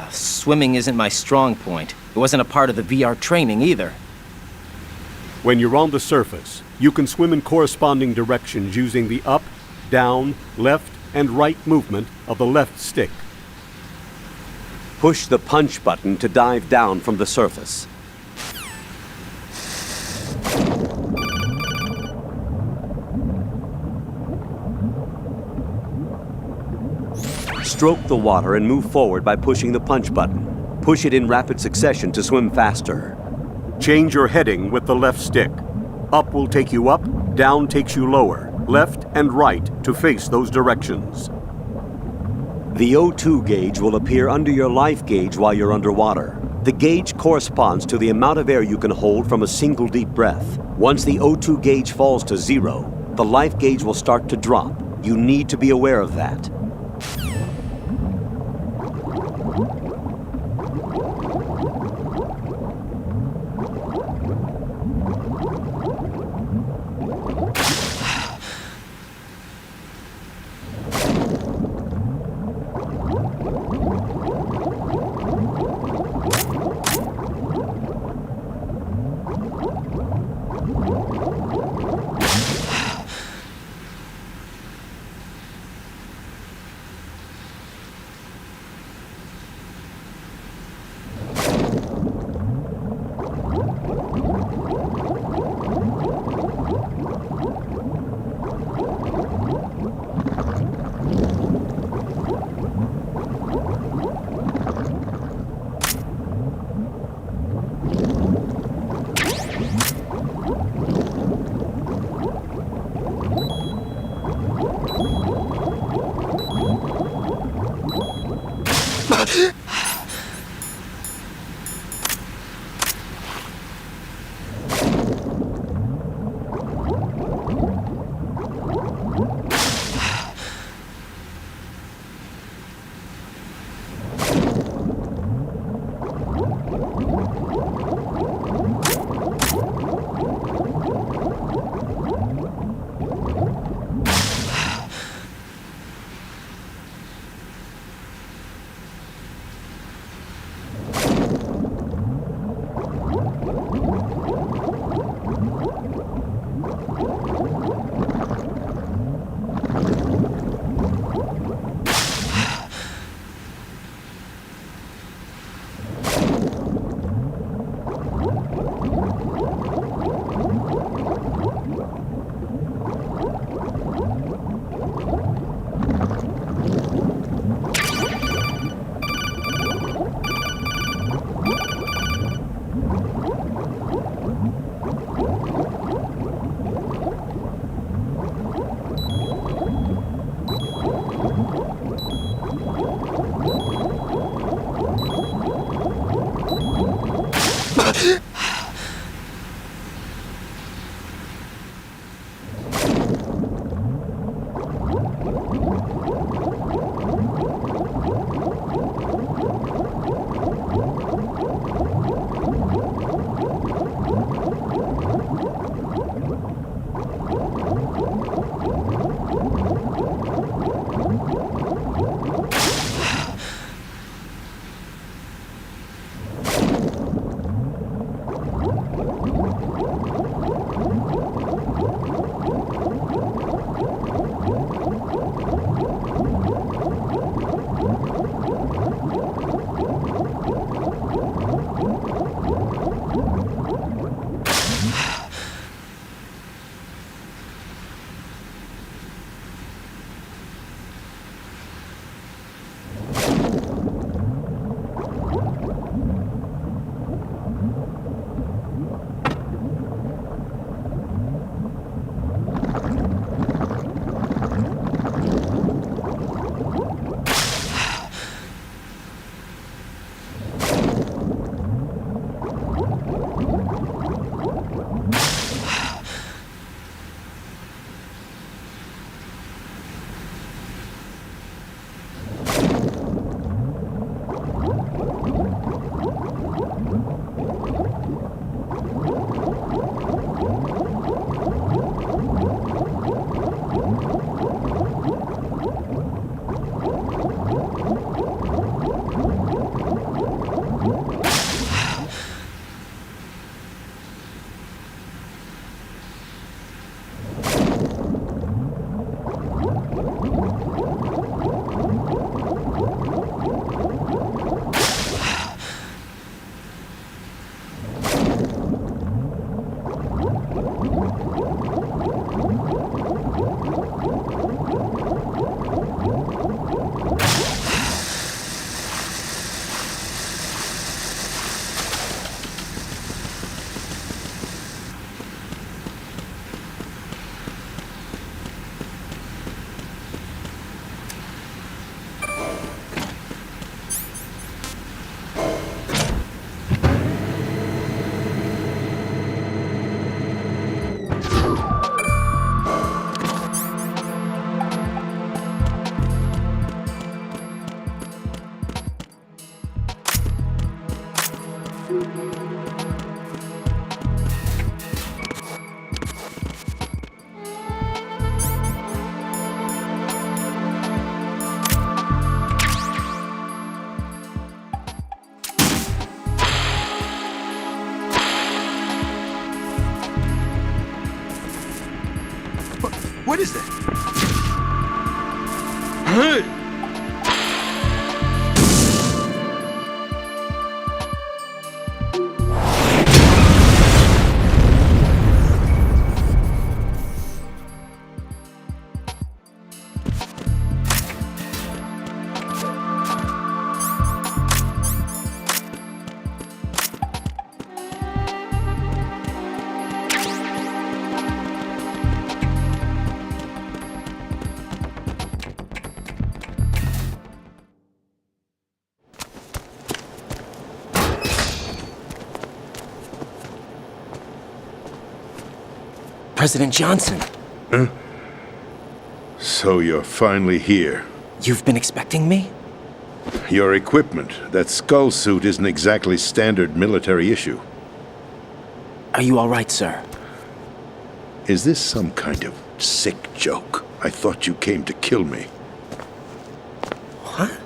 Swimming isn't my strong point. It wasn't a part of the VR training either. When you're on the surface, you can swim in corresponding directions using the up, down, left, and right movement of the left stick. Push the punch button to dive down from the surface. Stroke the water and move forward by pushing the punch button. Push it in rapid succession to swim faster. Change your heading with the left stick. Up will take you up, down takes you lower, left and right to face those directions. The O2 gauge will appear under your life gauge while you're underwater. The gauge corresponds to the amount of air you can hold from a single deep breath. Once the O2 gauge falls to 0, the life gauge will start to drop. You need to be aware of that. What is that? President Johnson. Huh? So you're finally here. You've been expecting me? Your equipment, that skull suit isn't exactly standard military issue. Are you all right, sir? Is this some kind of sick joke? I thought you came to kill me. What?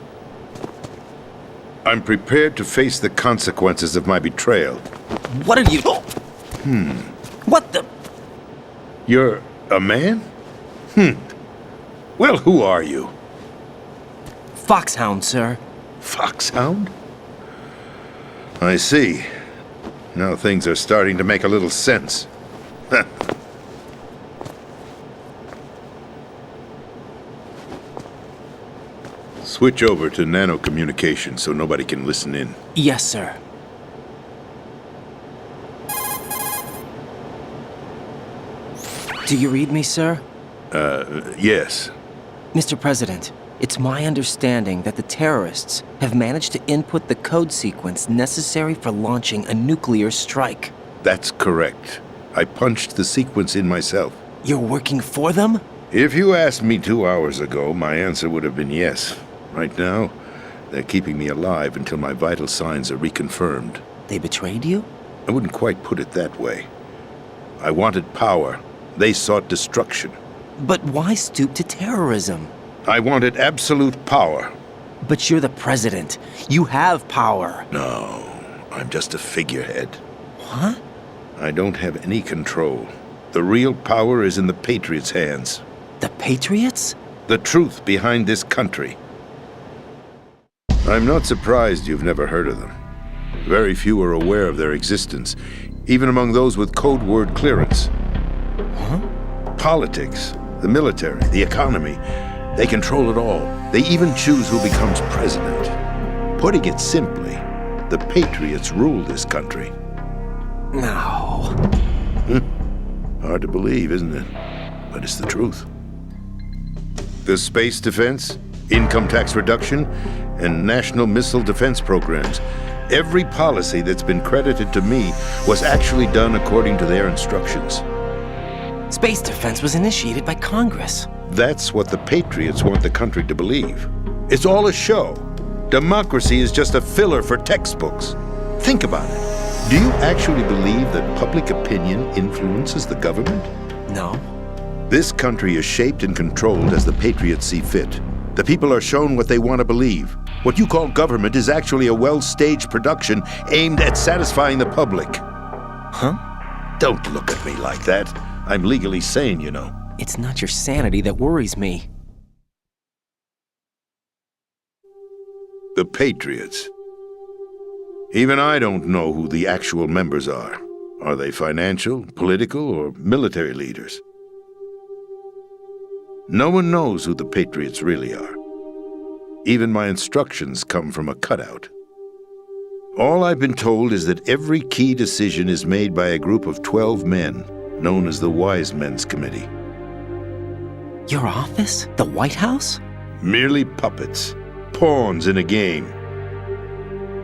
I'm prepared to face the consequences of my betrayal. What are you... What the... You're a man? Well, who are you? Foxhound, sir. Foxhound? I see. Now things are starting to make a little sense. Switch over to nano-communication so nobody can listen in. Yes, sir. Do you read me, sir? Yes. Mr. President, it's my understanding that the terrorists have managed to input the code sequence necessary for launching a nuclear strike. That's correct. I punched the sequence in myself. You're working for them? If you asked me 2 hours ago, my answer would have been yes. Right now, they're keeping me alive until my vital signs are reconfirmed. They betrayed you? I wouldn't quite put it that way. I wanted power. They sought destruction. But why stoop to terrorism? I wanted absolute power. But you're the president. You have power. No, I'm just a figurehead. What? I don't have any control. The real power is in the Patriots' hands. The Patriots? The truth behind this country. I'm not surprised you've never heard of them. Very few are aware of their existence, even among those with code word clearance. Huh? Politics, the military, the economy, they control it all. They even choose who becomes president. Putting it simply, the Patriots rule this country. No. Hard to believe, isn't it? But it's the truth. The space defense, income tax reduction, and national missile defense programs. Every policy that's been credited to me was actually done according to their instructions. Space defense was initiated by Congress. That's what the Patriots want the country to believe. It's all a show. Democracy is just a filler for textbooks. Think about it. Do you actually believe that public opinion influences the government? No. This country is shaped and controlled as the Patriots see fit. The people are shown what they want to believe. What you call government is actually a well-staged production aimed at satisfying the public. Huh? Don't look at me like that. I'm legally sane, you know. It's not your sanity that worries me. The Patriots. Even I don't know who the actual members are. Are they financial, political, or military leaders? No one knows who the Patriots really are. Even my instructions come from a cutout. All I've been told is that every key decision is made by a group of 12 men, known as the Wise Men's Committee. Your office? The White House? Merely puppets, pawns in a game.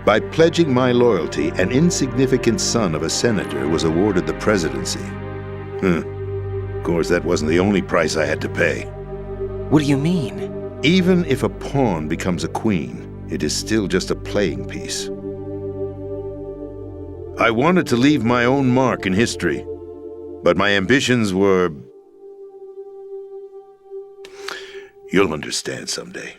By pledging my loyalty, an insignificant son of a senator was awarded the presidency. Of course, that wasn't the only price I had to pay. What do you mean? Even if a pawn becomes a queen, it is still just a playing piece. I wanted to leave my own mark in history, but my ambitions were... You'll understand someday.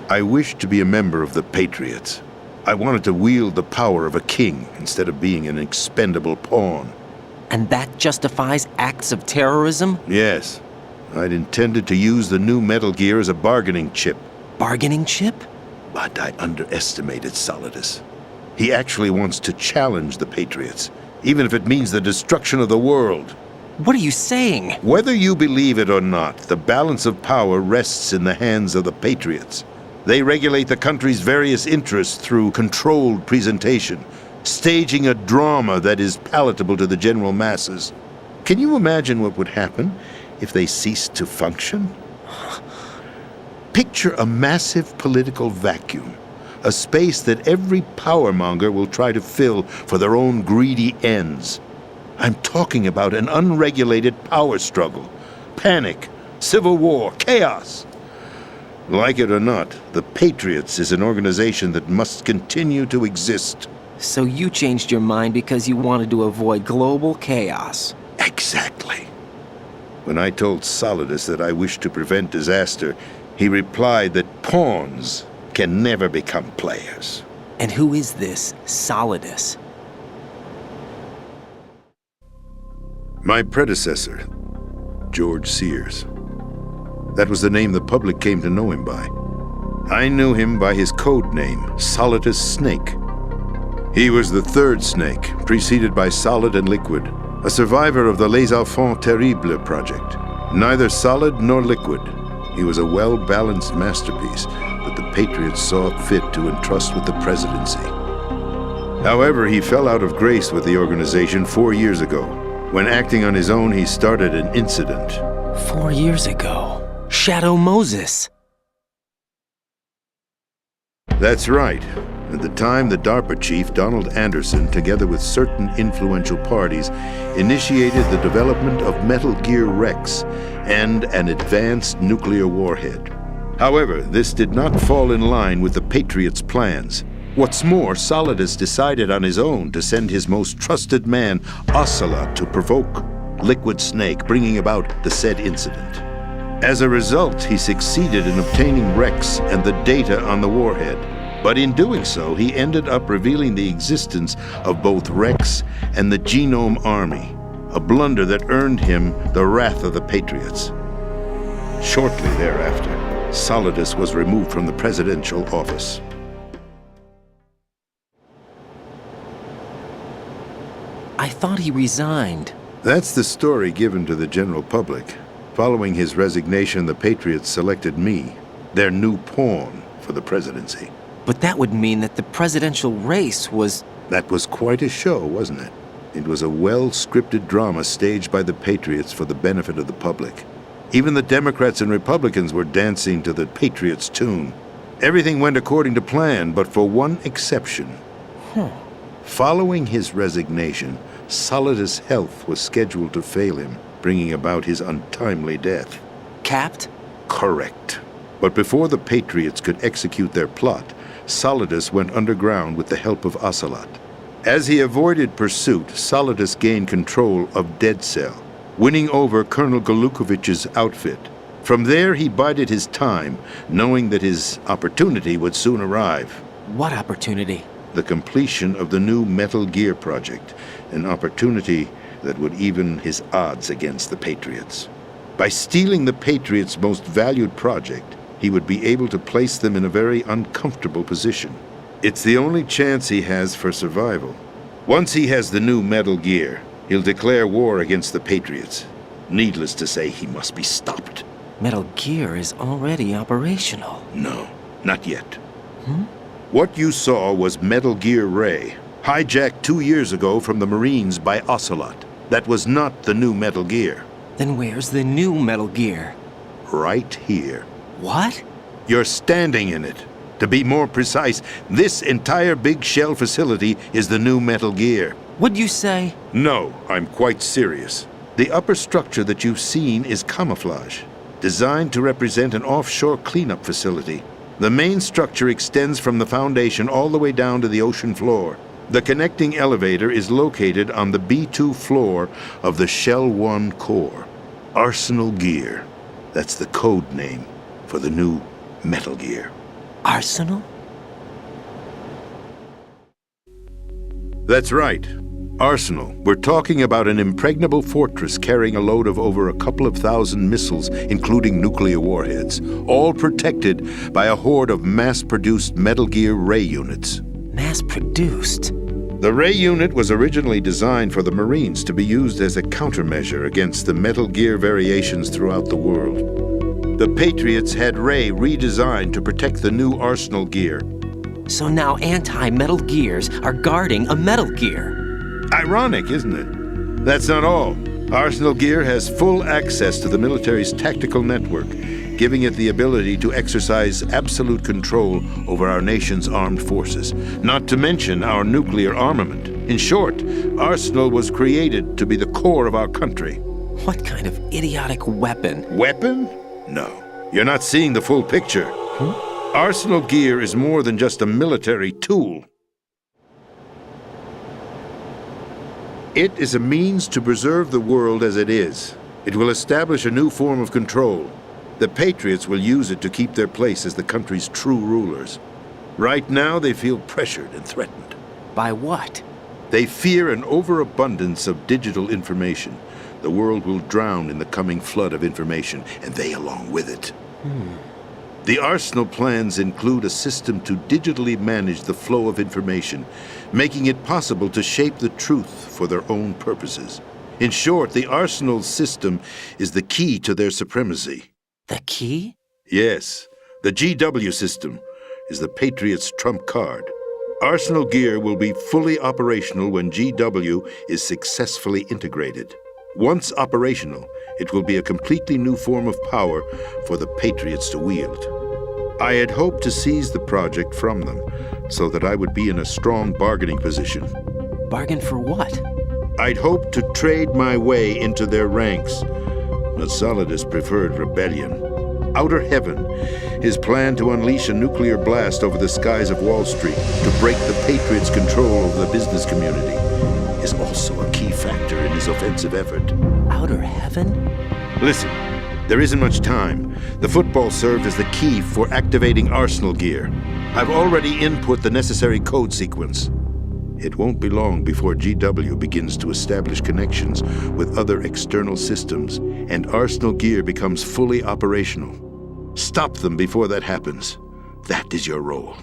I wished to be a member of the Patriots. I wanted to wield the power of a king instead of being an expendable pawn. And that justifies acts of terrorism? Yes. I'd intended to use the new Metal Gear as a bargaining chip. Bargaining chip? But I underestimated Solidus. He actually wants to challenge the Patriots, even if it means the destruction of the world. What are you saying? Whether you believe it or not, the balance of power rests in the hands of the Patriots. They regulate the country's various interests through controlled presentation, staging a drama that is palatable to the general masses. Can you imagine what would happen if they ceased to function? Picture a massive political vacuum, a space that every powermonger will try to fill for their own greedy ends. I'm talking about an unregulated power struggle, panic, civil war, chaos. Like it or not, the Patriots is an organization that must continue to exist. So you changed your mind because you wanted to avoid global chaos. Exactly. When I told Solidus that I wished to prevent disaster, he replied that pawns can never become players. And who is this Solidus? My predecessor, George Sears. That was the name the public came to know him by. I knew him by his code name, Solidus Snake. He was the third snake, preceded by Solid and Liquid, a survivor of the Les Enfants Terribles project. Neither solid nor liquid, he was a well-balanced masterpiece that the Patriots saw fit to entrust with the presidency. However, he fell out of grace with the organization 4 years ago. When acting on his own, he started an incident. 4 years ago? Shadow Moses. That's right. At the time, the DARPA chief, Donald Anderson, together with certain influential parties, initiated the development of Metal Gear Rex and an advanced nuclear warhead. However, this did not fall in line with the Patriots' plans. What's more, Solidus decided on his own to send his most trusted man, Ocelot, to provoke Liquid Snake, bringing about the said incident. As a result, he succeeded in obtaining Rex and the data on the warhead. But in doing so, he ended up revealing the existence of both Rex and the Genome Army, a blunder that earned him the wrath of the Patriots. Shortly thereafter, Solidus was removed from the presidential office. I thought he resigned. That's the story given to the general public. Following his resignation, the Patriots selected me, their new pawn, for the presidency. But that would mean that the presidential race was... That was quite a show, wasn't it? It was a well-scripted drama staged by the Patriots for the benefit of the public. Even the Democrats and Republicans were dancing to the Patriots' tune. Everything went according to plan, but for one exception. Following his resignation, Solidus' health was scheduled to fail him, bringing about his untimely death. Capped? Correct. But before the Patriots could execute their plot, Solidus went underground with the help of Ocelot. As he avoided pursuit, Solidus gained control of Dead Cell, winning over Colonel Golukovich's outfit. From there, he bided his time, knowing that his opportunity would soon arrive. What opportunity? The completion of the new Metal Gear project, an opportunity that would even his odds against the Patriots. By stealing the Patriots' most valued project, he would be able to place them in a very uncomfortable position. It's the only chance he has for survival. Once he has the new Metal Gear, he'll declare war against the Patriots. Needless to say, he must be stopped. Metal Gear is already operational. No, not yet. What you saw was Metal Gear Ray, hijacked 2 years ago from the Marines by Ocelot. That was not the new Metal Gear. Then where's the new Metal Gear? Right here. What? You're standing in it. To be more precise, this entire big shell facility is the new Metal Gear. What'd you say? No, I'm quite serious. The upper structure that you've seen is camouflage, designed to represent an offshore cleanup facility. The main structure extends from the foundation all the way down to the ocean floor. The connecting elevator is located on the B2 floor of the Shell 1 core. Arsenal Gear. That's the code name for the new Metal Gear. Arsenal? That's right. Arsenal. We're talking about an impregnable fortress carrying a load of over a couple of thousand missiles, including nuclear warheads, all protected by a horde of mass-produced Metal Gear Ray units. Mass-produced? The Ray unit was originally designed for the Marines to be used as a countermeasure against the Metal Gear variations throughout the world. The Patriots had Ray redesigned to protect the new Arsenal gear. So now anti-Metal Gears are guarding a Metal Gear. Ironic, isn't it? That's not all. Arsenal Gear has full access to the military's tactical network, giving it the ability to exercise absolute control over our nation's armed forces, not to mention our nuclear armament. In short, Arsenal was created to be the core of our country. What kind of idiotic weapon? Weapon? No. You're not seeing the full picture. Arsenal Gear is more than just a military tool. It is a means to preserve the world as it is. It will establish a new form of control. The Patriots will use it to keep their place as the country's true rulers. Right now, they feel pressured and threatened. By what? They fear an overabundance of digital information. The world will drown in the coming flood of information, and they along with it. The Arsenal plans include a system to digitally manage the flow of information, making it possible to shape the truth for their own purposes. In short, the Arsenal system is the key to their supremacy. The key? Yes. The GW system is the Patriots' trump card. Arsenal Gear will be fully operational when GW is successfully integrated. Once operational, it will be a completely new form of power for the Patriots to wield. I had hoped to seize the project from them, so that I would be in a strong bargaining position. Bargain for what? I'd hoped to trade my way into their ranks, but Solidus preferred rebellion. Outer Heaven, his plan to unleash a nuclear blast over the skies of Wall Street to break the Patriots' control over the business community, is also a key factor in his offensive effort. Outer Heaven? Listen, there isn't much time. The football served as the key for activating Arsenal Gear. I've already input the necessary code sequence. It won't be long before GW begins to establish connections with other external systems, and Arsenal Gear becomes fully operational. Stop them before that happens. That is your role.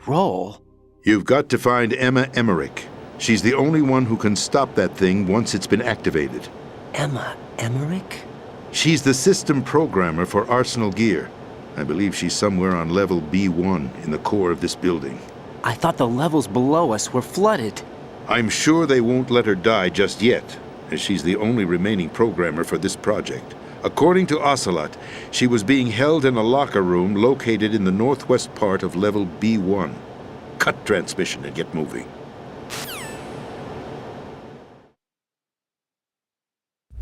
Role? You've got to find Emma Emmerich. She's the only one who can stop that thing once it's been activated. Emma Emmerich? She's the system programmer for Arsenal Gear. I believe she's somewhere on level B1 in the core of this building. I thought the levels below us were flooded. I'm sure they won't let her die just yet, as she's the only remaining programmer for this project. According to Ocelot, she was being held in a locker room located in the northwest part of level B1. Cut transmission and get moving.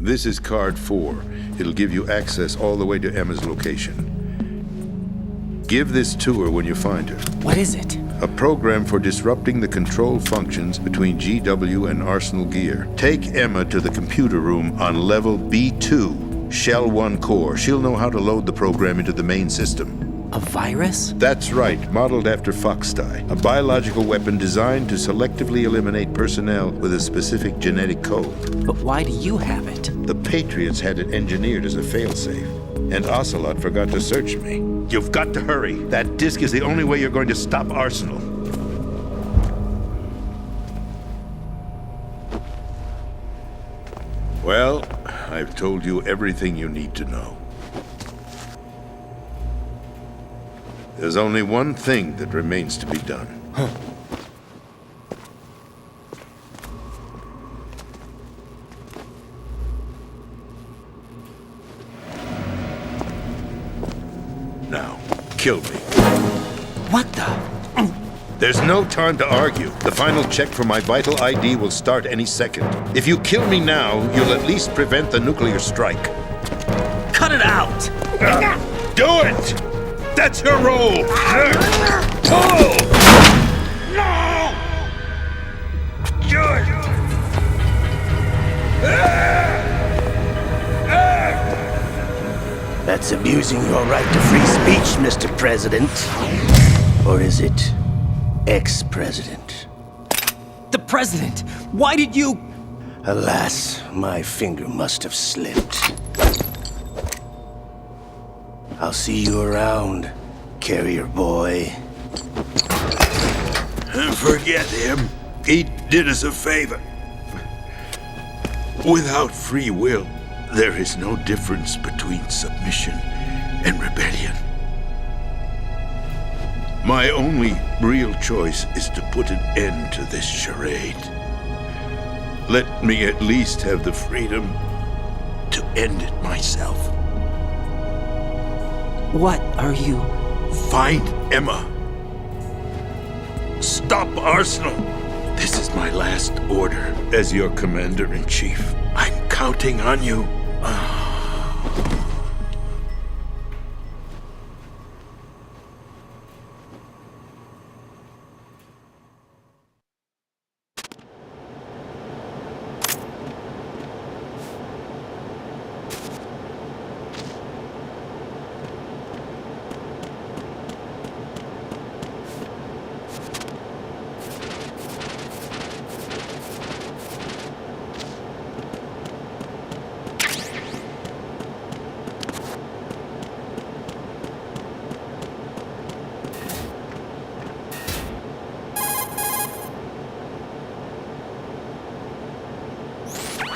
This is card 4. It'll give you access all the way to Emma's location. Give this to her when you find her. What is it? A program for disrupting the control functions between GW and Arsenal Gear. Take Emma to the computer room on level B2, Shell 1 core. She'll know how to load the program into the main system. A virus? That's right, modeled after Foxdie, a biological weapon designed to selectively eliminate personnel with a specific genetic code. But why do you have it? The Patriots had it engineered as a failsafe, and Ocelot forgot to search me. You've got to hurry. That disk is the only way you're going to stop Arsenal. Well, I've told you everything you need to know. There's only one thing that remains to be done. Now, kill me. What the? There's no time to argue. The final check for my vital ID will start any second. If you kill me now, you'll at least prevent the nuclear strike. Cut it out! Do it! That's your role! Pull! No! Do it! That's abusing your right to free speech, Mr. President. Or is it ex-president? The president! Why did you... Alas, my finger must have slipped. I'll see you around, carrier boy. Forget him. He did us a favor. Without free will, there is no difference between submission and rebellion. My only real choice is to put an end to this charade. Let me at least have the freedom to end it myself. What are you... Find Emma. Stop Arsenal. This is my last order as your commander-in-chief. I'm counting on you.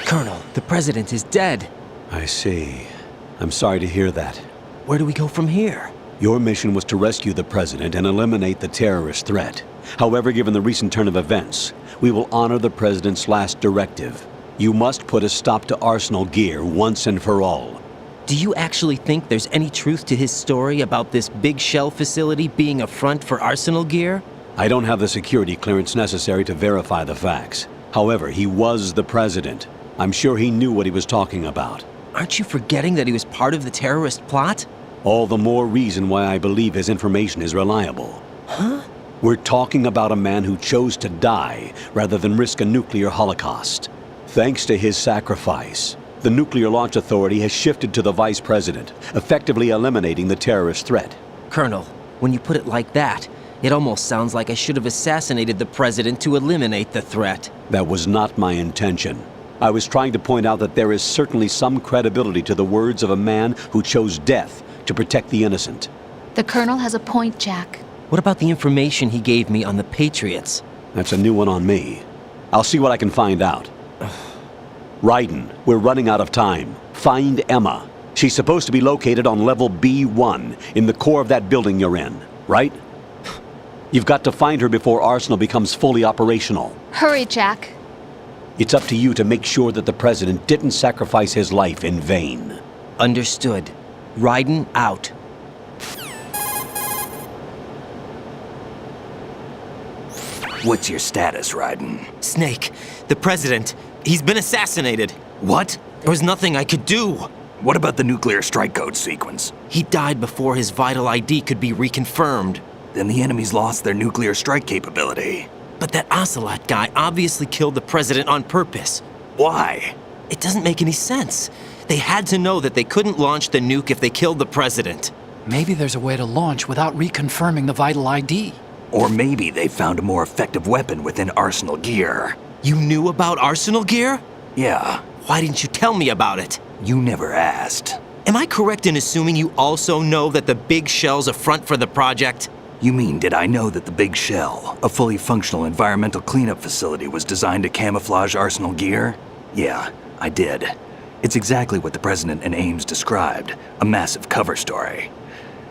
Colonel, the president is dead. I see. I'm sorry to hear that. Where do we go from here? Your mission was to rescue the president and eliminate the terrorist threat. However, given the recent turn of events, we will honor the president's last directive. You must put a stop to Arsenal Gear once and for all. Do you actually think there's any truth to his story about this big shell facility being a front for Arsenal Gear? I don't have the security clearance necessary to verify the facts. However, he was the president. I'm sure he knew what he was talking about. Aren't you forgetting that he was part of the terrorist plot? All the more reason why I believe his information is reliable. Huh? We're talking about a man who chose to die rather than risk a nuclear holocaust. Thanks to his sacrifice, the Nuclear Launch Authority has shifted to the vice president, effectively eliminating the terrorist threat. Colonel, when you put it like that, it almost sounds like I should have assassinated the president to eliminate the threat. That was not my intention. I was trying to point out that there is certainly some credibility to the words of a man who chose death to protect the innocent. The Colonel has a point, Jack. What about the information he gave me on the Patriots? That's a new one on me. I'll see what I can find out. Raiden, we're running out of time. Find Emma. She's supposed to be located on level B1, in the core of that building you're in, right? You've got to find her before Arsenal becomes fully operational. Hurry, Jack. It's up to you to make sure that the president didn't sacrifice his life in vain. Understood. Raiden out. What's your status, Raiden? Snake, the president, he's been assassinated. What? There was nothing I could do. What about the nuclear strike code sequence? He died before his vital ID could be reconfirmed. Then the enemy's lost their nuclear strike capability. But that Ocelot guy obviously killed the president on purpose. Why? It doesn't make any sense. They had to know that they couldn't launch the nuke if they killed the president. Maybe there's a way to launch without reconfirming the vital ID. Or maybe they found a more effective weapon within Arsenal Gear. You knew about Arsenal Gear? Yeah. Why didn't you tell me about it? You never asked. Am I correct in assuming you also know that the big shell's a front for the project? You mean, did I know that the Big Shell, a fully functional environmental cleanup facility, was designed to camouflage Arsenal Gear? Yeah, I did. It's exactly what the President and Ames described, a massive cover story.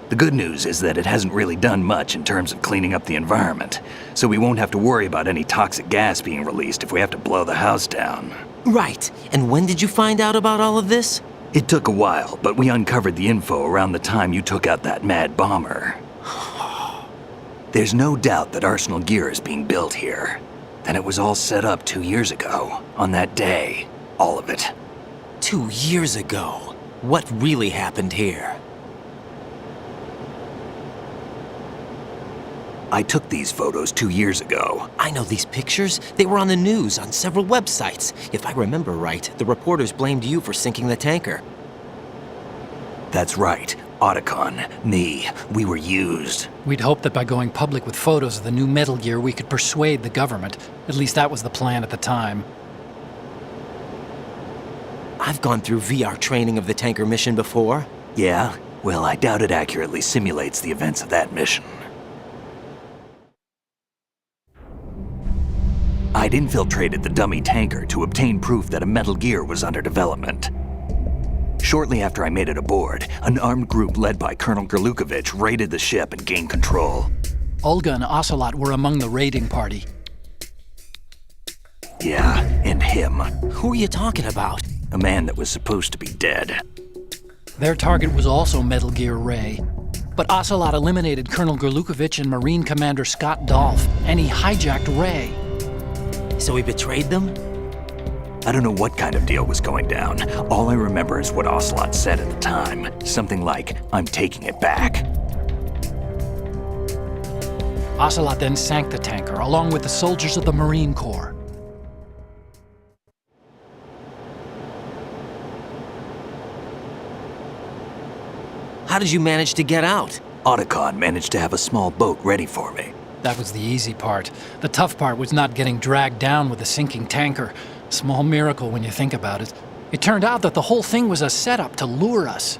The good news is that it hasn't really done much in terms of cleaning up the environment, so we won't have to worry about any toxic gas being released if we have to blow the house down. Right. And when did you find out about all of this? It took a while, but we uncovered the info around the time you took out that mad bomber. There's no doubt that Arsenal Gear is being built here. And it was all set up 2 years ago, on that day. All of it. 2 years ago? What really happened here? I took these photos 2 years ago. I know these pictures. They were on the news, on several websites. If I remember right, the reporters blamed you for sinking the tanker. That's right. Otacon, me, we were used. We'd hoped that by going public with photos of the new Metal Gear, we could persuade the government. At least that was the plan at the time. I've gone through VR training of the tanker mission before. Yeah? Well, I doubt it accurately simulates the events of that mission. I'd infiltrated the dummy tanker to obtain proof that a Metal Gear was under development. Shortly after I made it aboard, an armed group led by Colonel Gerlukovich raided the ship and gained control. Olga and Ocelot were among the raiding party. Yeah, and him. Who are you talking about? A man that was supposed to be dead. Their target was also Metal Gear Ray. But Ocelot eliminated Colonel Gerlukovich and Marine Commander Scott Dolph, and he hijacked Ray. So he betrayed them? I don't know what kind of deal was going down. All I remember is what Ocelot said at the time. Something like, "I'm taking it back." Ocelot then sank the tanker, along with the soldiers of the Marine Corps. How did you manage to get out? Otacon managed to have a small boat ready for me. That was the easy part. The tough part was not getting dragged down with a sinking tanker. Small miracle when you think about it. It turned out that the whole thing was a setup to lure us.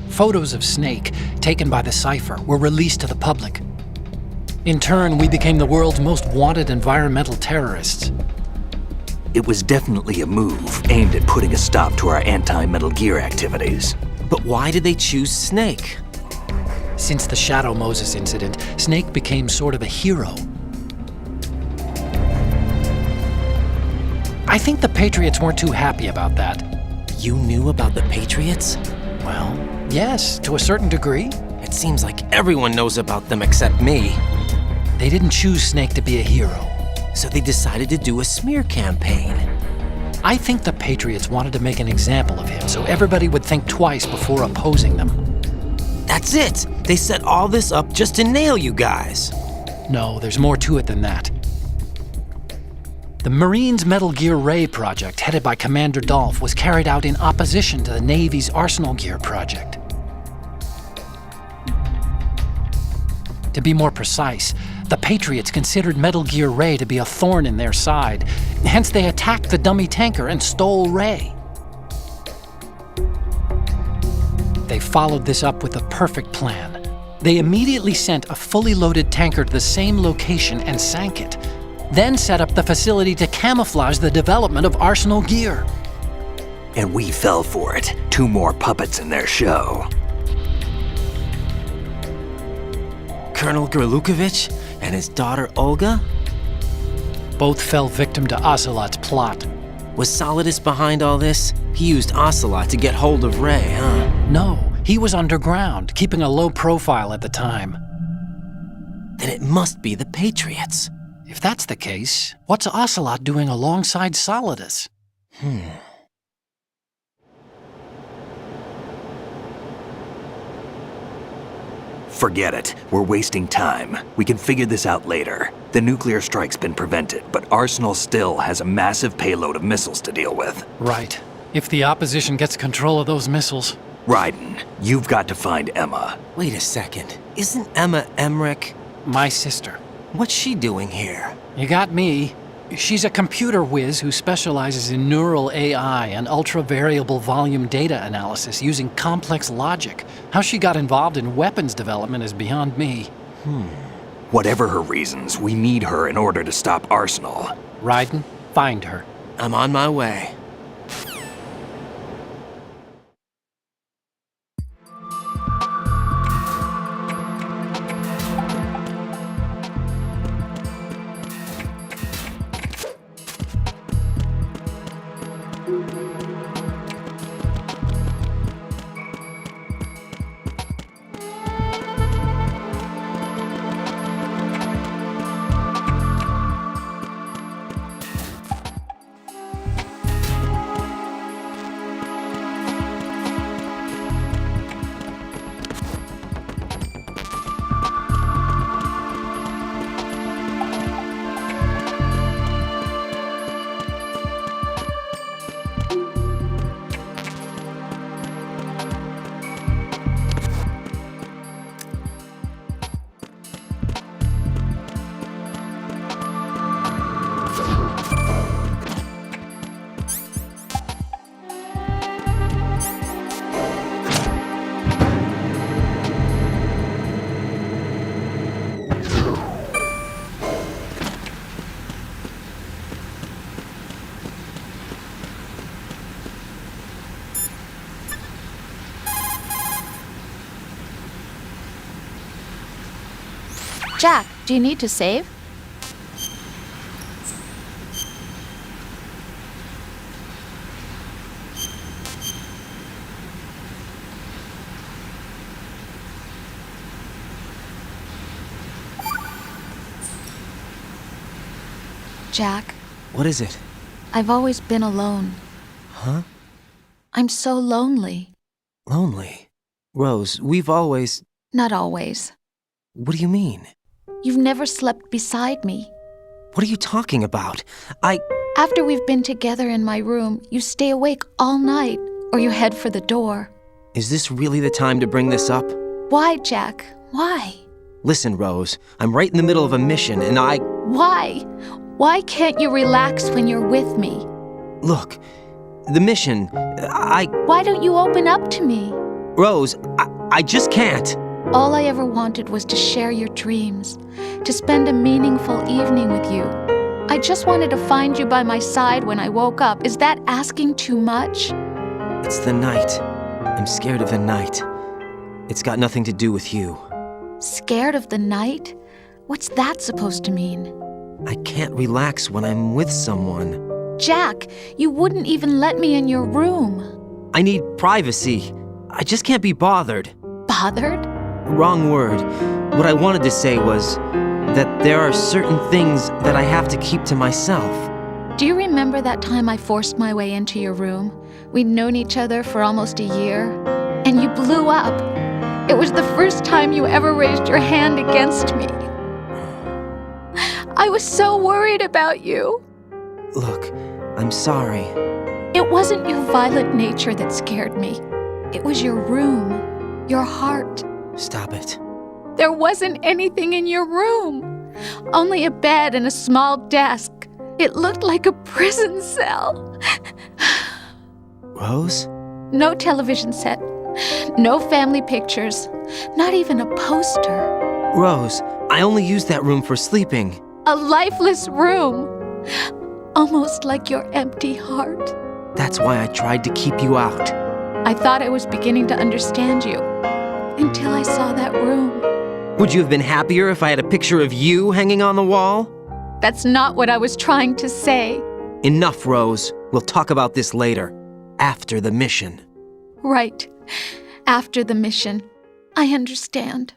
Photos of Snake, taken by the Cypher, were released to the public. In turn, we became the world's most wanted environmental terrorists. It was definitely a move aimed at putting a stop to our anti-Metal Gear activities. But why did they choose Snake? Since the Shadow Moses incident, Snake became sort of a hero. I think the Patriots weren't too happy about that. You knew about the Patriots? Well, yes, to a certain degree. It seems like everyone knows about them except me. They didn't choose Snake to be a hero. So they decided to do a smear campaign. I think the Patriots wanted to make an example of him so everybody would think twice before opposing them. That's it! They set all this up just to nail you guys. No, there's more to it than that. The Marines' Metal Gear Ray project, headed by Commander Dolph, was carried out in opposition to the Navy's Arsenal Gear project. To be more precise, the Patriots considered Metal Gear Ray to be a thorn in their side. Hence, they attacked the dummy tanker and stole Ray. They followed this up with a perfect plan. They immediately sent a fully loaded tanker to the same location and sank it, then set up the facility to camouflage the development of Arsenal Gear. And we fell for it. 2 more puppets in their show. Colonel Gerlukovich and his daughter Olga? Both fell victim to Ocelot's plot. Was Solidus behind all this? He used Ocelot to get hold of Ray, huh? No, he was underground, keeping a low profile at the time. Then it must be the Patriots. If that's the case, what's Ocelot doing alongside Solidus? Forget it. We're wasting time. We can figure this out later. The nuclear strike's been prevented, but Arsenal still has a massive payload of missiles to deal with. Right. If the opposition gets control of those missiles... Raiden, you've got to find Emma. Wait a second. Isn't Emma Emmerich my sister? What's she doing here? You got me. She's a computer whiz who specializes in neural AI and ultra-variable volume data analysis using complex logic. How she got involved in weapons development is beyond me. Whatever her reasons, we need her in order to stop Arsenal. Raiden, find her. I'm on my way. Jack, do you need to save? Jack. What is it? I've always been alone. Huh? I'm so lonely. Lonely? Rose, we've always... Not always. What do you mean? You've never slept beside me. What are you talking about? After we've been together in my room, you stay awake all night, or you head for the door. Is this really the time to bring this up? Why, Jack? Why? Listen, Rose, I'm right in the middle of a mission, and Why? Why can't you relax when you're with me? Look, the mission, Why don't you open up to me? Rose, I just can't. All I ever wanted was to share your dreams, to spend a meaningful evening with you. I just wanted to find you by my side when I woke up. Is that asking too much? It's the night. I'm scared of the night. It's got nothing to do with you. Scared of the night? What's that supposed to mean? I can't relax when I'm with someone. Jack, you wouldn't even let me in your room. I need privacy. I just can't be bothered. Bothered? Wrong word. What I wanted to say was that there are certain things that I have to keep to myself. Do you remember that time I forced my way into your room? We'd known each other for almost a year, and you blew up. It was the first time you ever raised your hand against me. I was so worried about you. Look, I'm sorry. It wasn't your violent nature that scared me. It was your room, your heart. Stop it. There wasn't anything in your room. Only a bed and a small desk. It looked like a prison cell. Rose? No television set. No family pictures. Not even a poster. Rose, I only use that room for sleeping. A lifeless room. Almost like your empty heart. That's why I tried to keep you out. I thought I was beginning to understand you. Until I saw that room. Would you have been happier if I had a picture of you hanging on the wall? That's not what I was trying to say. Enough, Rose. We'll talk about this later. After the mission. Right. After the mission. I understand.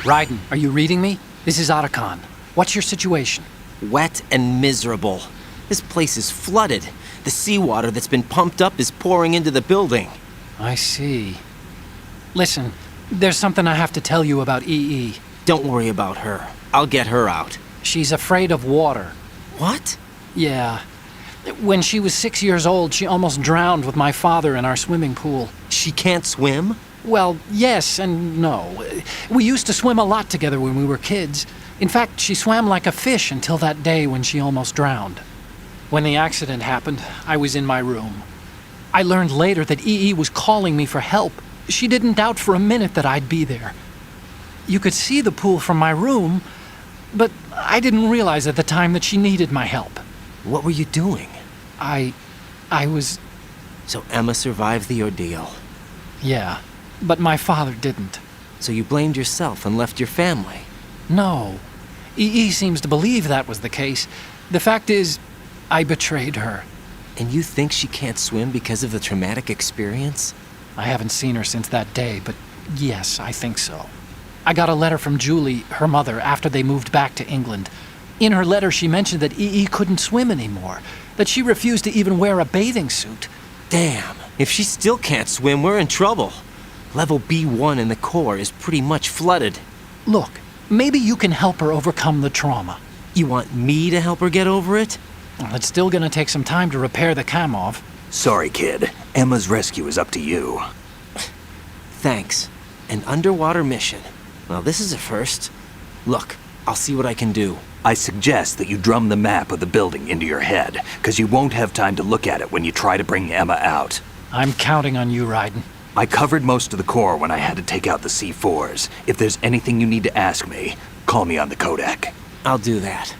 Raiden, are you reading me? This is Otacon. What's your situation? Wet and miserable. This place is flooded. The seawater that's been pumped up is pouring into the building. I see. Listen, there's something I have to tell you about EE. Don't worry about her. I'll get her out. She's afraid of water. What? Yeah. When she was 6 years old, she almost drowned with my father in our swimming pool. She can't swim? Well, yes and no. We used to swim a lot together when we were kids. In fact, she swam like a fish until that day when she almost drowned. When the accident happened, I was in my room. I learned later that EE was calling me for help. She didn't doubt for a minute that I'd be there. You could see the pool from my room, but I didn't realize at the time that she needed my help. What were you doing? I was... So Emma survived the ordeal. Yeah, but my father didn't. So you blamed yourself and left your family? No. EE seems to believe that was the case. The fact is, I betrayed her. And you think she can't swim because of the traumatic experience? I haven't seen her since that day, but yes, I think so. I got a letter from Julie, her mother, after they moved back to England. In her letter, she mentioned that EE couldn't swim anymore, that she refused to even wear a bathing suit. Damn, if she still can't swim, we're in trouble. Level B1 in the core is pretty much flooded. Look, maybe you can help her overcome the trauma. You want me to help her get over it? Well, it's still gonna take some time to repair the cam off. Sorry, kid. Emma's rescue is up to you. Thanks. An underwater mission. Well, this is a first. Look, I'll see what I can do. I suggest that you drum the map of the building into your head, because you won't have time to look at it when you try to bring Emma out. I'm counting on you, Raiden. I covered most of the core when I had to take out the C4s. If there's anything you need to ask me, call me on the Kodak. I'll do that.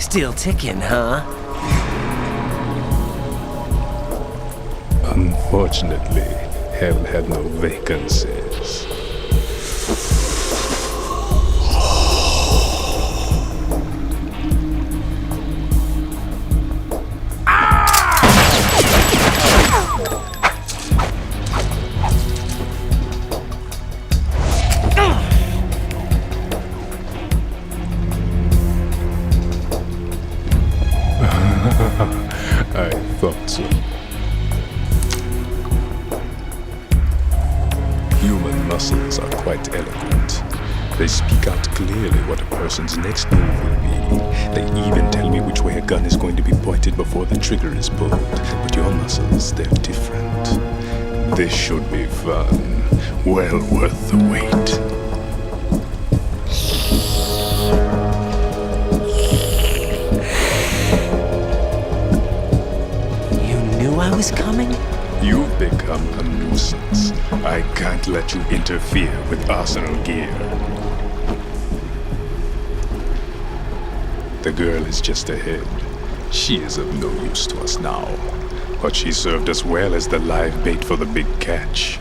Still ticking, huh? Unfortunately, hell had no vacancies. I thought so. Human muscles are quite eloquent. They speak out clearly what a person's next move will be. They even tell me which way a gun is going to be pointed before the trigger is pulled. But your muscles, they're different. This should be fun. Well worth the wait. I was coming? You've become a nuisance. I can't let you interfere with Arsenal gear. The girl is just ahead. She is of no use to us now. But she served us well as the live bait for the big catch.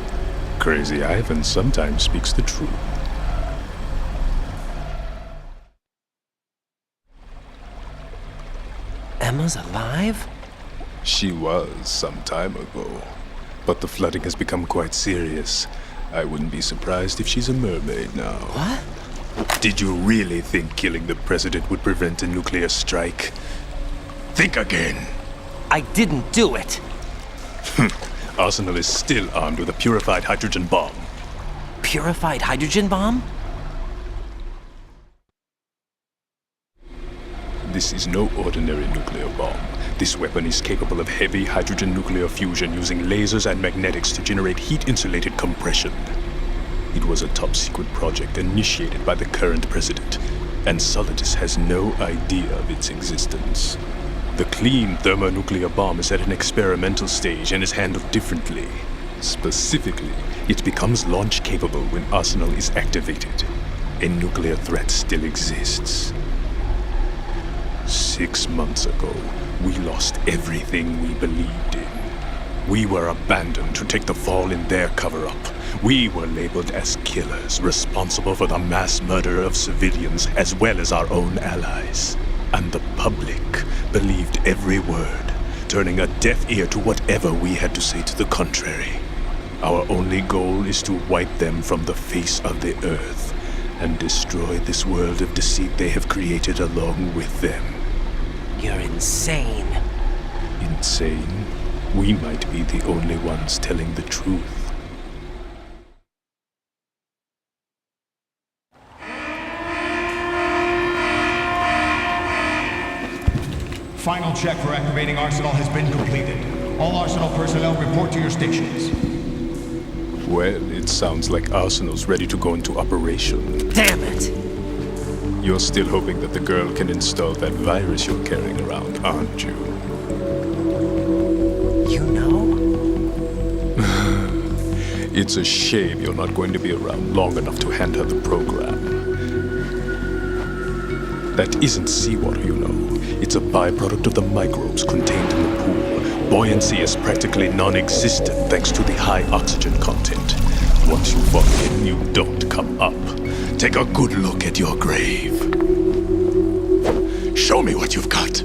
Crazy Ivan sometimes speaks the truth. Emma's alive? She was some time ago, but the flooding has become quite serious. I wouldn't be surprised if she's a mermaid now. What? Did you really think killing the president would prevent a nuclear strike? Think again. I didn't do it. Arsenal is still armed with a purified hydrogen bomb. Purified hydrogen bomb? This is no ordinary nuclear bomb. This weapon is capable of heavy hydrogen nuclear fusion using lasers and magnetics to generate heat-insulated compression. It was a top-secret project initiated by the current president, and Solidus has no idea of its existence. The clean thermonuclear bomb is at an experimental stage and is handled differently. Specifically, it becomes launch-capable when Arsenal is activated. A nuclear threat still exists. 6 months ago, we lost everything we believed in. We were abandoned to take the fall in their cover-up. We were labeled as killers, responsible for the mass murder of civilians as well as our own allies. And the public believed every word, turning a deaf ear to whatever we had to say to the contrary. Our only goal is to wipe them from the face of the earth and destroy this world of deceit they have created along with them. You're insane. Insane? We might be the only ones telling the truth. Final check for activating Arsenal has been completed. All Arsenal personnel report to your stations. Well, it sounds like Arsenal's ready to go into operation. Damn it! You're still hoping that the girl can install that virus you're carrying around, aren't you? You know? It's a shame you're not going to be around long enough to hand her the program. That isn't seawater, you know. It's a byproduct of the microbes contained in the pool. Buoyancy is practically non-existent thanks to the high oxygen content. Once you fall in, you don't come up. Take a good look at your grave. Show me what you've got.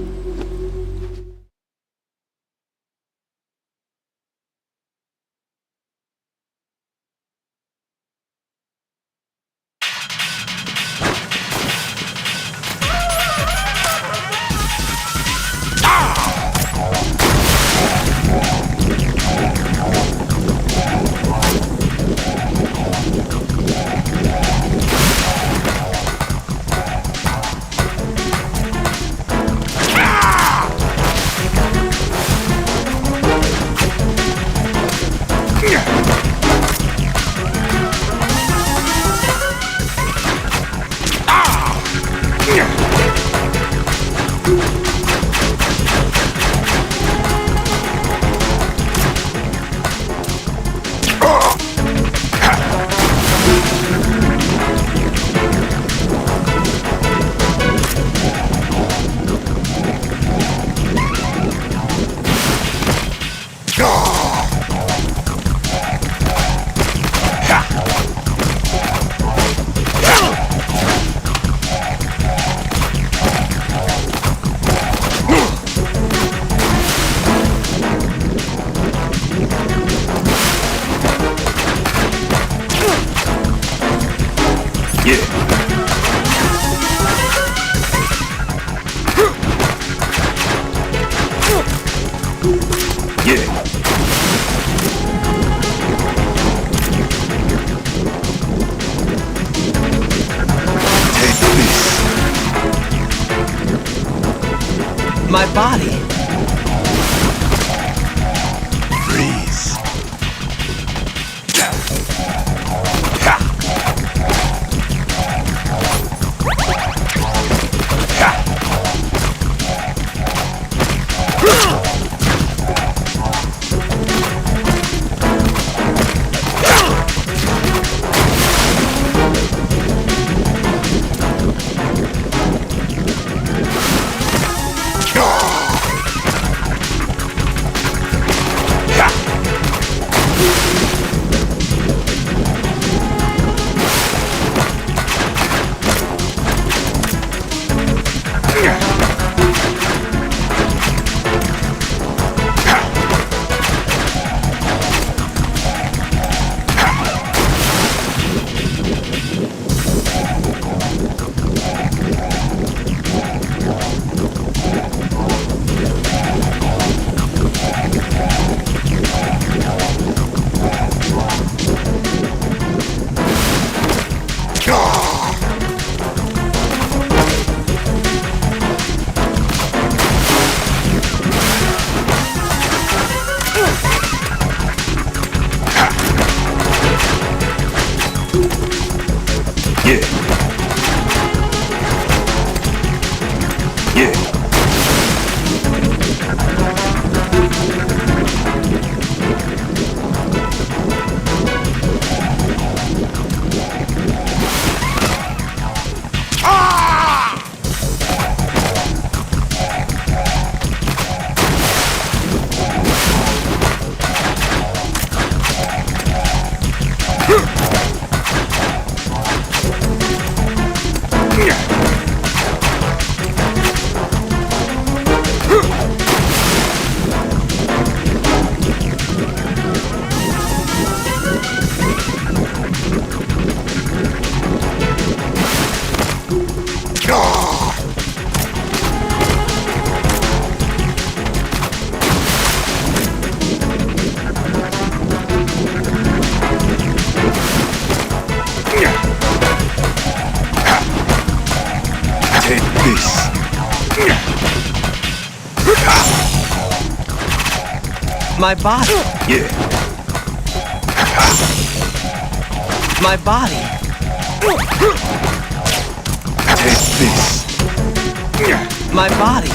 My body. Freeze. My body. My body. Take this. My body.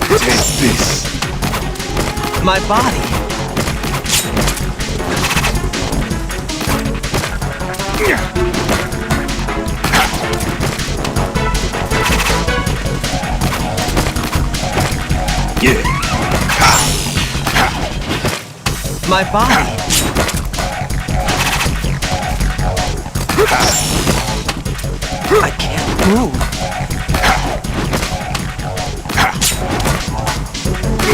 Take this. My body. My body. I can't move.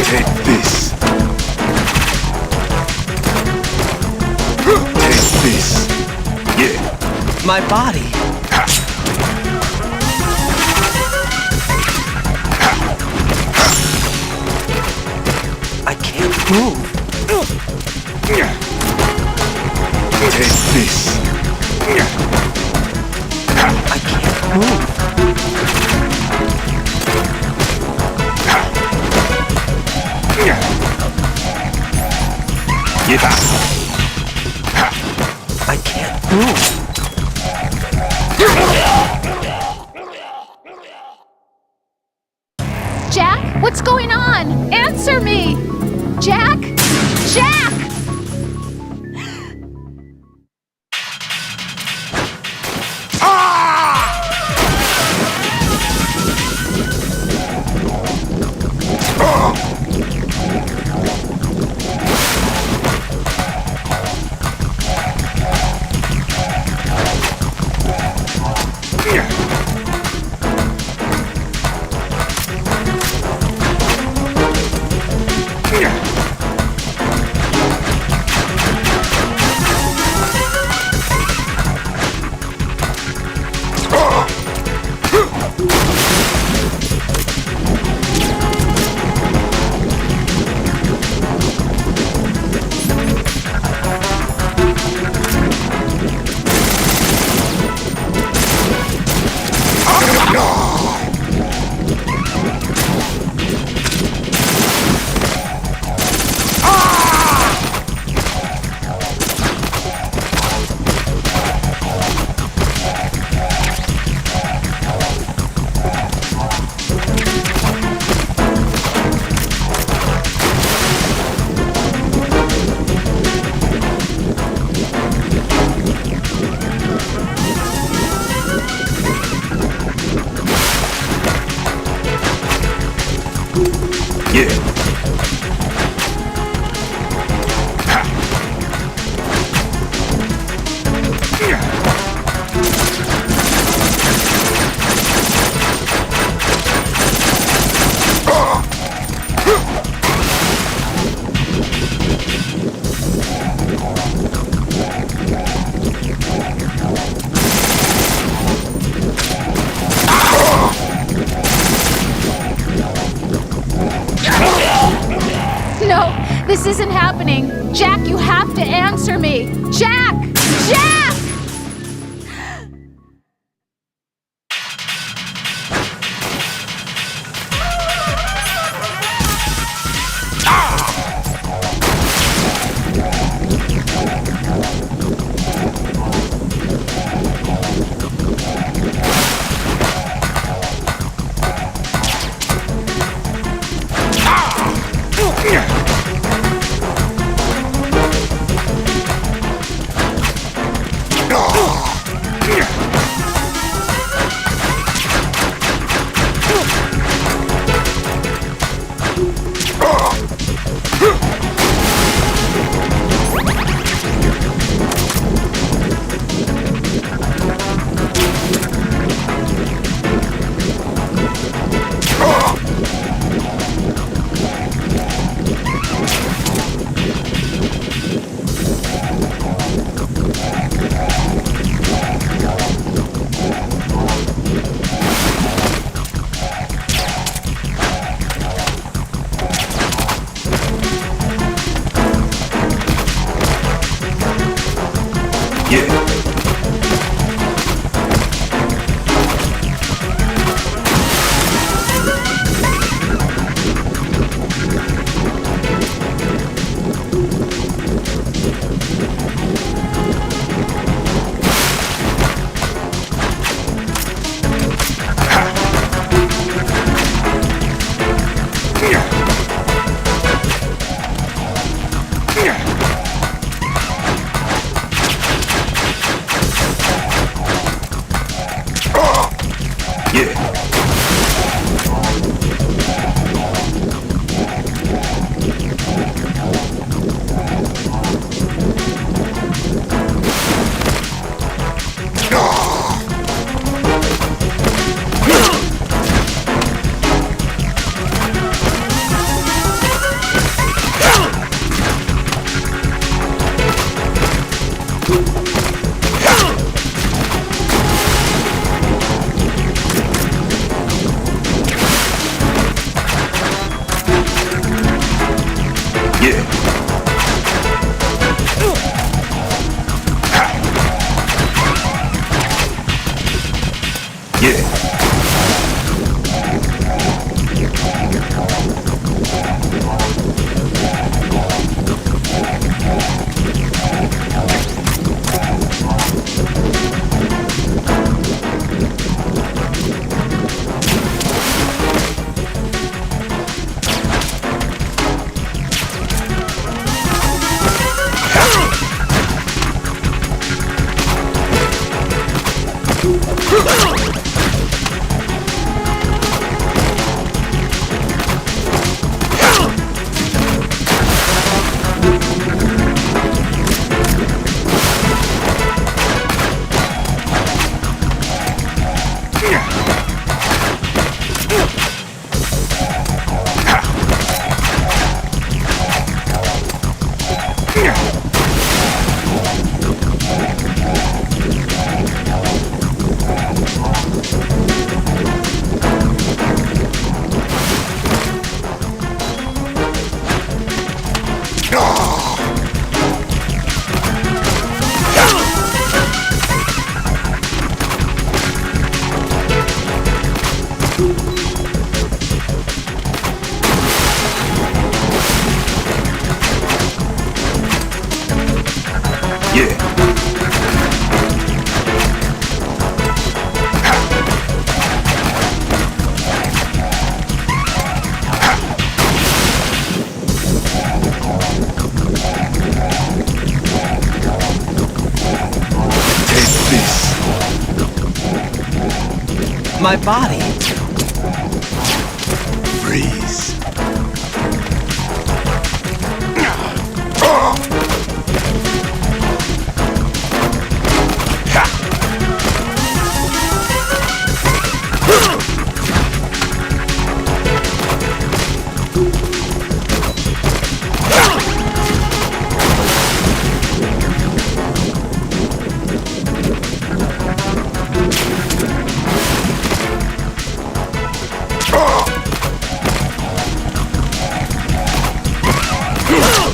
Take this. Take this. My body. I can't move. Take this. I can't move. I can't move. Jack, what's going on? Answer me! Jack? Jack! This isn't happening. Jack, you have to answer me. Jack! Jack! My body. Freeze. Yeah.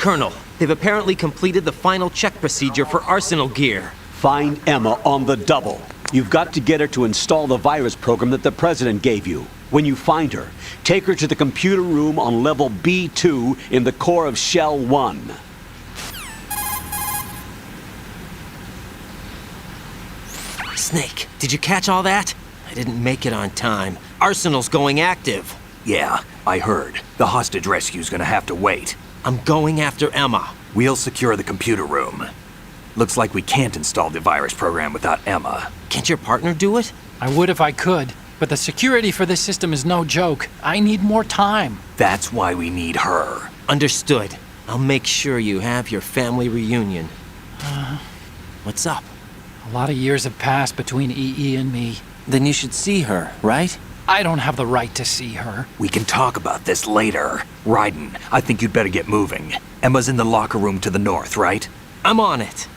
Colonel, they've apparently completed the final check procedure for arsenal gear. Find Emma on the double. You've got to get her to install the virus program that the President gave you. When you find her, take her to the computer room on level B2 in the core of Shell 1. Snake, did you catch all that? I didn't make it on time. Arsenal's going active. Yeah, I heard. The hostage rescue's gonna have to wait. I'm going after Emma. We'll secure the computer room. Looks like we can't install the virus program without Emma. Can't your partner do it? I would if I could, but the security for this system is no joke. I need more time. That's why we need her. Understood. I'll make sure you have your family reunion. What's up? A lot of years have passed between EE and me. Then you should see her, right? I don't have the right to see her. We can talk about this later. Raiden, I think you'd better get moving. Emma's in the locker room to the north, right? I'm on it.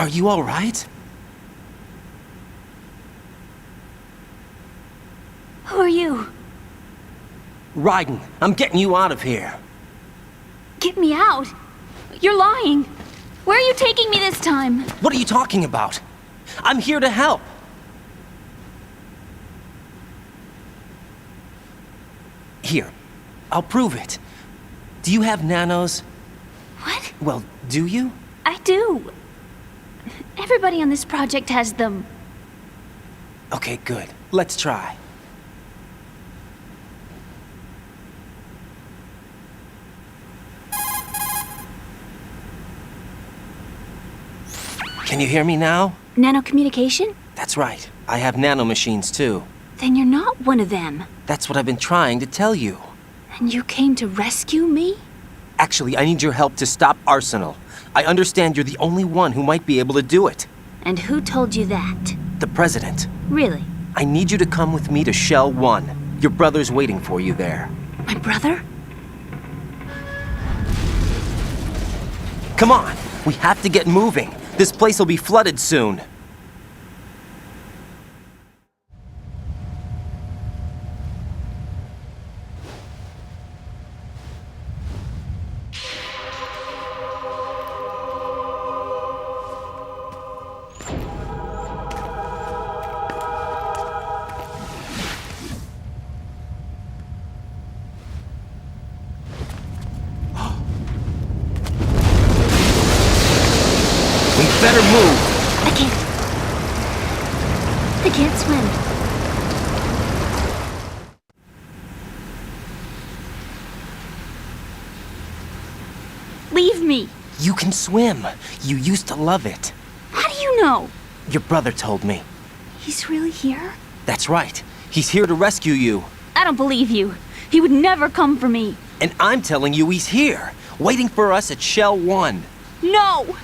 Are you all right? Who are you? Raiden, I'm getting you out of here. Get me out! You're lying! Where are you taking me this time? What are you talking about? I'm here to help. Here, I'll prove it. Do you have nanos? What? Well, do you? I do. Everybody on this project has them. Okay, good. Let's try. Can you hear me now? Nanocommunication? That's right. I have nanomachines too. Then you're not one of them. That's what I've been trying to tell you. And you came to rescue me? Actually, I need your help to stop Arsenal. I understand you're the only one who might be able to do it. And who told you that? The President. Really? I need you to come with me to Shell 1. Your brother's waiting for you there. My brother? Come on! We have to get moving. This place will be flooded soon. Better move! I can't swim. Leave me! You can swim. You used to love it. How do you know? Your brother told me. He's really here? That's right. He's here to rescue you. I don't believe you. He would never come for me. And I'm telling you he's here, waiting for us at Shell 1. No!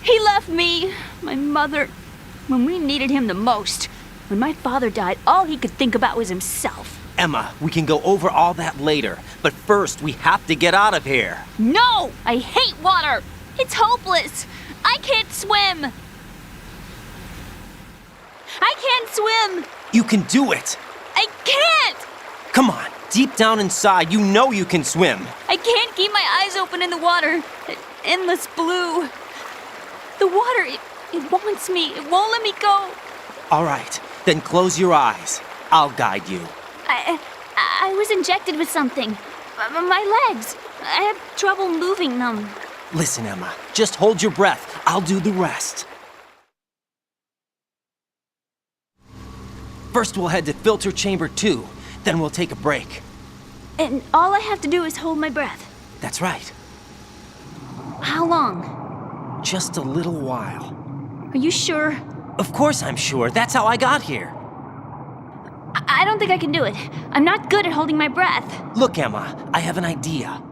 He left me, my mother, when we needed him the most. When my father died, all he could think about was himself. Emma, we can go over all that later, but first we have to get out of here. No! I hate water! It's hopeless! I can't swim! I can't swim! You can do it! I can't! Come on, deep down inside, you know you can swim. I can't keep my eyes open in the water. Endless blue. The water, it wants me. It won't let me go. All right, then close your eyes. I'll guide you. I was injected with something. My legs. I have trouble moving them. Listen, Emma, just hold your breath. I'll do the rest. First we'll head to filter chamber 2, then we'll take a break. And all I have to do is hold my breath. That's right. How long? Just a little while. Are you sure? Of course I'm sure. That's how I got here. I don't think I can do it. I'm not good at holding my breath. Look, Emma, I have an idea.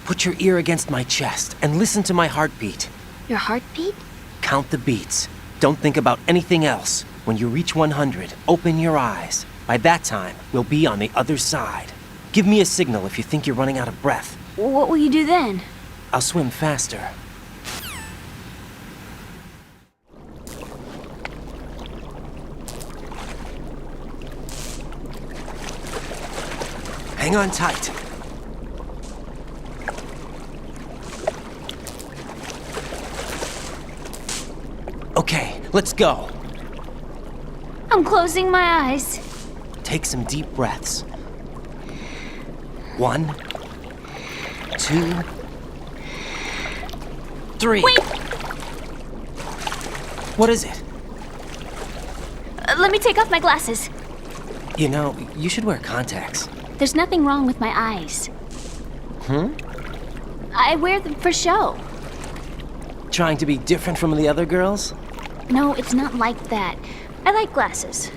Put your ear against my chest and listen to my heartbeat. Your heartbeat? Count the beats. Don't think about anything else. When you reach 100, open your eyes. By that time, we'll be on the other side. Give me a signal if you think you're running out of breath. What will you do then? I'll swim faster. Hang on tight. Okay, let's go. I'm closing my eyes. Take some deep breaths. 1, 2, 3. Wait! What is it? Let me take off my glasses. You know, you should wear contacts. There's nothing wrong with my eyes. I wear them for show. Trying to be different from the other girls? No, it's not like that. I like glasses.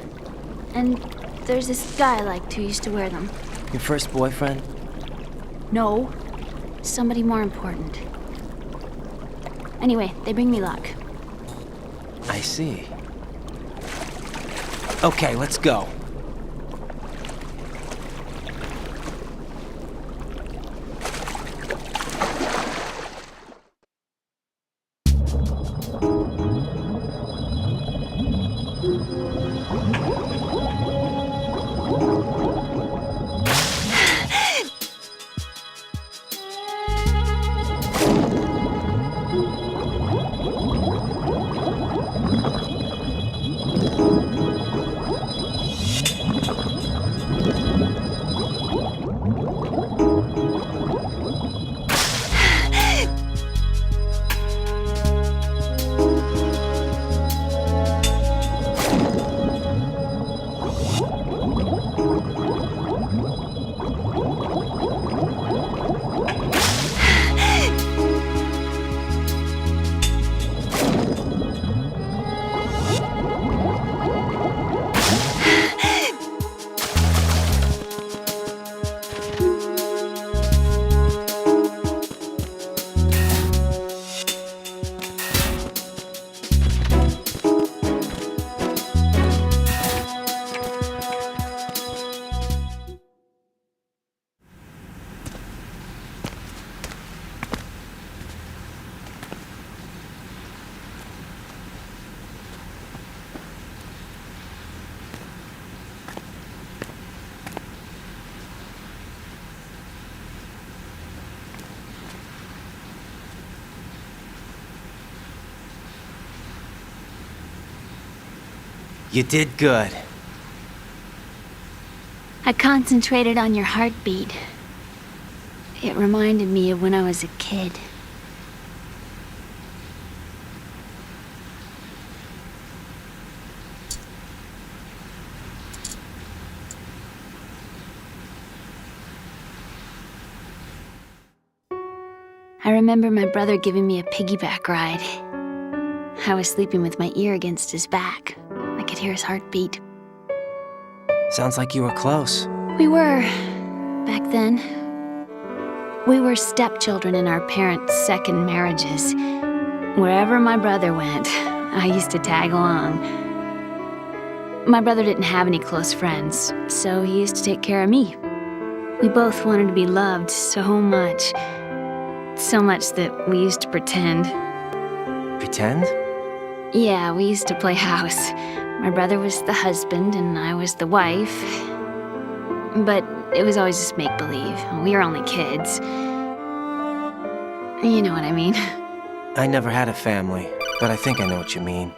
And there's this guy I liked who used to wear them. Your first boyfriend? No. Somebody more important. Anyway, they bring me luck. I see. Okay, let's go. You did good. I concentrated on your heartbeat. It reminded me of when I was a kid. I remember my brother giving me a piggyback ride. I was sleeping with my ear against his back. I could hear his heartbeat. Sounds like you were close. We were, back then. We were stepchildren in our parents' second marriages. Wherever my brother went, I used to tag along. My brother didn't have any close friends, so he used to take care of me. We both wanted to be loved so much. So much that we used to pretend. Pretend? Yeah, we used to play house. My brother was the husband and I was the wife. But it was always just make-believe. We were only kids. You know what I mean. I never had a family, but I think I know what you mean.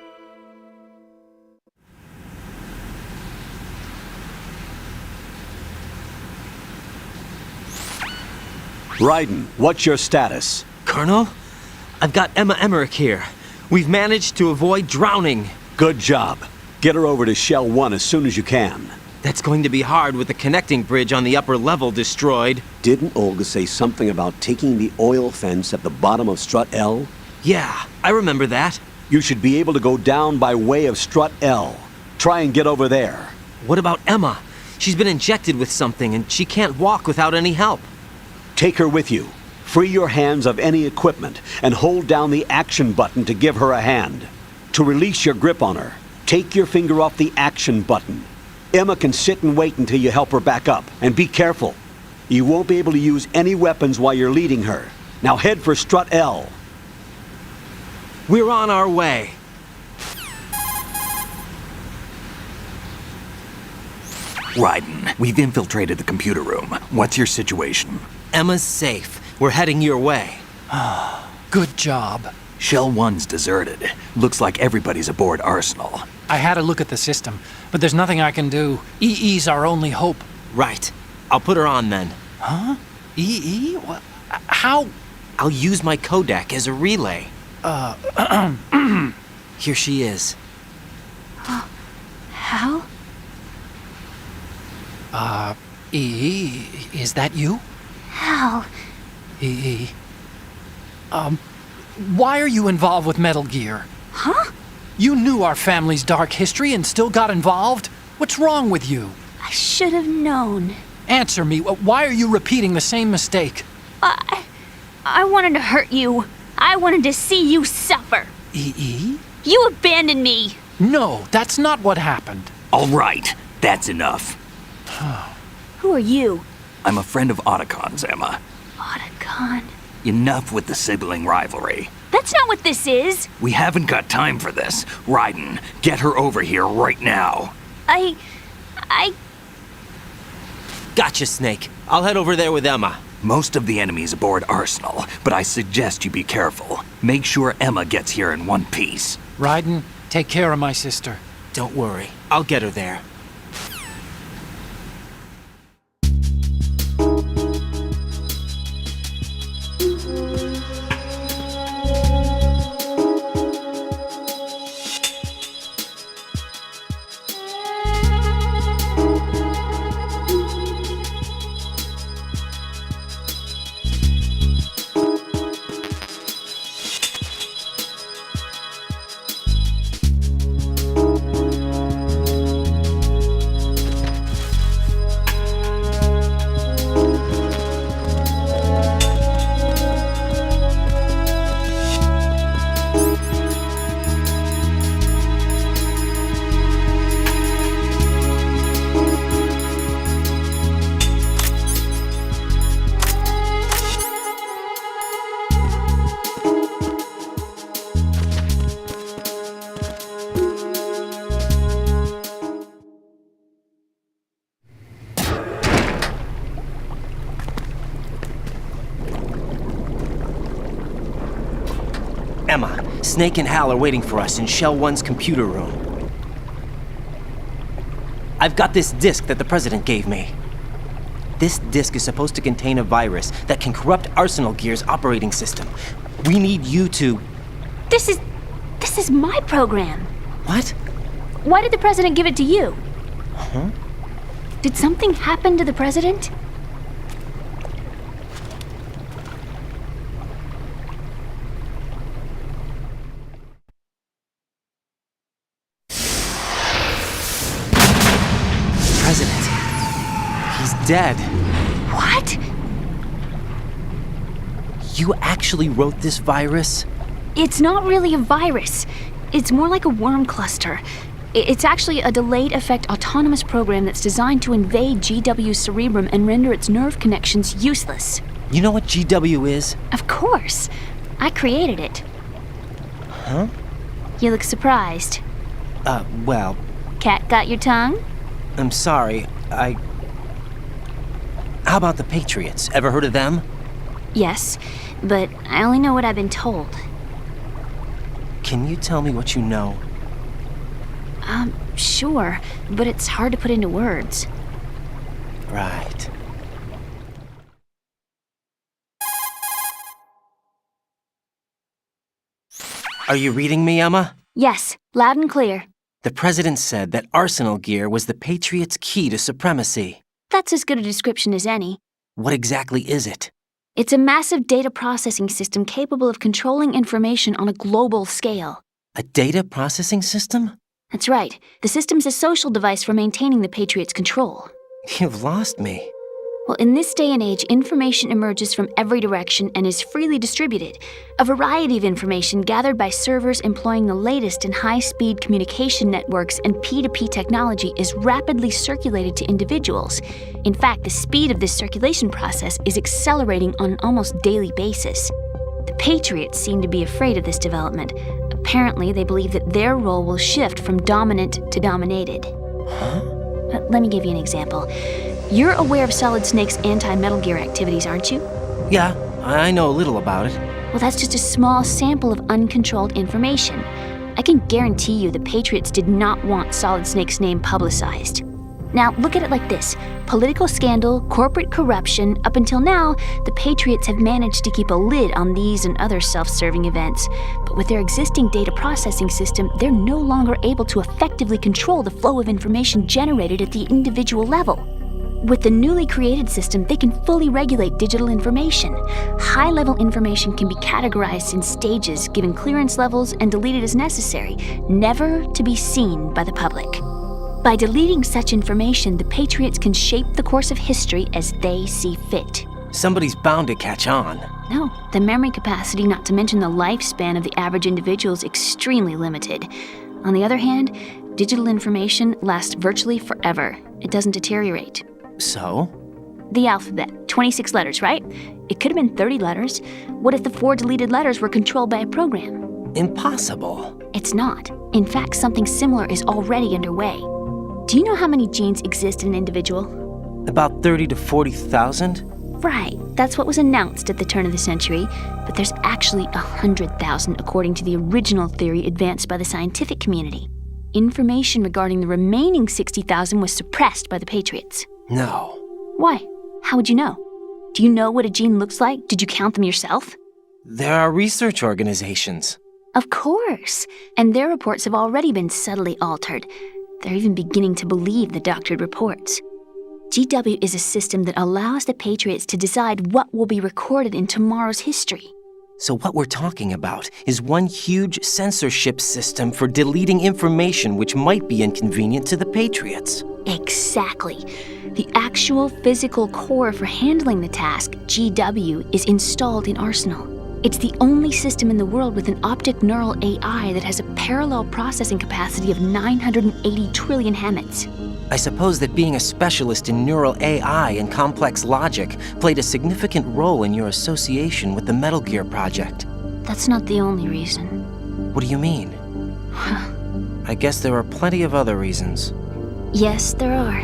Raiden, what's your status? Colonel, I've got Emma Emmerich here. We've managed to avoid drowning. Good job. Get her over to Shell 1 as soon as you can. That's going to be hard with the connecting bridge on the upper level destroyed. Didn't Olga say something about taking the oil fence at the bottom of Strut L? Yeah, I remember that. You should be able to go down by way of Strut L. Try and get over there. What about Emma? She's been injected with something and she can't walk without any help. Take her with you. Free your hands of any equipment and hold down the action button to give her a hand. To release your grip on her, take your finger off the action button. Emma can sit and wait until you help her back up. And be careful. You won't be able to use any weapons while you're leading her. Now head for Strut L. We're on our way. Raiden, we've infiltrated the computer room. What's your situation? Emma's safe. We're heading your way. Good job. Shell 1's deserted. Looks like everybody's aboard Arsenal. I had a look at the system, but there's nothing I can do. EE's our only hope. Right. I'll put her on then. Huh? EE? What? How? I'll use my Kodak as a relay. Here she is. How? EE, is that you? How? EE. Why are you involved with Metal Gear? Huh? You knew our family's dark history and still got involved? What's wrong with you? I should have known. Answer me. Why are you repeating the same mistake? I wanted to hurt you. I wanted to see you suffer. EE? You abandoned me. No, that's not what happened. All right, that's enough. Who are you? I'm a friend of Otacon's, Emma. Otacon. Enough with the sibling rivalry. That's not what this is. We haven't got time for this. Raiden, get her over here right now. I... Gotcha, Snake. I'll head over there with Emma. Most of the enemy's aboard Arsenal, but I suggest you be careful. Make sure Emma gets here in one piece. Raiden, take care of my sister. Don't worry. I'll get her there. Emma, Snake and Hal are waiting for us in Shell 1's computer room. I've got this disk that the President gave me. This disk is supposed to contain a virus that can corrupt Arsenal Gear's operating system. We need you to... This is my program. What? Why did the President give it to you? Huh? Did something happen to the President? He's dead. What? You actually wrote this virus? It's not really a virus. It's more like a worm cluster. It's actually a delayed effect autonomous program that's designed to invade GW's cerebrum and render its nerve connections useless. You know what GW is? Of course. I created it. Huh? You look surprised. Well... Cat got your tongue? I'm sorry, How about the Patriots? Ever heard of them? Yes, but I only know what I've been told. Can you tell me what you know? Sure, but it's hard to put into words. Right. Are you reading me, Emma? Yes, loud and clear. The President said that Arsenal Gear was the Patriots' key to supremacy. That's as good a description as any. What exactly is it? It's a massive data processing system capable of controlling information on a global scale. A data processing system? That's right. The system's a social device for maintaining the Patriots' control. You've lost me. Well, in this day and age, information emerges from every direction and is freely distributed. A variety of information gathered by servers employing the latest in high-speed communication networks and P2P technology is rapidly circulated to individuals. In fact, the speed of this circulation process is accelerating on an almost daily basis. The Patriots seem to be afraid of this development. Apparently, they believe that their role will shift from dominant to dominated. Huh? Let me give you an example. You're aware of Solid Snake's anti-Metal Gear activities, aren't you? Yeah, I know a little about it. Well, that's just a small sample of uncontrolled information. I can guarantee you the Patriots did not want Solid Snake's name publicized. Now, look at it like this. Political scandal, corporate corruption, up until now, the Patriots have managed to keep a lid on these and other self-serving events. But with their existing data processing system, they're no longer able to effectively control the flow of information generated at the individual level. With the newly created system, they can fully regulate digital information. High-level information can be categorized in stages, given clearance levels, and deleted as necessary, never to be seen by the public. By deleting such information, the Patriots can shape the course of history as they see fit. Somebody's bound to catch on. No, the memory capacity, not to mention the lifespan of the average individual, is extremely limited. On the other hand, digital information lasts virtually forever. It doesn't deteriorate. So? The alphabet. 26 letters, right? It could have been 30 letters. What if the 4 deleted letters were controlled by a program? Impossible. It's not. In fact, something similar is already underway. Do you know how many genes exist in an individual? About 30 to 40,000? Right. That's what was announced at the turn of the century. But there's actually 100,000 according to the original theory advanced by the scientific community. Information regarding the remaining 60,000 was suppressed by the Patriots. No. Why? How would you know? Do you know what a gene looks like? Did you count them yourself? There are research organizations. Of course. And their reports have already been subtly altered. They're even beginning to believe the doctored reports. GW is a system that allows the Patriots to decide what will be recorded in tomorrow's history. So what we're talking about is one huge censorship system for deleting information which might be inconvenient to the Patriots. Exactly. The actual physical core for handling the task, GW, is installed in Arsenal. It's the only system in the world with an optic neural AI that has a parallel processing capacity of 980 trillion Hammets. I suppose that being a specialist in neural AI and complex logic played a significant role in your association with the Metal Gear project. That's not the only reason. What do you mean? I guess there are plenty of other reasons. Yes, there are.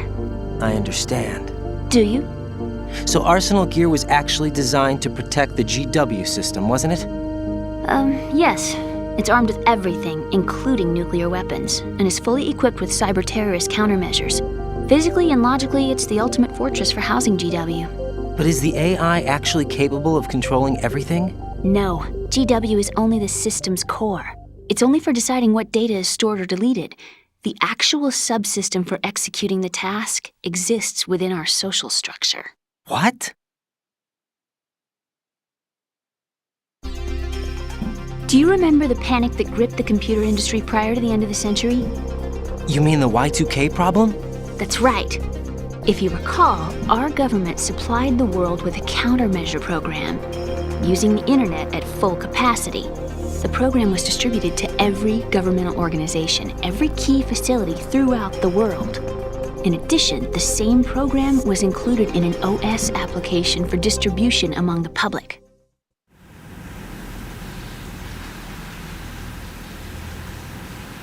I understand. Do you? So Arsenal Gear was actually designed to protect the GW system, wasn't it? Yes. It's armed with everything, including nuclear weapons, and is fully equipped with cyber-terrorist countermeasures. Physically and logically, it's the ultimate fortress for housing GW. But is the AI actually capable of controlling everything? No. GW is only the system's core. It's only for deciding what data is stored or deleted. The actual subsystem for executing the task exists within our social structure. What? Do you remember the panic that gripped the computer industry prior to the end of the century? You mean the Y2K problem? That's right. If you recall, our government supplied the world with a countermeasure program. Using the internet at full capacity, the program was distributed to every governmental organization, every key facility throughout the world. In addition, the same program was included in an OS application for distribution among the public.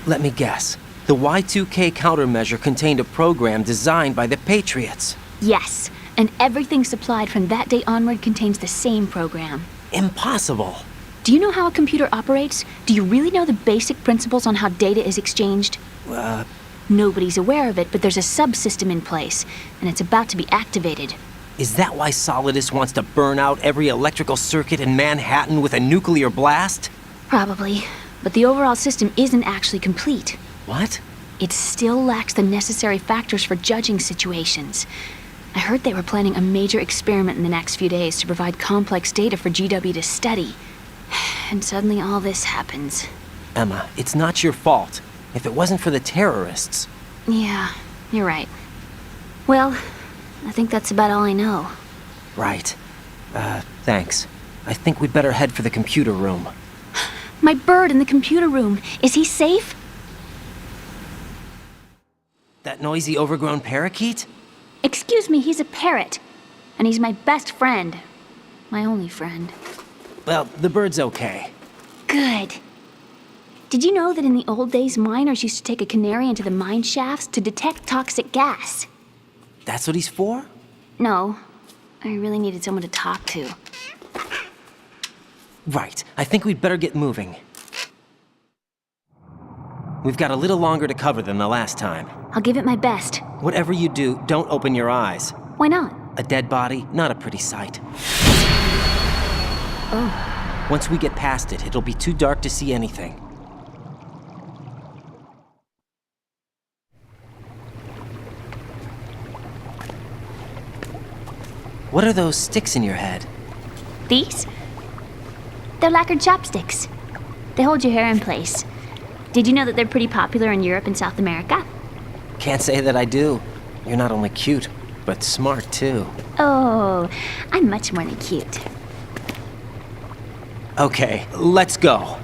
Let me guess. The Y2K countermeasure contained a program designed by the Patriots. Yes, and everything supplied from that day onward contains the same program. Impossible. Do you know how a computer operates? Do you really know the basic principles on how data is exchanged? Nobody's aware of it, but there's a subsystem in place, and it's about to be activated. Is that why Solidus wants to burn out every electrical circuit in Manhattan with a nuclear blast? Probably, but the overall system isn't actually complete. What? It still lacks the necessary factors for judging situations. I heard they were planning a major experiment in the next few days to provide complex data for GW to study. And suddenly all this happens. Emma, it's not your fault. If it wasn't for the terrorists... Yeah, you're right. Well, I think that's about all I know. Right. Thanks. I think we'd better head for the computer room. My bird in the computer room. Is he safe? That noisy, overgrown parakeet? Excuse me, he's a parrot. And he's my best friend. My only friend. Well, the bird's okay. Good. Did you know that in the old days, miners used to take a canary into the mine shafts to detect toxic gas? That's what he's for? No. I really needed someone to talk to. Right. I think we'd better get moving. We've got a little longer to cover than the last time. I'll give it my best. Whatever you do, don't open your eyes. Why not? A dead body, not a pretty sight. Oh. Once we get past it, it'll be too dark to see anything. What are those sticks in your head? These? They're lacquered chopsticks. They hold your hair in place. Did you know that they're pretty popular in Europe and South America? Can't say that I do. You're not only cute, but smart too. Oh, I'm much more than cute. Okay, let's go.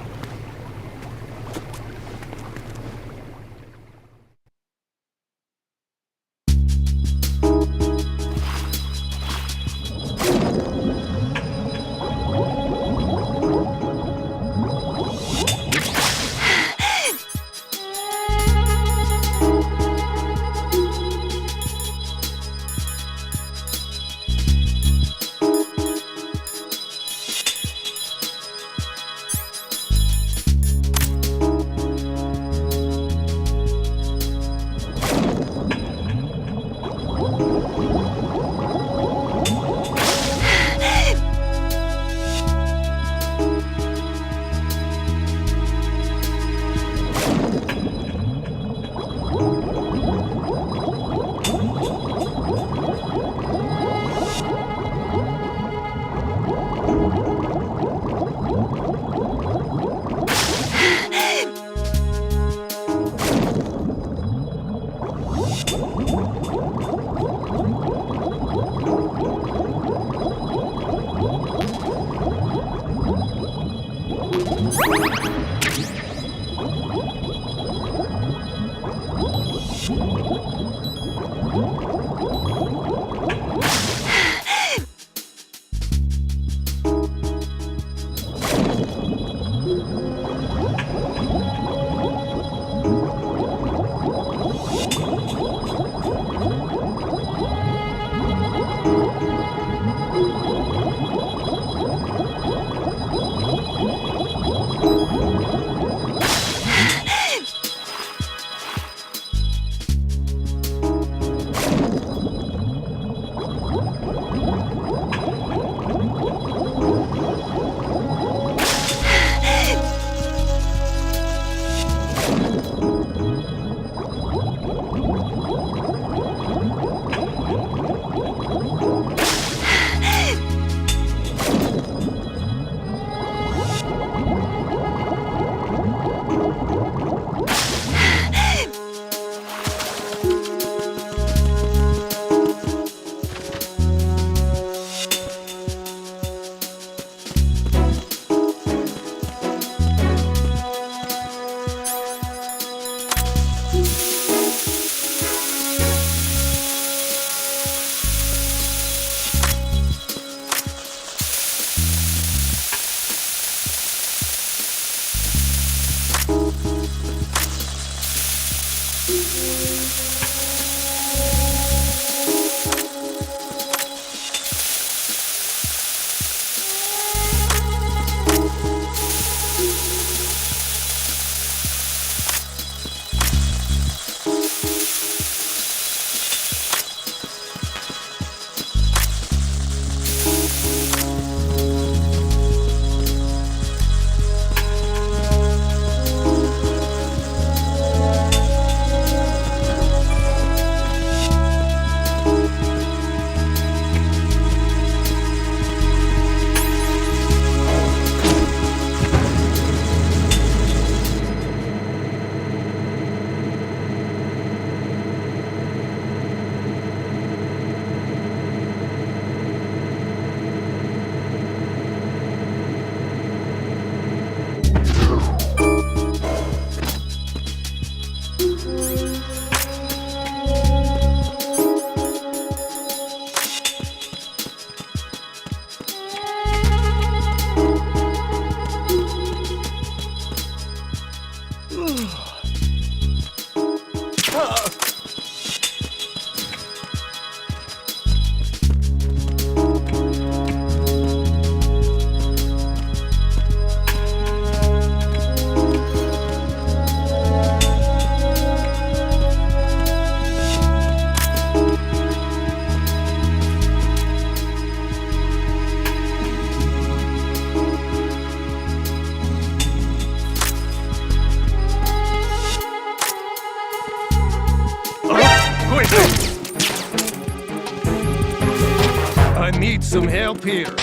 I need some help here.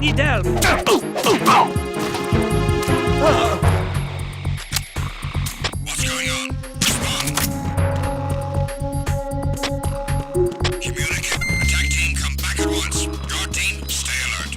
Idel! What's going on? Respond. Communicate. Attack team, come back at once. Guard team, stay alert.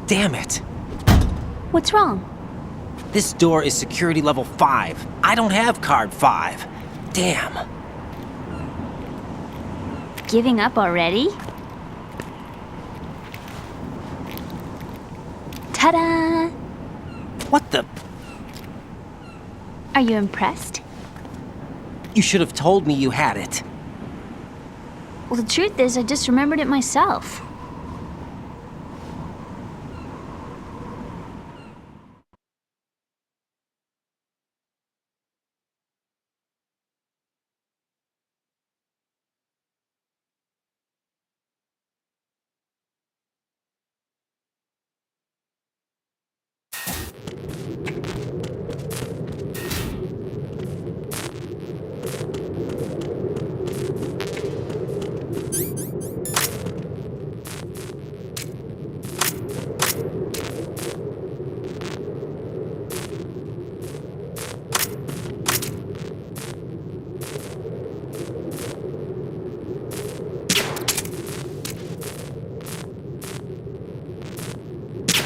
Damn it! What's wrong? This door is security level 5. I don't have card 5. Damn. Giving up already? Ta-da! What the? Are you impressed? You should have told me you had it. Well, the truth is, I just remembered it myself.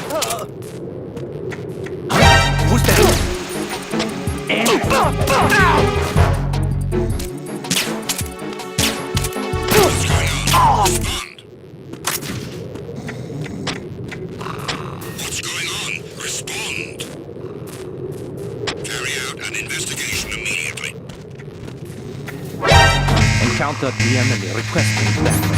Who's that? What's going on? Respond. Carry out an investigation immediately. Encounter the enemy requesting backup.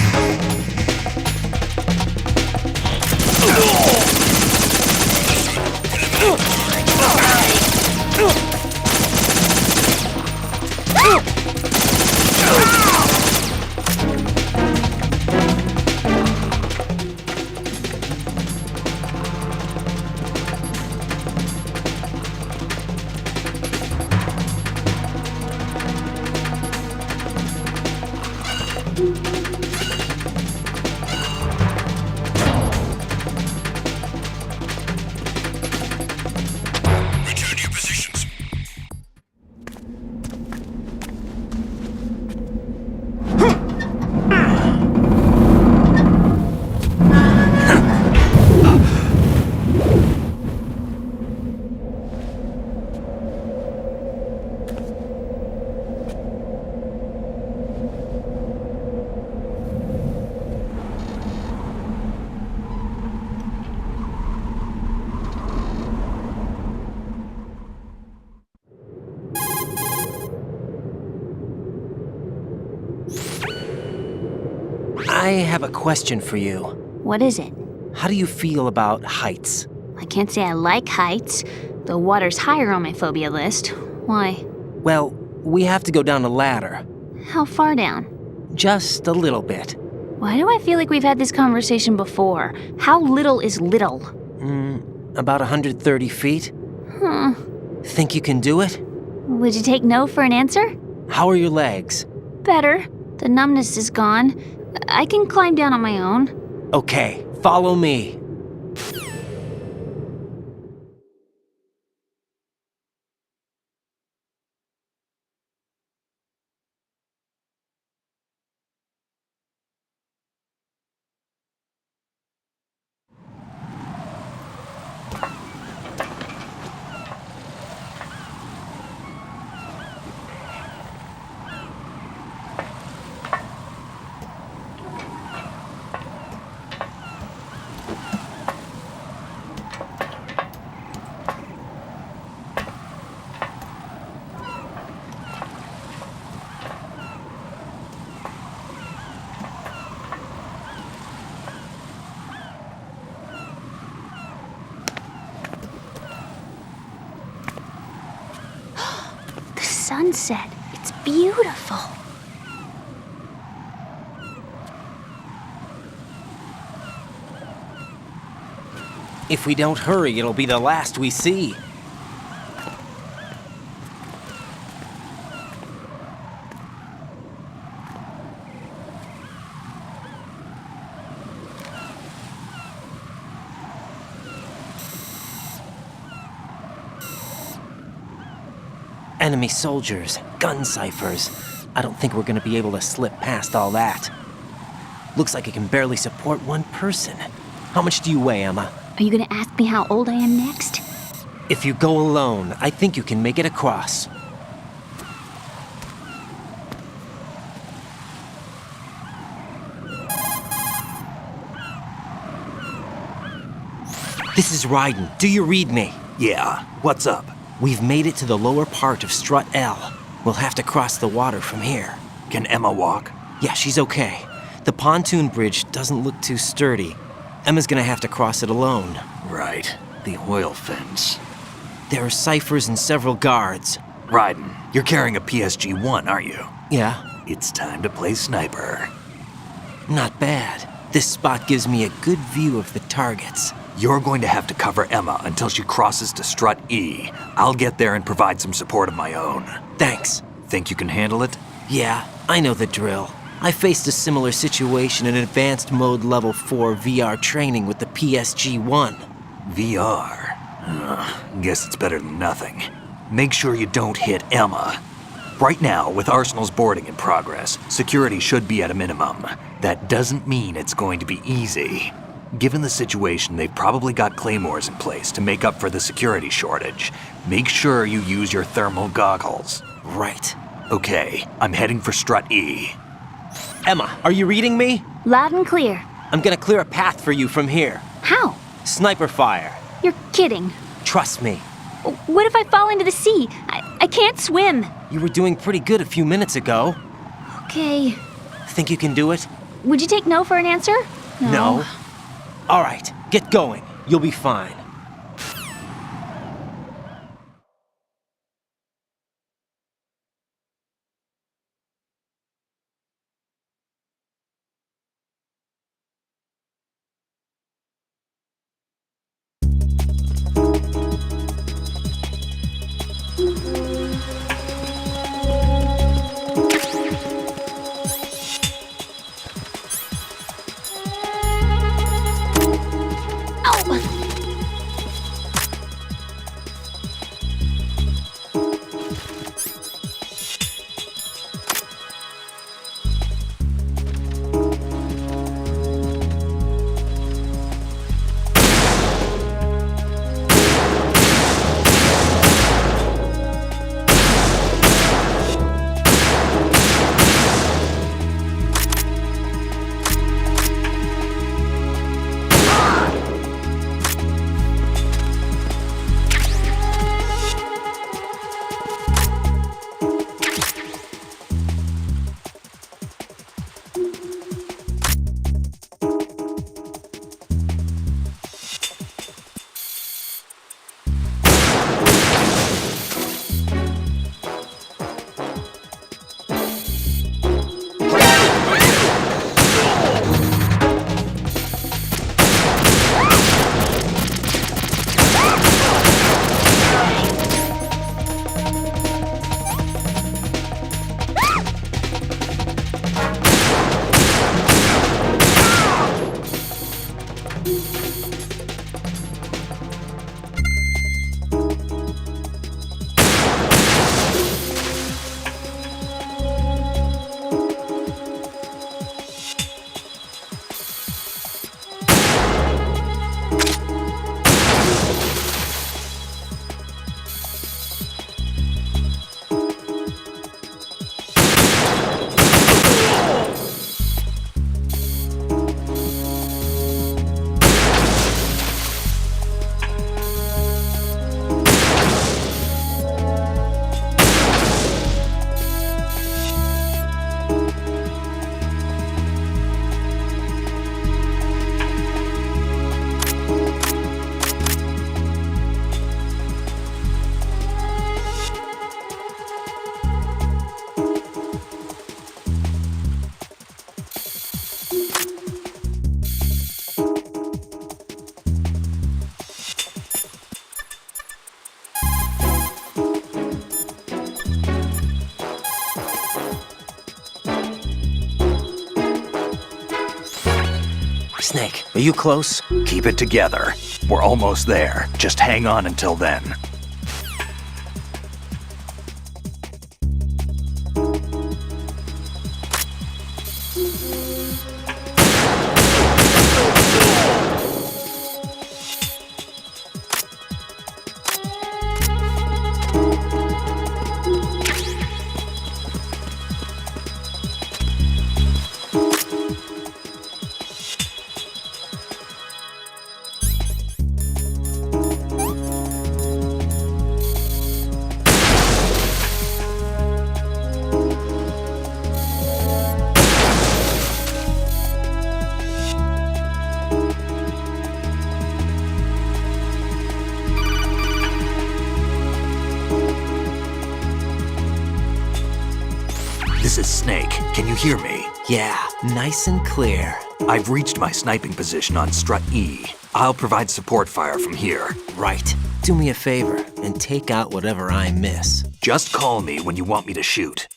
Return to your positions. I have a question for you. What is it? How do you feel about heights? I can't say I like heights. The water's higher on my phobia list. Why? Well, we have to go down a ladder. How far down? Just a little bit. Why do I feel like we've had this conversation before? How little is little? About 130 feet. Think you can do it? Would you take no for an answer? How are your legs? Better. The numbness is gone. I can climb down on my own. Okay, follow me. Sunset. It's beautiful. If we don't hurry, it'll be the last we see. Enemy soldiers, gun ciphers. I don't think we're gonna be able to slip past all that. Looks like it can barely support one person. How much do you weigh, Emma? Are you gonna ask me how old I am next? If you go alone, I think you can make it across. This is Ryden. Do you read me? Yeah, what's up? We've made it to the lower part of Strut L. We'll have to cross the water from here. Can Emma walk? Yeah, she's okay. The pontoon bridge doesn't look too sturdy. Emma's gonna have to cross it alone. Right. The oil fence. There are ciphers and several guards. Ryden, you're carrying a PSG-1, aren't you? Yeah. It's time to play sniper. Not bad. This spot gives me a good view of the targets. You're going to have to cover Emma until she crosses to Strut E. I'll get there and provide some support of my own. Thanks. Think you can handle it? Yeah, I know the drill. I faced a similar situation in Advanced Mode Level 4 VR training with the PSG-1. VR? Guess it's better than nothing. Make sure you don't hit Emma. Right now, with Arsenal's boarding in progress, security should be at a minimum. That doesn't mean it's going to be easy. Given the situation, they've probably got claymores in place to make up for the security shortage. Make sure you use your thermal goggles. Right. Okay, I'm heading for Strut E. Emma, are you reading me? Loud and clear. I'm gonna clear a path for you from here. How? Sniper fire. You're kidding. Trust me. What if I fall into the sea? I can't swim. You were doing pretty good a few minutes ago. Okay. Think you can do it? Would you take no for an answer? No. All right, get going. You'll be fine. Snake, are you close? Keep it together. We're almost there. Just hang on until then. This is Snake. Can you hear me? Yeah, nice and clear. I've reached my sniping position on Strut E. I'll provide support fire from here. Right. Do me a favor and take out whatever I miss. Just call me when you want me to shoot.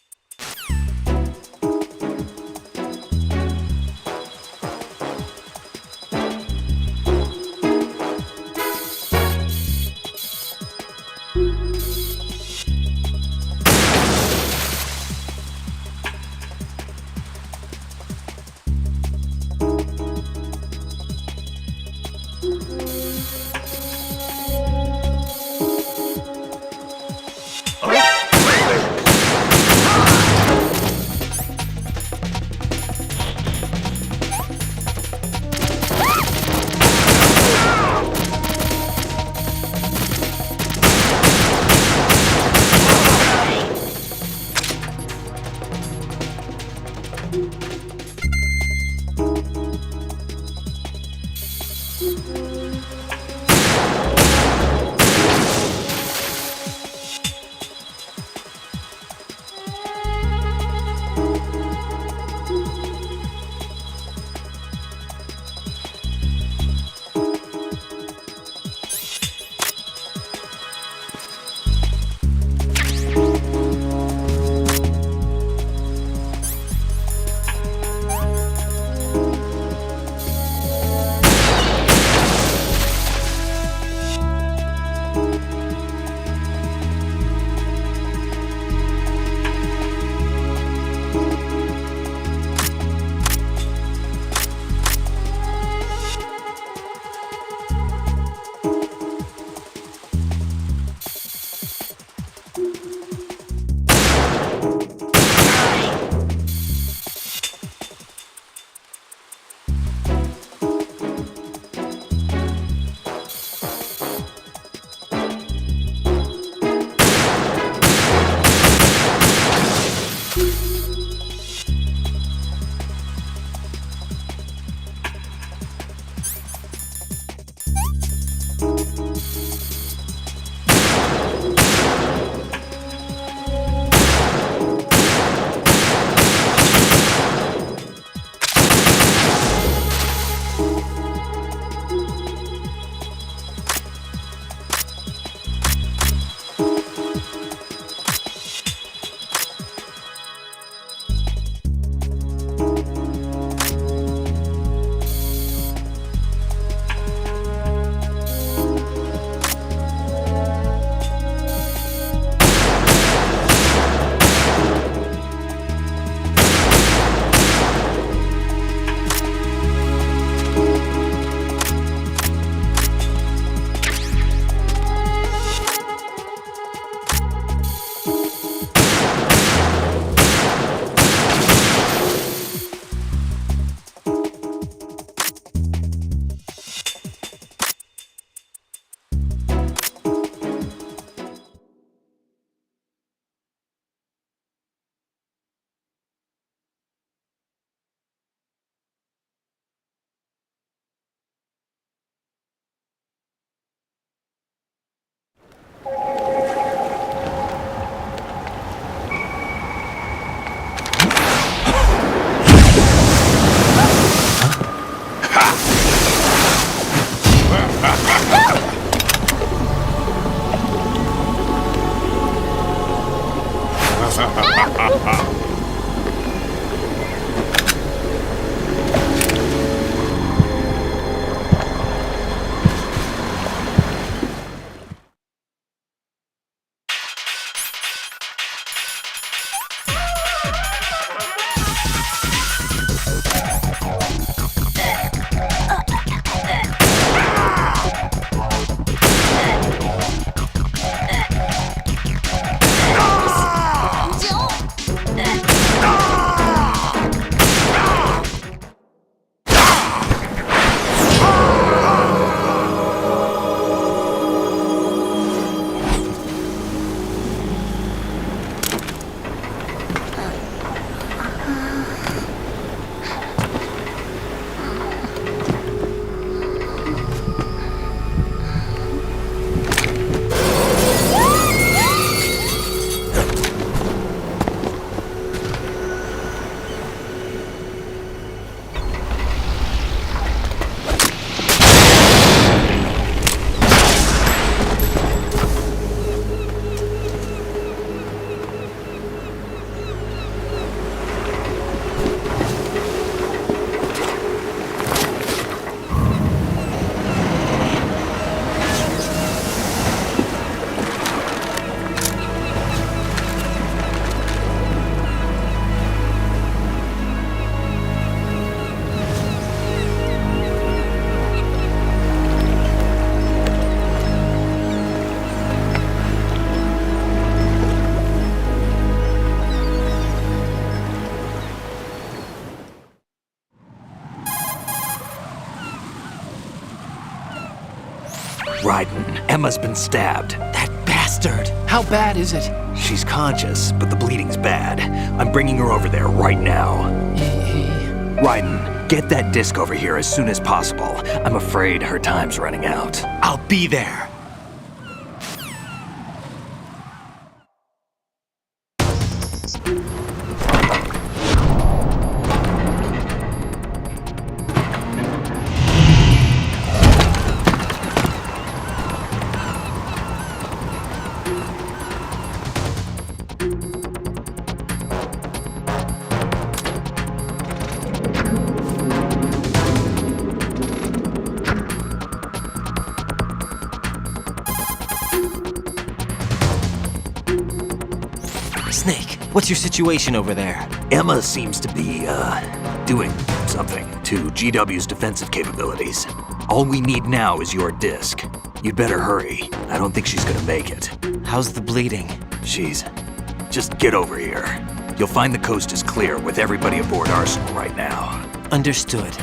Raiden, Emma's been stabbed. That bastard! How bad is it? She's conscious, but the bleeding's bad. I'm bringing her over there right now. Raiden, get that disc over here as soon as possible. I'm afraid her time's running out. I'll be there. Snake, what's your situation over there? Emma seems to be, doing something to GW's defensive capabilities. All we need now is your disc. You'd better hurry. I don't think she's gonna make it. How's the bleeding? Just get over here. You'll find the coast is clear with everybody aboard Arsenal right now. Understood.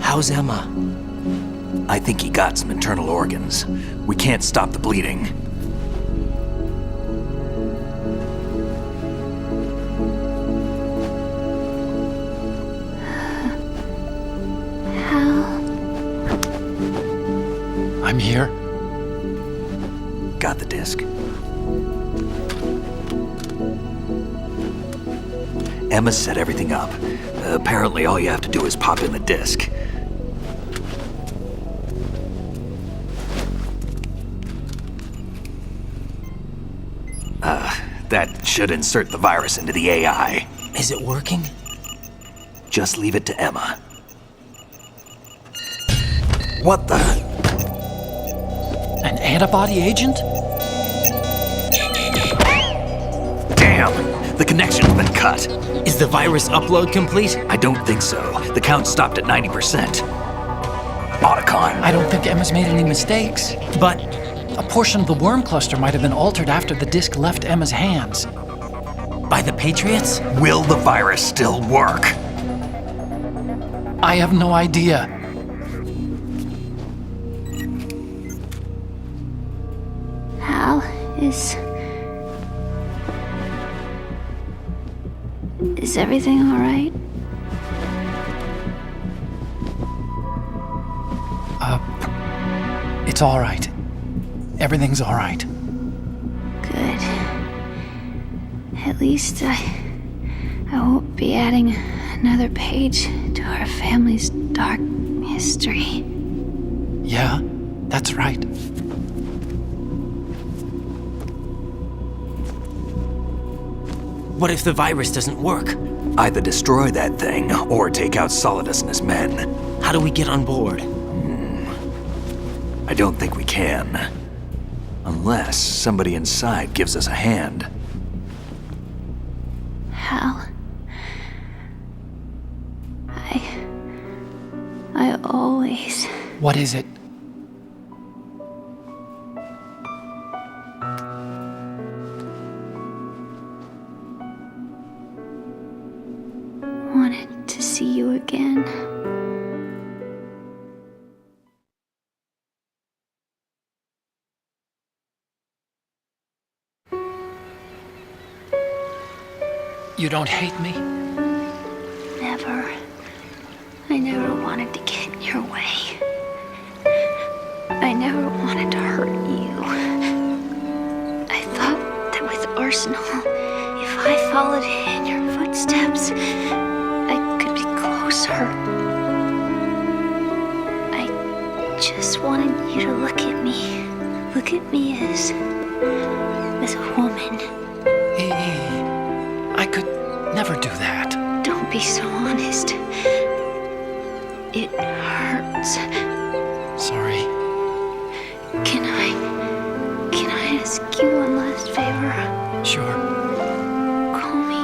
How's Emma? I think he got some internal organs. We can't stop the bleeding. I'm here. Got the disc. Emma set everything up. Apparently all you have to do is pop in the disc. That should insert the virus into the AI. Is it working? Just leave it to Emma. What the? An antibody agent? Damn! The connection's been cut. Is the virus upload complete? I don't think so. The count stopped at 90%. Otacon. I don't think Emma's made any mistakes. But a portion of the worm cluster might have been altered after the disc left Emma's hands. By the Patriots? Will the virus still work? I have no idea. Hal, is everything all right? It's all right. Everything's all right. Good. At least I won't be adding another page to our family's dark history. Yeah, that's right. What if the virus doesn't work? Either destroy that thing or take out Solidus and his men. How do we get on board? I don't think we can. Unless somebody inside gives us a hand. Hal, I always... What is it? wanted to see you again. You don't hate me? Never. I never wanted to get in your way. I never wanted to hurt you. I thought that with Arsenal, if I followed in your footsteps, I could be closer. I just wanted you to look at me. Look at me as a woman. I could never do that. Don't be so honest. It hurts. Sorry. Can I ask you one last favor? Sure. Call me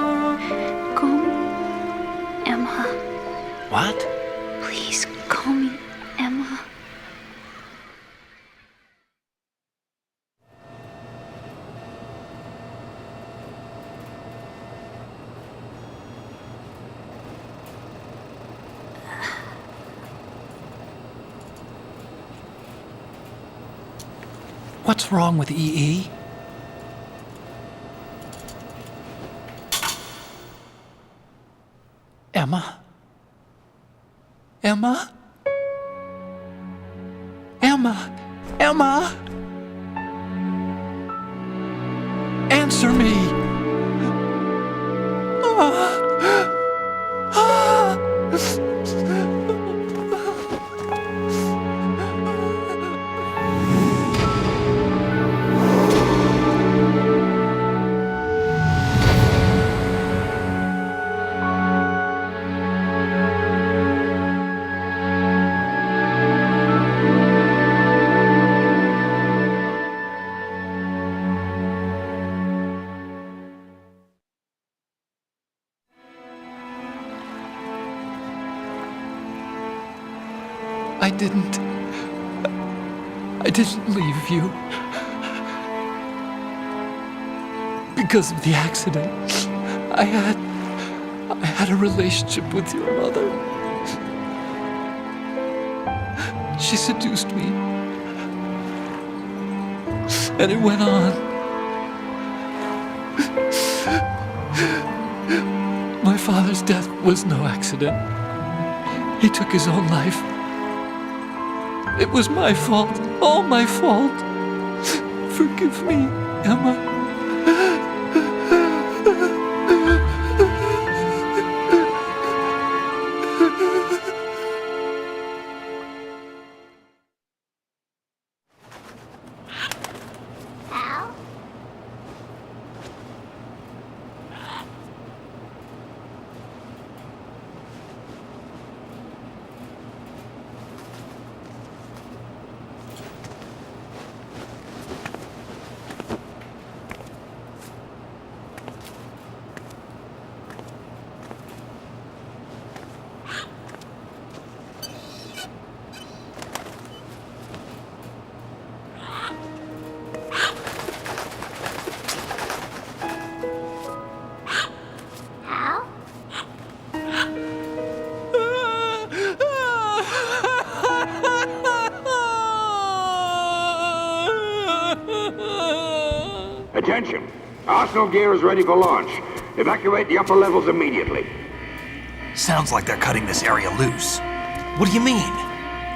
Emma. What? Please call me Emma. What's wrong with EE? Emma? Emma? Emma? Emma? Answer me! I didn't leave you. Because of the accident, I I had a relationship with your mother. She seduced me. And it went on. My father's death was no accident. He took his own life. It was my fault, all my fault. Forgive me, Emma. Attention! Arsenal gear is ready for launch. Evacuate the upper levels immediately. Sounds like they're cutting this area loose. What do you mean?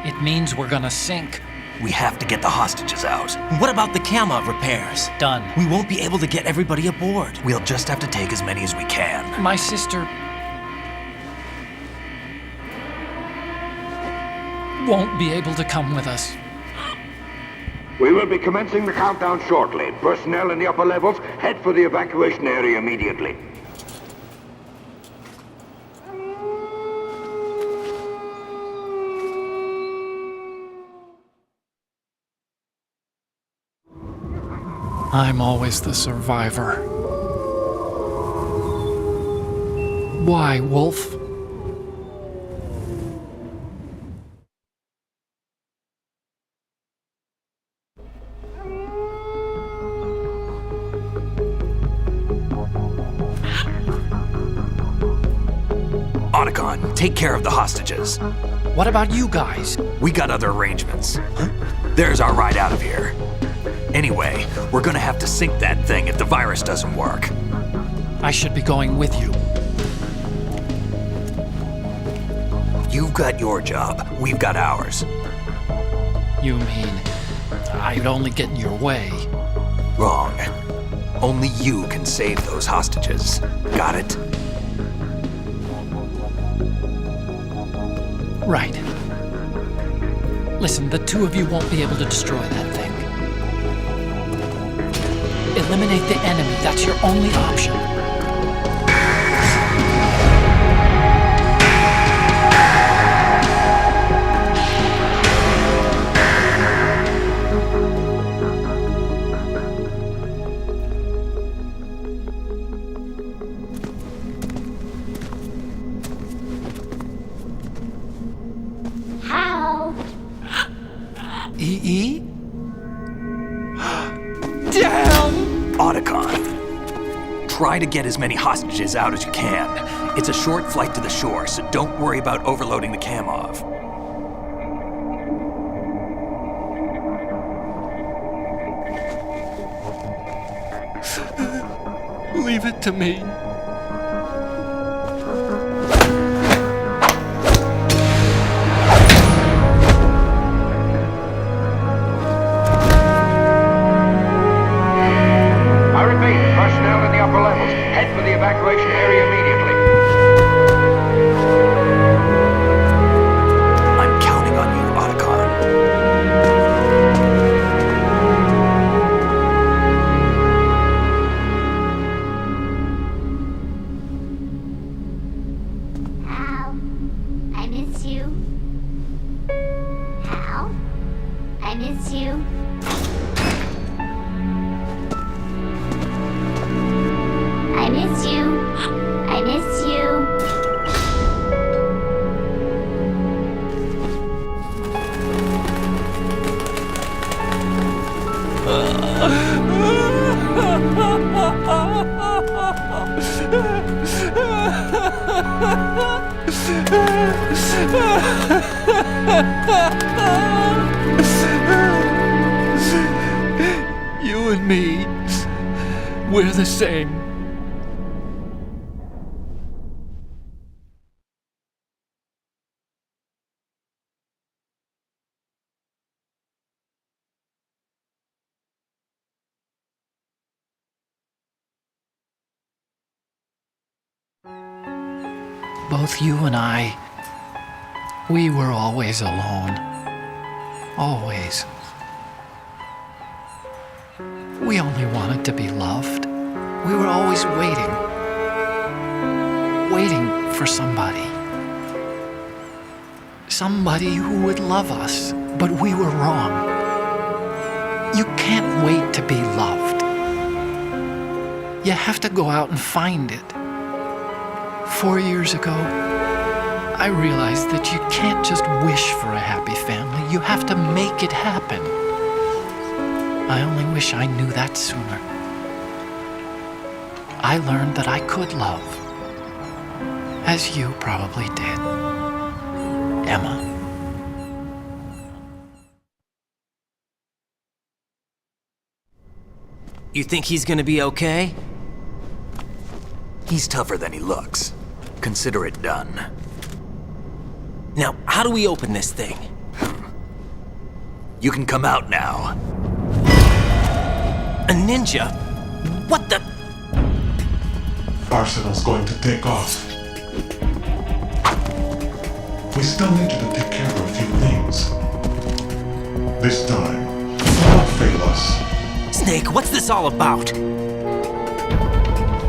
It means we're gonna sink. We have to get the hostages out. What about the camera repairs? Done. We won't be able to get everybody aboard. We'll just have to take as many as we can. My sister won't be able to come with us. We will be commencing the countdown shortly. Personnel in the upper levels, head for the evacuation area immediately. I'm always the survivor. Why, Wolf? Otacon, take care of the hostages. What about you guys? We got other arrangements. There's our ride out of here. Anyway, we're gonna have to sink that thing if the virus doesn't work. I should be going with you. You've got your job, we've got ours. You mean I'd only get in your way? Wrong. Only you can save those hostages. Got it? Right. Listen, the two of you won't be able to destroy that thing. Eliminate the enemy. That's your only option. E? Damn! Otacon, try to get as many hostages out as you can. It's a short flight to the shore, so don't worry about overloading the cam off. Leave it to me. Evacuation area immediately. I'm counting on you, Otacon. Hal, I miss you. Hal, I miss you. I miss you. I miss you. You and me, we're the same. Both you and I, we were always alone. Always. We only wanted to be loved. We were always waiting. Waiting for somebody. Somebody who would love us, but we were wrong. You can't wait to be loved. You have to go out and find it. 4 years ago, I realized that you can't just wish for a happy family. You have to make it happen. I only wish I knew that sooner. I learned that I could love, as you probably did, Emma. You think he's gonna be okay? He's tougher than he looks. Consider it done. Now, how do we open this thing? You can come out now. A ninja? What the? Arsenal's going to take off. We still need you to take care of a few things. This time, don't fail us. Snake, what's this all about?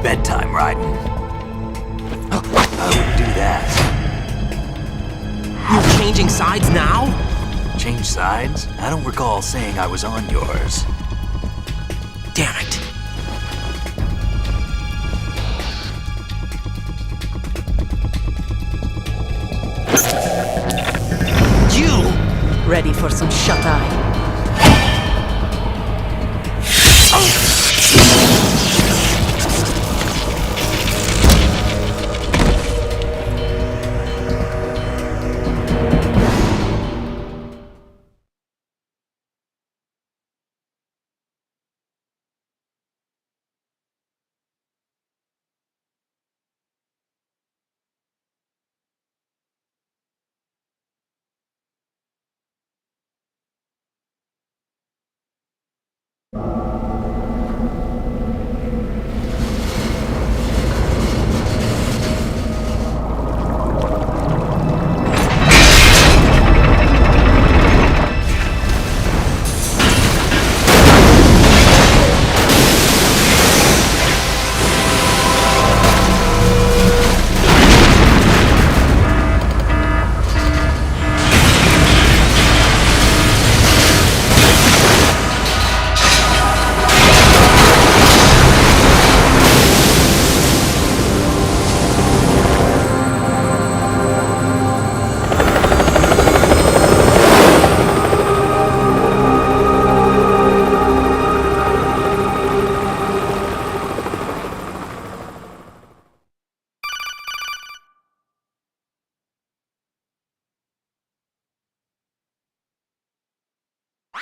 Bedtime, Raiden. I wouldn't do that. You're changing sides now? Change sides? I don't recall saying I was on yours. Damn it. You! Ready for some shut-eye?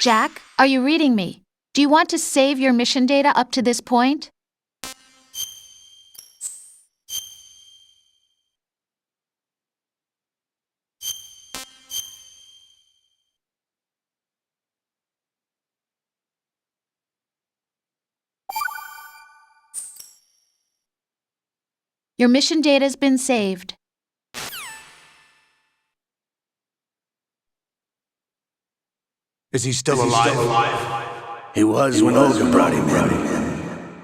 Jack, are you reading me? Do you want to save your mission data up to this point? Your mission data's been saved. Is he still alive? He was when Olga brought him in.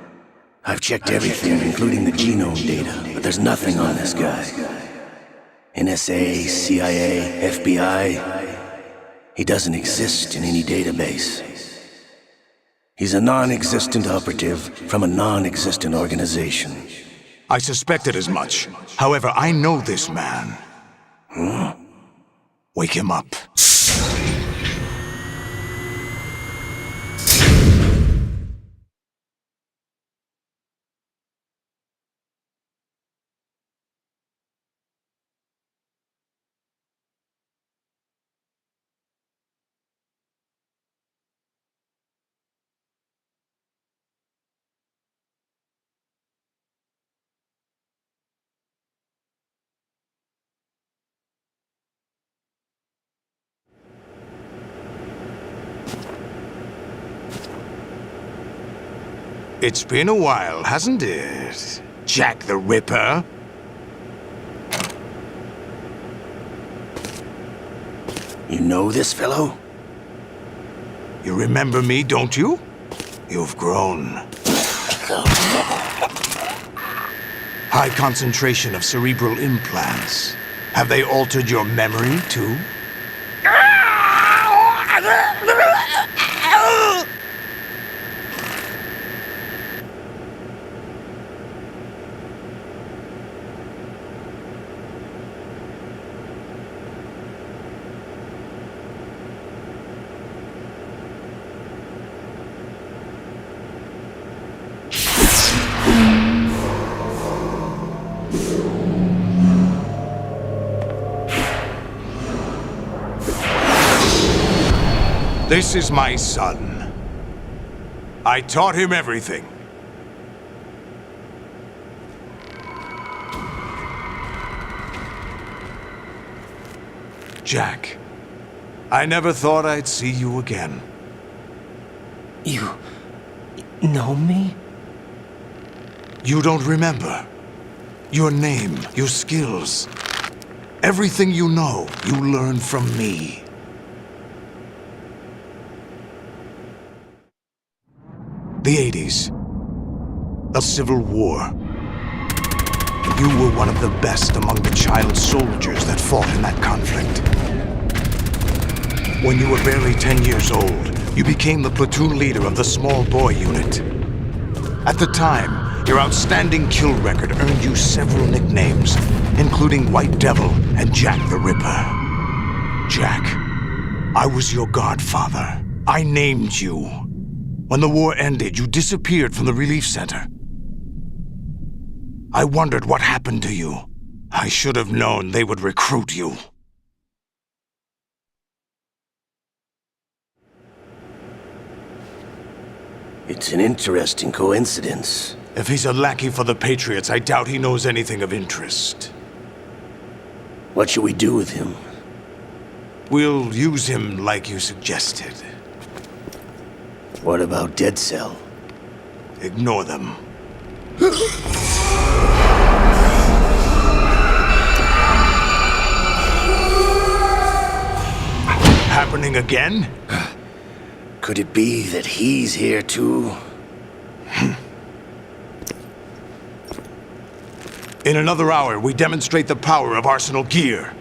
I've checked everything, including the genome data, but there's nothing on this guy. NSA, CIA, FBI. He doesn't exist in any database. He's a non-existent operative from a non-existent organization. I suspected as much. However, I know this man. Wake him up. It's been a while, hasn't it? Jack the Ripper? You know this fellow? You remember me, don't you? You've grown. High concentration of cerebral implants. Have they altered your memory, too? This is my son. I taught him everything. Jack, I never thought I'd see you again. You know me? You don't remember. Your name, your skills. Everything you know, you learned from me. The 80s. A civil war. You were one of the best among the child soldiers that fought in that conflict. When you were barely 10 years old, you became the platoon leader of the small boy unit. At the time, your outstanding kill record earned you several nicknames, including White Devil and Jack the Ripper. Jack, I was your godfather. I named you. When the war ended, you disappeared from the relief center. I wondered what happened to you. I should have known they would recruit you. It's an interesting coincidence. If he's a lackey for the Patriots, I doubt he knows anything of interest. What should we do with him? We'll use him like you suggested. What about Dead Cell? Ignore them. Happening again? Could it be that he's here too? In another hour, we demonstrate the power of Arsenal gear.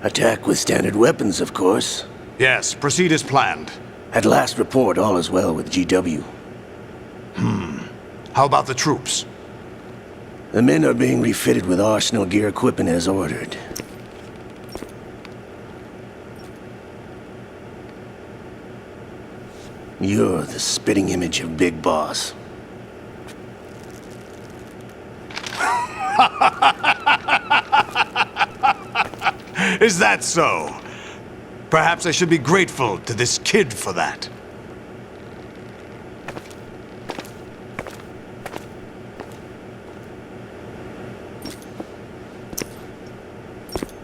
Attack with standard weapons, of course. Yes, proceed as planned. At last report, all is well with GW. How about the troops? The men are being refitted with Arsenal gear equipment as ordered. You're the spitting image of Big Boss. Is that so? Perhaps I should be grateful to this kid for that.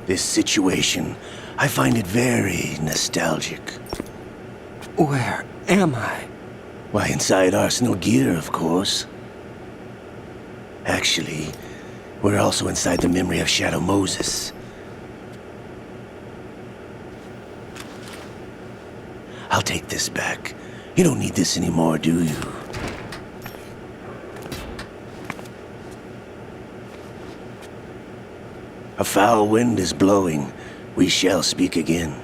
This situation, I find it very nostalgic. Where am I? Why, inside Arsenal gear, of course. Actually, we're also inside the memory of Shadow Moses. I'll take this back. You don't need this anymore, do you? A foul wind is blowing. We shall speak again.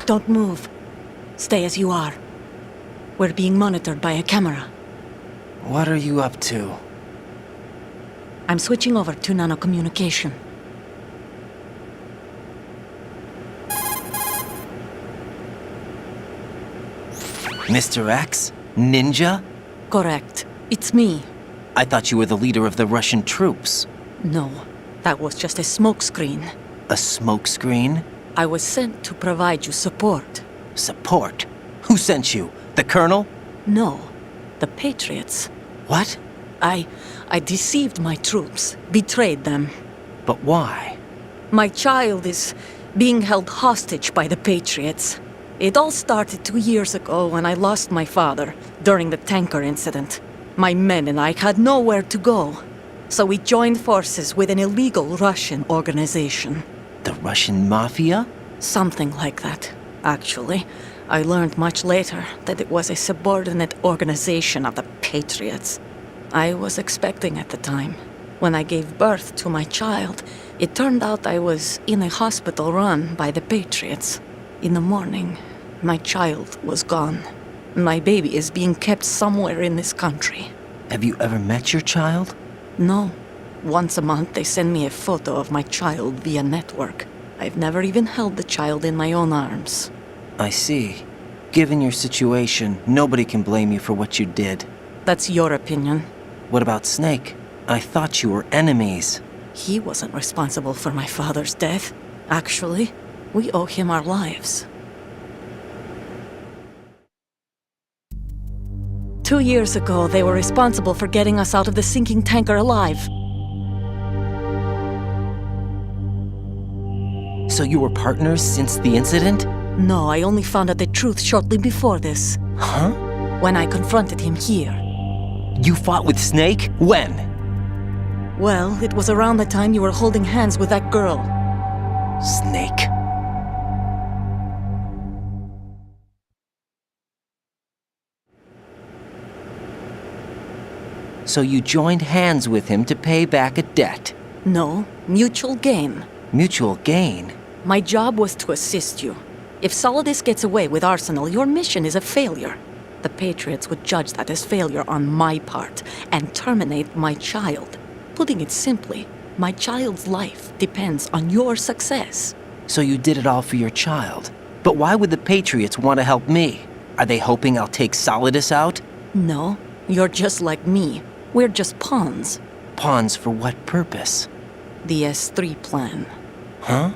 Don't move. Stay as you are. We're being monitored by a camera. What are you up to? I'm switching over to nanocommunication. Mr. X? Ninja? Correct. It's me. I thought you were the leader of the Russian troops. No, that was just a smokescreen. A smokescreen? I was sent to provide you support. Support? Who sent you? The Colonel? No, the Patriots. What? I deceived my troops, betrayed them. But why? My child is being held hostage by the Patriots. It all started 2 years ago when I lost my father during the tanker incident. My men and I had nowhere to go, so we joined forces with an illegal Russian organization. The Russian mafia? Something like that, actually. I learned much later that it was a subordinate organization of the Patriots. I was expecting at the time. When I gave birth to my child, it turned out I was in a hospital run by the Patriots. In the morning, my child was gone. My baby is being kept somewhere in this country. Have you ever met your child? No. Once a month, they send me a photo of my child via network. I've never even held the child in my own arms. I see. Given your situation, nobody can blame you for what you did. That's your opinion. What about Snake? I thought you were enemies. He wasn't responsible for my father's death. Actually, we owe him our lives. 2 years ago, they were responsible for getting us out of the sinking tanker alive. So you were partners since the incident? No, I only found out the truth shortly before this. Huh? When I confronted him here. You fought with Snake? When? Well, it was around the time you were holding hands with that girl. Snake. So you joined hands with him to pay back a debt? No, mutual gain. Mutual gain? My job was to assist you. If Solidus gets away with Arsenal, your mission is a failure. The Patriots would judge that as failure on my part and terminate my child. Putting it simply, my child's life depends on your success. So you did it all for your child. But why would the Patriots want to help me? Are they hoping I'll take Solidus out? No, you're just like me. We're just pawns. Pawns for what purpose? The S3 plan. Huh?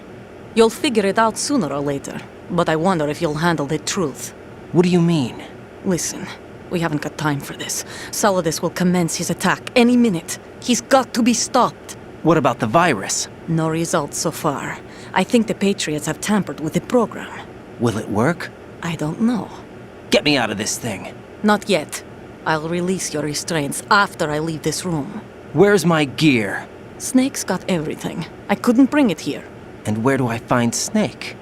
You'll figure it out sooner or later, but I wonder if you'll handle the truth. What do you mean? Listen, we haven't got time for this. Solidus will commence his attack any minute. He's got to be stopped. What about the virus? No results so far. I think the Patriots have tampered with the program. Will it work? I don't know. Get me out of this thing. Not yet. I'll release your restraints after I leave this room. Where's my gear? Snake's got everything. I couldn't bring it here. And where do I find Snake?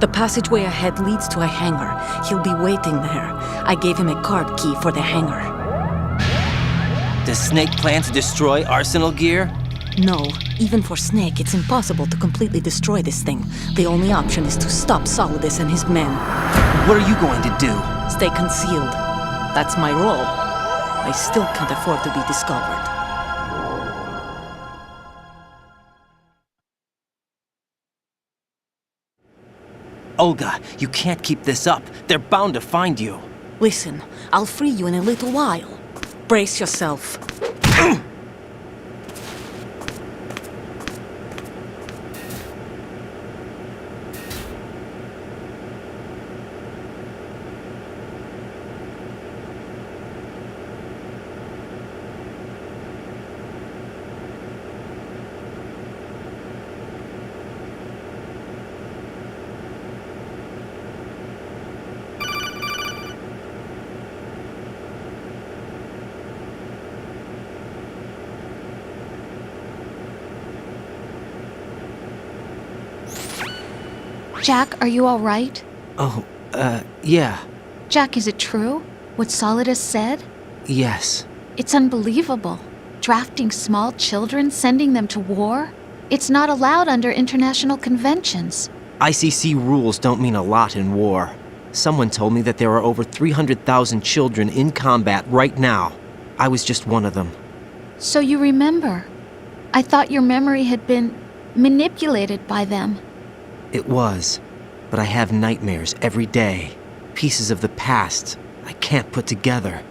The passageway ahead leads to a hangar. He'll be waiting there. I gave him a card key for the hangar. Does Snake plan to destroy Arsenal gear? No. Even for Snake, it's impossible to completely destroy this thing. The only option is to stop Solidus and his men. What are you going to do? Stay concealed. That's my role. I still can't afford to be discovered. Olga, you can't keep this up. They're bound to find you. Listen, I'll free you in a little while. Brace yourself. Jack, are you all right? Oh, yeah. Jack, is it true? What Solidus said? Yes. It's unbelievable. Drafting small children, sending them to war? It's not allowed under international conventions. ICC rules don't mean a lot in war. Someone told me that there are over 300,000 children in combat right now. I was just one of them. So you remember. I thought your memory had been manipulated by them. It was, but I have nightmares every day. Pieces of the past I can't put together.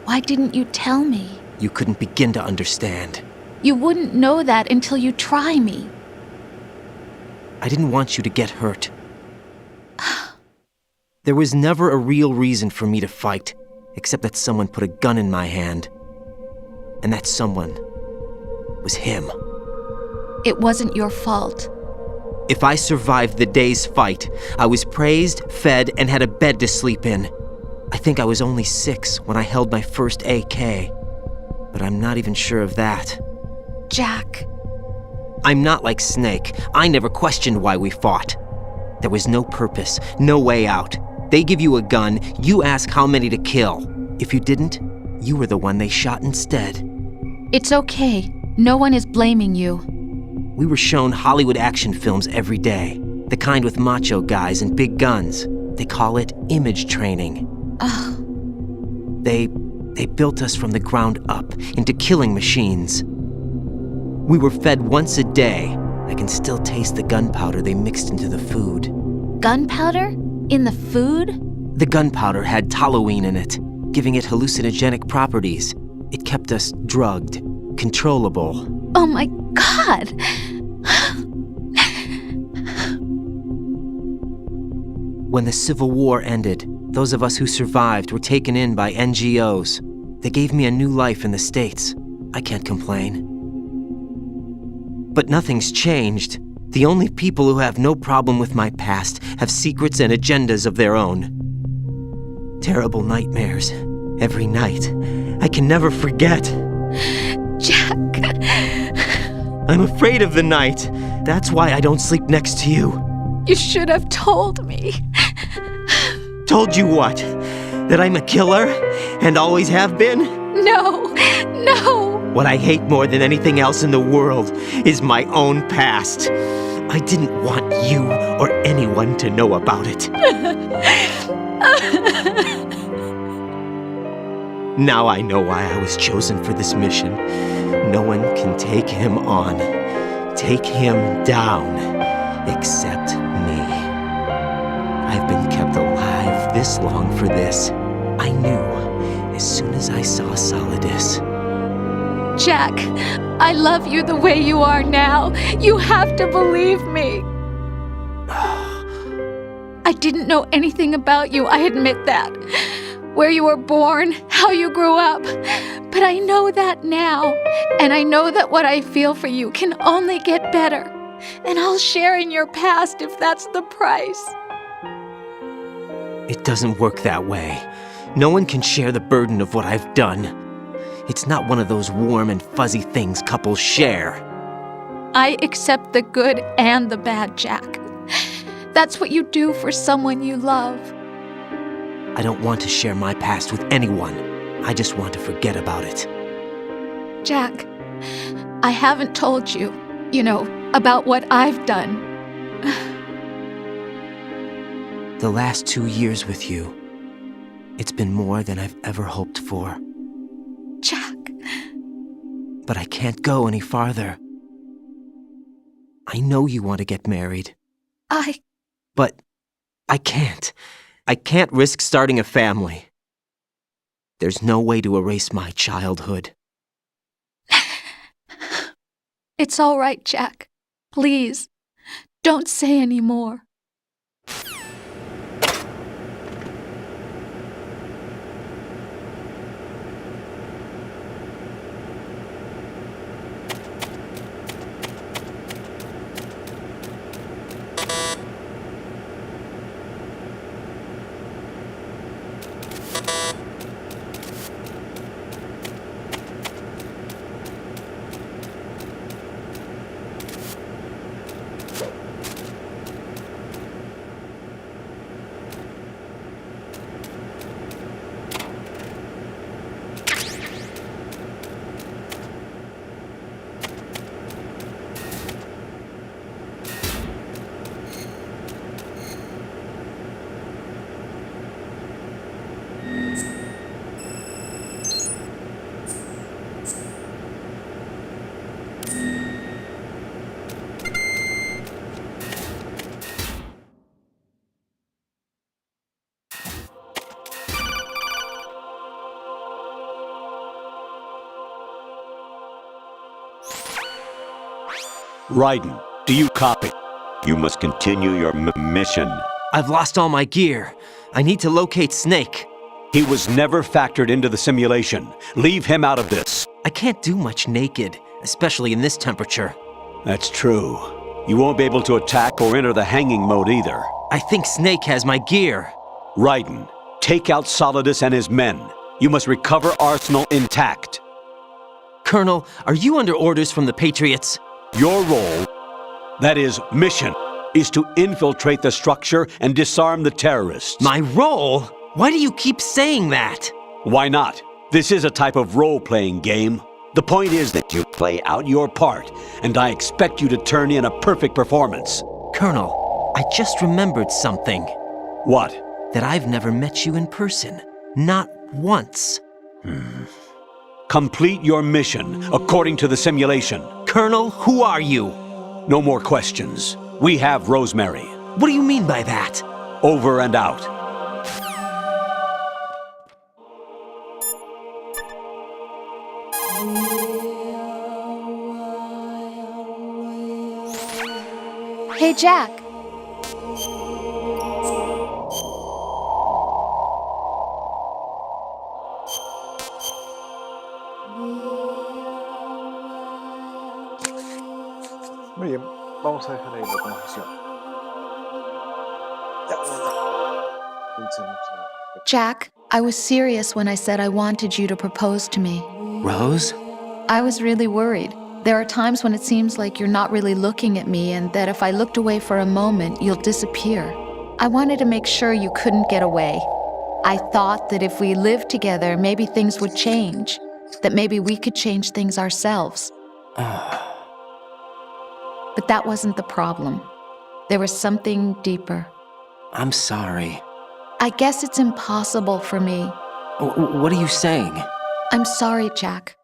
Why didn't you tell me? You couldn't begin to understand. You wouldn't know that until you try me. I didn't want you to get hurt. There was never a real reason for me to fight, except that someone put a gun in my hand. And that someone was him. It wasn't your fault. If I survived the day's fight, I was praised, fed, and had a bed to sleep in. I think I was only 6 when I held my first AK, but I'm not even sure of that. Jack. I'm not like Snake. I never questioned why we fought. There was no purpose, no way out. They give you a gun, you ask how many to kill. If you didn't, you were the one they shot instead. It's okay. No one is blaming you. We were shown Hollywood action films every day. The kind with macho guys and big guns. They call it image training. They built us from the ground up into killing machines. We were fed once a day. I can still taste the gunpowder they mixed into the food. Gunpowder? In the food? The gunpowder had toluene in it, giving it hallucinogenic properties. It kept us drugged, controllable. Oh my God! When the Civil War ended, those of us who survived were taken in by NGOs. They gave me a new life in the States. I can't complain. But nothing's changed. The only people who have no problem with my past have secrets and agendas of their own. Terrible nightmares. Every night. I can never forget. Jack. I'm afraid of the night. That's why I don't sleep next to you. You should have told me. Told you what? That I'm a killer? And always have been? No. What I hate more than anything else in the world is my own past. I didn't want you or anyone to know about it. Now I know why I was chosen for this mission. No one can take him on, take him down, except me. I've been kept alive this long for this. I knew as soon as I saw Solidus. Jack, I love you the way you are now. You have to believe me. I didn't know anything about you, I admit that. Where you were born, how you grew up. But I know that now. And I know that what I feel for you can only get better. And I'll share in your past if that's the price. It doesn't work that way. No one can share the burden of what I've done. It's not one of those warm and fuzzy things couples share. I accept the good and the bad, Jack. That's what you do for someone you love. I don't want to share my past with anyone. I just want to forget about it. Jack, I haven't told you, about what I've done. The last 2 years with you, it's been more than I've ever hoped for. Jack. But I can't go any farther. I know you want to get married. But I can't. I can't risk starting a family. There's no way to erase my childhood. It's all right, Jack. Please, don't say any more. Raiden, do you copy? You must continue your mission. I've lost all my gear. I need to locate Snake. He was never factored into the simulation. Leave him out of this. I can't do much naked, especially in this temperature. That's true. You won't be able to attack or enter the hanging mode either. I think Snake has my gear. Raiden, take out Solidus and his men. You must recover Arsenal intact. Colonel, are you under orders from the Patriots? Your role, that is, mission, is to infiltrate the structure and disarm the terrorists. My role? Why do you keep saying that? Why not? This is a type of role-playing game. The point is that you play out your part, and I expect you to turn in a perfect performance. Colonel, I just remembered something. What? That I've never met you in person. Not once. Complete your mission according to the simulation. Colonel, who are you? No more questions. We have Rosemary. What do you mean by that? Over and out. Hey, Jack. Muy bien, vamos a dejar ahí la confusión. Jack, I was serious when I said I wanted you to propose to me. Rose? I was really worried. There are times when it seems like you're not really looking at me and that if I looked away for a moment, you'll disappear. I wanted to make sure you couldn't get away. I thought that if we lived together, maybe things would change. That maybe we could change things ourselves. But that wasn't the problem. There was something deeper. I'm sorry. I guess it's impossible for me. What are you saying? I'm sorry, Jack.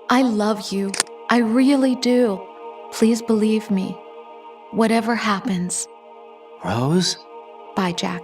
I love you. I really do. Please believe me. Whatever happens. Rose? Bye, Jack.